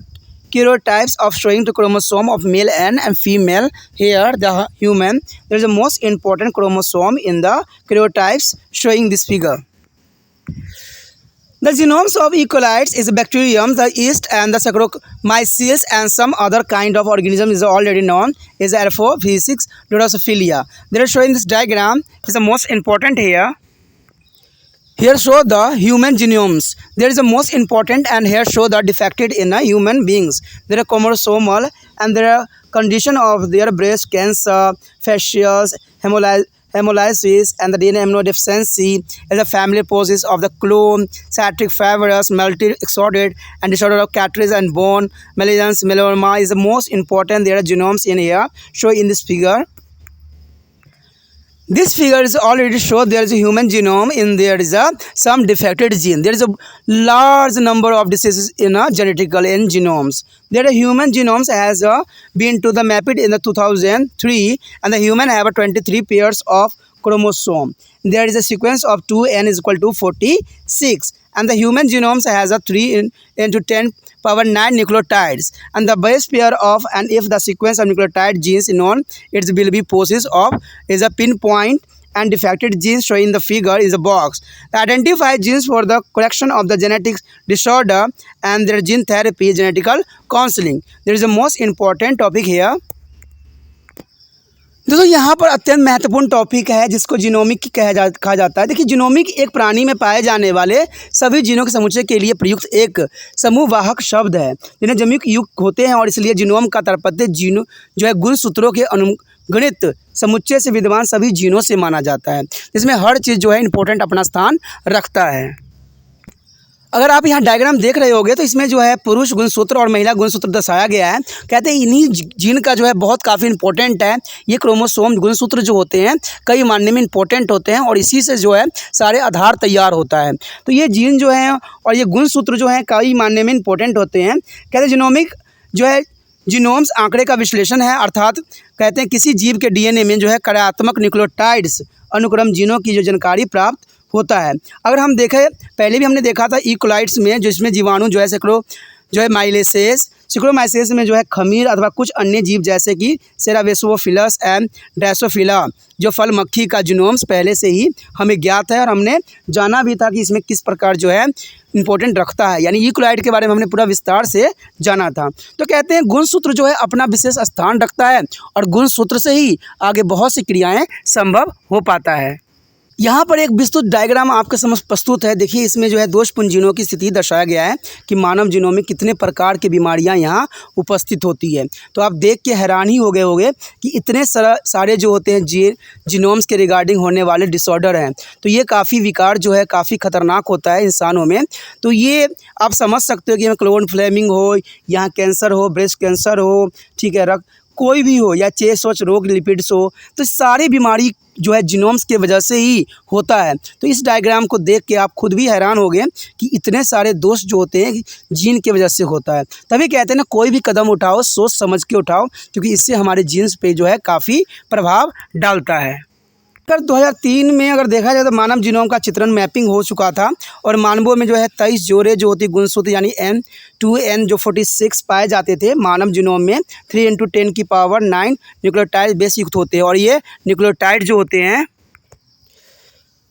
karyotypes of showing the chromosome of male and female. Here the human, there is the most important chromosome in the karyotypes showing this figure. The genomes of E. coli is bacterium, the yeast and the Saccharomyces and some other kind of organism is already known is Aphrodisiacs Drosophila. They are showing this diagram is the most important here. Here show the human genomes. There is the most important and here show the defected in human beings. There are chromosomal and there are condition of their breast cancer, fascias, hemolysis and the DNA immunodeficiency is a family process of the clone, cystic fibrosis, multi-exoded and disorder of cartilage and bone, malignancy, melanoma is the most important. There are genomes in here, show in this figure. This figure is already show there is a human genome in there is a some defected gene. There is a large number of diseases in a genetical in genomes. There are human genomes has been to the mapped in the 2003 and the human have a 23 pairs of chromosome. There is a sequence of 2n is equal to 46 and the human genomes has a 3 into 10 power 9 nucleotides and the base pair of and if the sequence of nucleotide genes is known it will be process of is a pinpoint and defected genes shown in the figure is a box. Identify genes for the correction of the genetic disorder and their gene therapy genetical counseling. There is a most important topic here. दोस्तों यहाँ पर अत्यंत महत्वपूर्ण topic है जिसको genomic कहा जाता है। देखिए जीनोमिक एक प्राणी में पाए जाने वाले सभी जीनों के समुच्चय के लिए प्रयुक्त एक समूहवाहक शब्द है जिन्हें जमीक युक्त होते हैं और इसलिए जीनोम का तात्पर्य जीनो जो है गुणसूत्रों के अनुगणित समुच्चय से विद्यमान सभी जीनों से माना जाता है जिसमें हर चीज़ जो है इंपॉर्टेंट अपना स्थान रखता है। अगर आप यहाँ डायग्राम देख रहे होगे तो इसमें जो है पुरुष गुणसूत्र और महिला गुणसूत्र दर्शाया गया है। कहते हैं इन्हीं जीन का जो है बहुत काफ़ी इंपॉर्टेंट है। ये क्रोमोसोम गुणसूत्र जो होते हैं कई मायने में इंपॉर्टेंट होते हैं और इसी से जो है सारे आधार तैयार होता है। तो ये जीन जो है और ये गुणसूत्र जो है कई मायने में इंपॉर्टेंट होते हैं। कहते हैं जीनोमिक जो है जीनोम्स आंकड़े का विश्लेषण है अर्थात कहते हैं किसी जीव के डीएनए में जो है कार्यात्मक न्यूक्लियोटाइड्स अनुक्रम जीनों की जो जानकारी प्राप्त होता है। अगर हम देखें पहले भी हमने देखा था ई कोलाइड्स में जिसमें जीवाणु जो है माइलेसेस में जो है खमीर अथवा कुछ अन्य जीव जैसे कि सेरावेसोफिलस एंड ड्रेसोफिला जो फल मक्खी का जीनोम्स पहले से ही हमें ज्ञात है और हमने जाना भी था कि इसमें किस प्रकार जो है इंपॉर्टेंट रखता है। यानी ई कोलाइड के बारे में हमने पूरा विस्तार से जाना था। तो कहते हैं गुणसूत्र जो है अपना विशेष स्थान रखता है और गुणसूत्र से ही आगे बहुत सी क्रियाएँ संभव हो पाता है। यहाँ पर एक विस्तृत डायग्राम आपके समक्ष प्रस्तुत है। देखिए इसमें जो है दोषपूर्ण जीनों की स्थिति दर्शाया गया है कि मानव जीनों में कितने प्रकार की बीमारियाँ यहाँ उपस्थित होती है। तो आप देख के हैरान ही हो गए होंगे कि इतने सारे जो होते हैं जीनोम्स के रिगार्डिंग होने वाले डिसऑर्डर हैं। तो ये काफ़ी विकार जो है काफ़ी खतरनाक होता है इंसानों में। तो ये आप समझ सकते हो कि क्लोन फ्लेमिंग हो, यहाँ कैंसर हो, ब्रेस्ट कैंसर हो, ठीक है, रक्त कोई भी हो या चेस्ट रोग, लिपिड्स हो, तो सारी बीमारी जो है जीनोम्स के वजह से ही होता है। तो इस डायग्राम को देख के आप खुद भी हैरान हो गए कि इतने सारे दोष जो होते हैं जीन के वजह से होता है। तभी कहते हैं ना कोई भी कदम उठाओ सोच समझ के उठाओ क्योंकि इससे हमारे जीन्स पे जो है काफ़ी प्रभाव डालता है। अगर 2003 में अगर देखा जाए तो मानव जीनोम का चित्रण मैपिंग हो चुका था और मानवों में जो है 23 जोड़े जो होती गुणसूत्र यानी N2N जो 46 पाए जाते थे मानव जीनोम में 3 × 10 की पावर 9 न्यूक्लियोटाइड बेस युक्त होते हैं और ये न्यूक्लियोटाइड जो होते हैं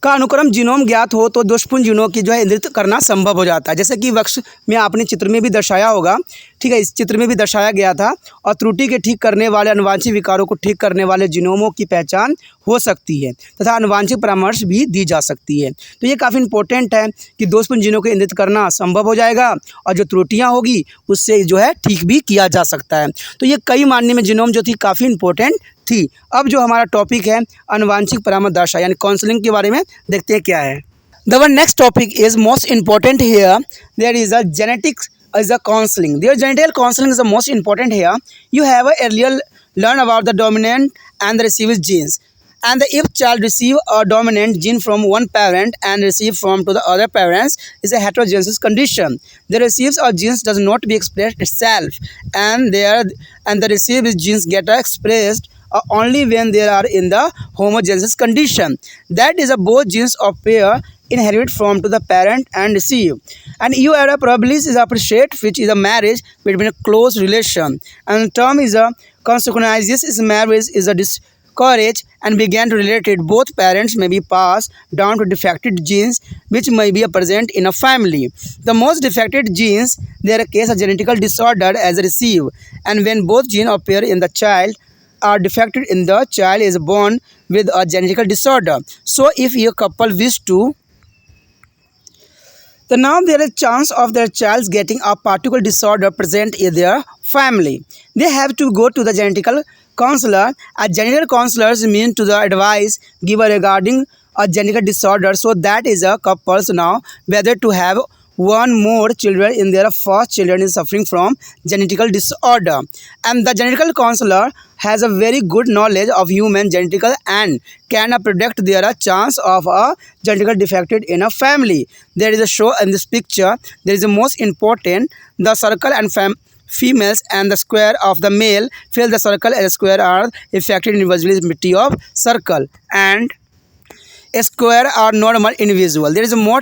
का अनुक्रम जीनोम ज्ञात हो तो दोषपूर्ण जीनों की जो है इंद्रित करना संभव हो जाता है। जैसे कि वृक्ष में आपने चित्र में भी दर्शाया होगा, ठीक है, इस चित्र में भी दर्शाया गया था। और त्रुटि के ठीक करने वाले अनुवांशिक विकारों को ठीक करने वाले जीनोमों की पहचान हो सकती है तथा अनुवांशिक परामर्श भी दी जा सकती है। तो ये काफ़ी इंपॉर्टेंट है कि दोषपूर्ण जीनों को इंद्रित करना संभव हो जाएगा और जो त्रुटियाँ होगी उससे जो है ठीक भी किया जा सकता है। तो ये कई मायने में जीनोम जो थी काफ़ी इंपॉर्टेंट थी। अब जो हमारा टॉपिक है अनुवांशिक परामर्श यानी काउंसलिंग के बारे में देखते हैं क्या है। The next topic is most important here there is a genetics is a counseling. Their genital counseling is the most important here. You have earlier learned about the dominant and the recessive genes. And if child receive a dominant gene from one parent and receive from to the other parents is a heterogeneous condition. The receives or genes does not be expressed itself, and the received genes get expressed only when they are in the homogeneous condition. That is both genes of pair inherit from to the parent and receive. And you are probably is appreciate which is a marriage between a close relation. And term is a consequences is marriage is a discourage and began to relate it. Both parents may be passed down to defective genes which may be present in a family. The most defective genes, their case a genetical disorder as receive, and when both genes appear in the child are defective in the child is born with a genetical disorder. So if a couple wish to, then now there is chance of their child getting a particular disorder present in their family. They have to go to the genetical counselor. A genetical counselors mean to the advice given regarding a genetic disorder. So that is a couples now whether to have one more children in their first children is suffering from genetical disorder, and the genetical counselor has a very good knowledge of human genetical and can predict their chance of a genetical defect in a family. There is a show in this picture. There is the most important the circle and females and the square of the male fill the circle and square are affected individuality of circle and a square are normal individual. There is a more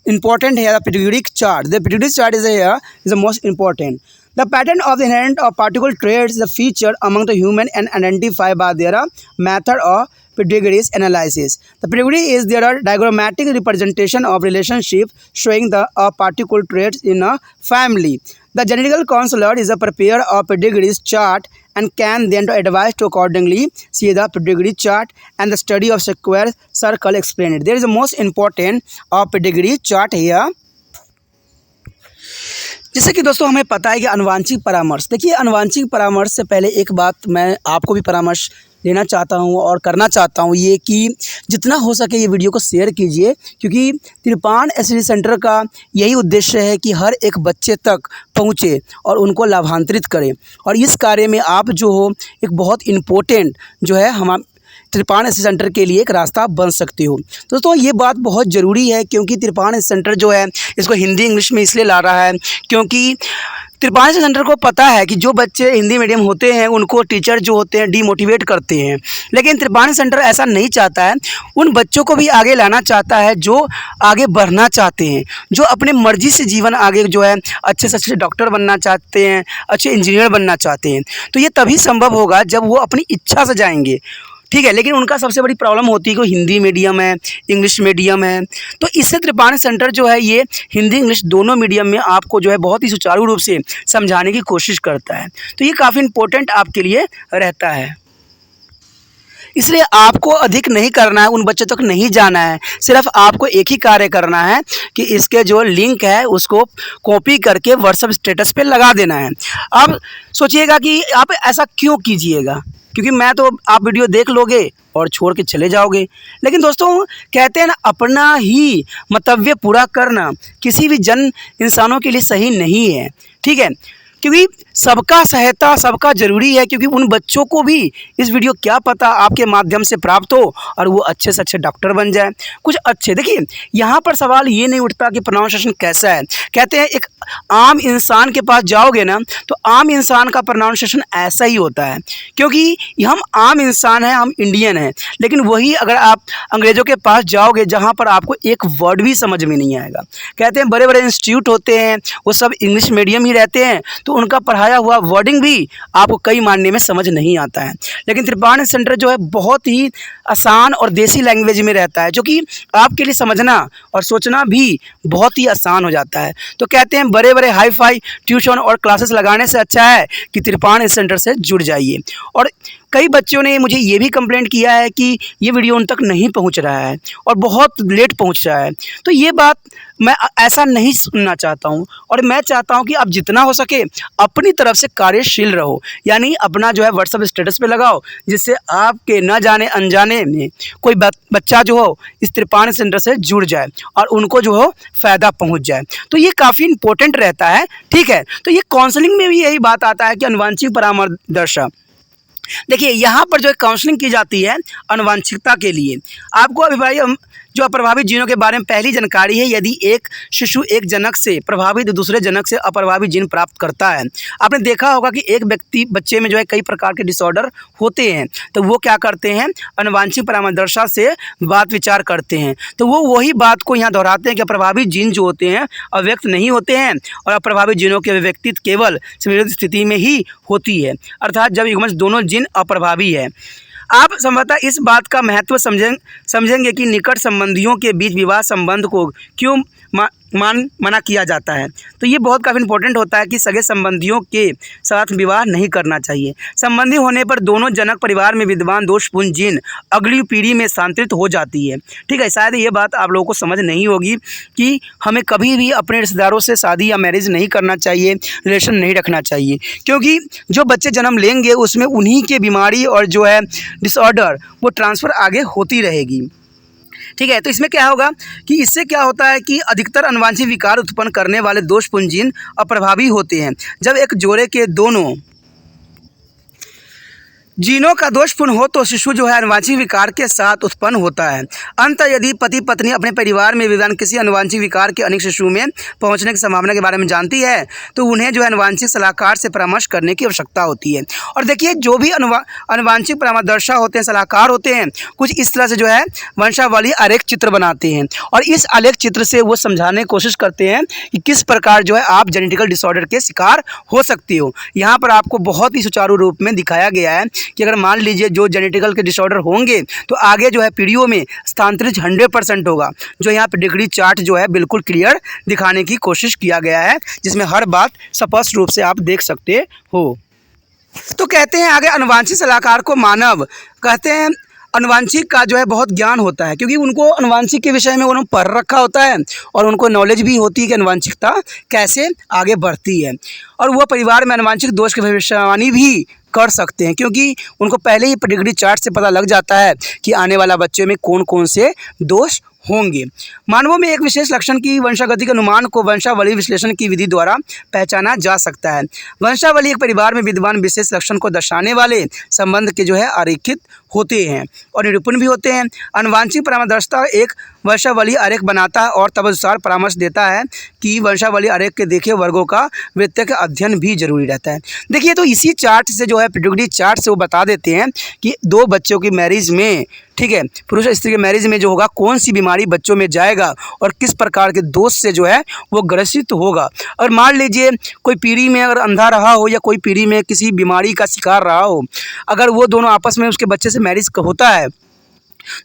important here the pediatric chart. The pediatric chart is here is the most important. The pattern of the inherent of particular traits is a feature among the human and identified by their method of pedigree analysis. The pedigree is their diagrammatic representation of relationship showing the particular traits in a family. The genetical counselor is a preparer of pedigree chart and can then advise to accordingly see the pedigree chart and the study of square circle explain it. There is the most important of pedigree chart here. जैसे कि दोस्तों हमें पता है कि अनुवांशिक परामर्श, देखिए अनुवांशिक परामर्श से पहले एक बात मैं आपको भी परामर्श लेना चाहता हूं और करना चाहता हूं ये कि जितना हो सके ये वीडियो को शेयर कीजिए, क्योंकि तिरपान एसडी सेंटर का यही उद्देश्य है कि हर एक बच्चे तक पहुंचे और उनको लाभांतरित करें। और इस कार्य में आप जो हो एक बहुत इम्पोर्टेंट जो है हम तिरपान एसडी सेंटर के लिए एक रास्ता बन सकते हो। दोस्तों ये बात बहुत ज़रूरी है क्योंकि तिरपान एसडी सेंटर जो है इसको हिंदी इंग्लिश में इसलिए ला रहा है क्योंकि तिरपान एसडी सेंटर को पता है कि जो बच्चे हिंदी मीडियम होते हैं उनको टीचर जो होते हैं डीमोटिवेट करते हैं, लेकिन तिरपान एसडी सेंटर ऐसा नहीं चाहता है। उन बच्चों को भी आगे लाना चाहता है जो आगे बढ़ना चाहते हैं, जो अपने मर्जी से जीवन आगे जो है अच्छे से अच्छे डॉक्टर बनना चाहते हैं, अच्छे इंजीनियर बनना चाहते हैं। तो ये तभी संभव होगा जब वो अपनी इच्छा से जाएंगे, ठीक है। लेकिन उनका सबसे बड़ी प्रॉब्लम होती है कि हिंदी मीडियम है, इंग्लिश मीडियम है। तो इससे तिरपान सेंटर जो है ये हिंदी इंग्लिश दोनों मीडियम में आपको जो है बहुत ही सुचारू रूप से समझाने की कोशिश करता है। तो ये काफ़ी इम्पोर्टेंट आपके लिए रहता है। इसलिए आपको अधिक नहीं करना है, उन बच्चों तक नहीं जाना है, सिर्फ आपको एक ही कार्य करना है कि इसके जो लिंक है उसको कॉपी करके व्हाट्सएप स्टेटस पे लगा देना है। अब सोचिएगा कि आप ऐसा क्यों कीजिएगा, क्योंकि मैं तो आप वीडियो देख लोगे और छोड़ के चले जाओगे। लेकिन दोस्तों कहते हैं ना, अपना ही मंतव्य पूरा करना किसी भी जन इंसानों के लिए सही नहीं है, ठीक है। क्योंकि सबका सहायता सबका ज़रूरी है, क्योंकि उन बच्चों को भी इस वीडियो क्या पता आपके माध्यम से प्राप्त हो और वो अच्छे से अच्छे डॉक्टर बन जाए, कुछ अच्छे। देखिए यहाँ पर सवाल ये नहीं उठता कि प्रोनाउंसिएशन कैसा है। कहते हैं एक आम इंसान के पास जाओगे ना तो आम इंसान का प्रोनाउंसिएशन ऐसा ही होता है, क्योंकि हम आम इंसान हैं, हम इंडियन हैं। लेकिन वही अगर आप अंग्रेज़ों के पास जाओगे जहाँ पर आपको एक वर्ड भी समझ में नहीं आएगा। कहते हैं बड़े बड़े इंस्टीट्यूट होते हैं वो सब इंग्लिश मीडियम ही रहते हैं, तो उनका पढ़ाया हुआ वर्डिंग भी आपको कई मायने में समझ नहीं आता है। लेकिन तिरपान सेंटर जो है बहुत ही आसान और देसी लैंग्वेज में रहता है, जो कि आपके लिए समझना और सोचना भी बहुत ही आसान हो जाता है। तो कहते हैं बड़े बड़े हाई फाई ट्यूशन और क्लासेस लगाने से अच्छा है कि तिरपान सेंटर से जुड़ जाइए। और कई बच्चों ने मुझे ये भी कंप्लेंट किया है कि ये वीडियो उन तक नहीं पहुंच रहा है और बहुत लेट पहुंच रहा है। तो ये बात मैं ऐसा नहीं सुनना चाहता हूं, और मैं चाहता हूं कि आप जितना हो सके अपनी तरफ से कार्यशील रहो, यानी अपना जो है व्हाट्सएप स्टेटस पे लगाओ, जिससे आपके न जाने अनजाने में कोई बच्चा जो हो इस तिरपान सेंटर से जुड़ जाए और उनको जो हो फ़ायदा पहुँच जाए। तो ये काफ़ी इंपॉर्टेंट रहता है, ठीक है। तो ये काउंसलिंग में भी यही बात आता है कि अनुवांशिक परामर्श, देखिए यहाँ पर जो काउंसलिंग की जाती है अनुवांशिकता के लिए। आपको अभी भाई जो अप्रभावित जीनों के बारे में पहली जानकारी है। यदि एक शिशु एक जनक से प्रभावित दूसरे जनक से अप्रभावित जीन प्राप्त करता है, आपने देखा होगा कि एक बच्चे में जो है कई प्रकार के डिसऑर्डर होते हैं, तो वो क्या करते हैं, आनुवंशिक परामर्शदर्शा से बात विचार करते हैं। तो वो वही बात को यहाँ दोहराते हैं कि अप्रभावित जीन जो होते हैं अव्यक्त नहीं होते हैं और अप्रभावित जीनों की अभिव्यक्ति केवल समयोजित स्थिति में ही होती है, अर्थात जब युग्मज दोनों जीन अप्रभावी है। आप संभवतः इस बात का महत्व समझेंगे कि निकट संबंधियों के बीच विवाह संबंध को क्यों मना किया जाता है। तो ये बहुत काफ़ी इंपॉर्टेंट होता है कि सगे संबंधियों के साथ विवाह नहीं करना चाहिए। संबंधी होने पर दोनों जनक परिवार में विद्यमान दोषपूर्ण जीन अगली पीढ़ी में स्थानांतरित हो जाती है। ठीक है, शायद ये बात आप लोगों को समझ नहीं होगी कि हमें कभी भी अपने रिश्तेदारों से शादी या मैरिज नहीं करना चाहिए, रिलेशन नहीं रखना चाहिए, क्योंकि जो बच्चे जन्म लेंगे उसमें उन्हीं के बीमारी और जो है डिसऑर्डर वो ट्रांसफ़र आगे होती रहेगी। ठीक है, तो इसमें क्या होगा कि इससे क्या होता है कि अधिकतर आनुवंशिक विकार उत्पन्न करने वाले दोषपूर्ण जीन अप्रभावी होते हैं। जब एक जोड़े के दोनों जीनों का दोषपूर्ण हो तो शिशु जो है आनुवंशिक विकार के साथ उत्पन्न होता है। अंततः यदि पति पत्नी अपने परिवार में विद्यमान किसी आनुवंशिक विकार के अनेक शिशु में पहुंचने की संभावना के बारे में जानती है तो उन्हें जो है आनुवंशिक सलाहकार से परामर्श करने की आवश्यकता होती है। और देखिए, जो भी आनुवंशिक परामर्शदर्शा होते हैं, सलाहकार होते हैं, कुछ इस तरह से जो है वंशावली आरेख चित्र बनाते हैं और इस आलेख चित्र से वो समझाने की कोशिश करते हैं कि किस प्रकार जो है आप जेनेटिकल डिसऑर्डर के शिकार हो सकते हो। यहाँ पर आपको बहुत ही सुचारू रूप में दिखाया गया है कि अगर मान लीजिए जो जेनेटिकल के डिसऑर्डर होंगे तो आगे जो है पीढ़ियों में स्थानांतरित 100% होगा। जो यहाँ पे डिग्री चार्ट जो है बिल्कुल क्लियर दिखाने की कोशिश किया गया है, जिसमें हर बात स्पष्ट रूप से आप देख सकते हो। तो कहते हैं आगे आनुवंशिक सलाहकार को मानव कहते हैं आनुवंशिक का जो है बहुत ज्ञान होता है, क्योंकि उनको आनुवंशिक के विषय में उन्होंने पढ़ रखा होता है और उनको नॉलेज भी होती है कि आनुवंशिकता कैसे आगे बढ़ती है और वो परिवार में आनुवंशिक दोष की भविष्यवाणी भी कर सकते हैं, क्योंकि उनको पहले ही पेडिग्री चार्ट से पता लग जाता है कि आने वाला बच्चे में कौन कौन से दोष होंगे। मानवों में एक विशेष लक्षण की वंशागति के अनुमान को वंशावली विश्लेषण की विधि द्वारा पहचाना जा सकता है। वंशावली एक परिवार में विद्यमान विशेष लक्षण को दर्शाने वाले संबंध के जो है आरेखित होते हैं और निरूपण भी होते हैं। आनुवंशिक परामर्शदर्शा एक वंशावली आरेख बनाता है और तदनुसार परामर्श देता है कि वंशावली आरेख के देखे वर्गों का वृत्तीय अध्ययन भी जरूरी रहता है। देखिए, तो इसी चार्ट से जो है पेडिग्री चार्ट से वो बता देते हैं कि दो बच्चों की मैरिज में, ठीक है, पुरुष और स्त्री के मैरिज में जो होगा कौन सी बीमारी बच्चों में जाएगा और किस प्रकार के दोष से जो है वो ग्रसित होगा। और मान लीजिए कोई पीढ़ी में अगर अंधा रहा हो या कोई पीढ़ी में किसी बीमारी का शिकार रहा हो, अगर वो दोनों आपस में उसके बच्चे से मैरिज होता है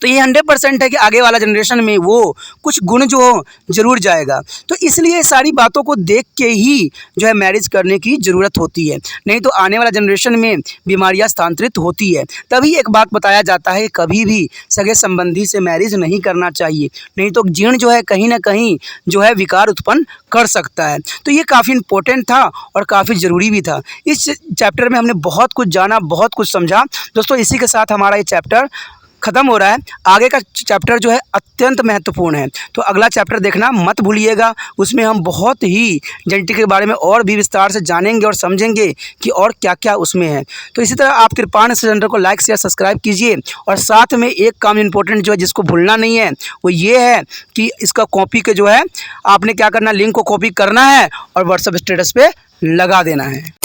तो ये 100% है कि आगे वाला जनरेशन में वो कुछ गुण जो हो जरूर जाएगा। तो इसलिए सारी बातों को देख के ही जो है मैरिज करने की ज़रूरत होती है, नहीं तो आने वाला जनरेशन में बीमारियां स्थानांतरित होती है। तभी एक बात बताया जाता है, कभी भी सगे संबंधी से मैरिज नहीं करना चाहिए, नहीं तो जीण जो है कहीं ना कहीं जो है विकार उत्पन्न कर सकता है। तो ये काफ़ी इंपॉर्टेंट था और काफ़ी ज़रूरी भी था। इस चैप्टर में हमने बहुत कुछ जाना, बहुत कुछ समझा। दोस्तों, इसी के साथ हमारा ये चैप्टर ख़त्म हो रहा है। आगे का चैप्टर जो है अत्यंत महत्वपूर्ण है, तो अगला चैप्टर देखना मत भूलिएगा। उसमें हम बहुत ही जेनेटिक के बारे में और भी विस्तार से जानेंगे और समझेंगे कि और क्या क्या उसमें है। तो इसी तरह आप कृपाण चैनल को लाइक शेयर सब्सक्राइब कीजिए और साथ में एक काम इंपॉर्टेंट जो है जिसको भूलना नहीं है वो ये है कि इसका कॉपी के जो है आपने क्या करना, लिंक को कॉपी करना है और व्हाट्सएप स्टेटस पे लगा देना है।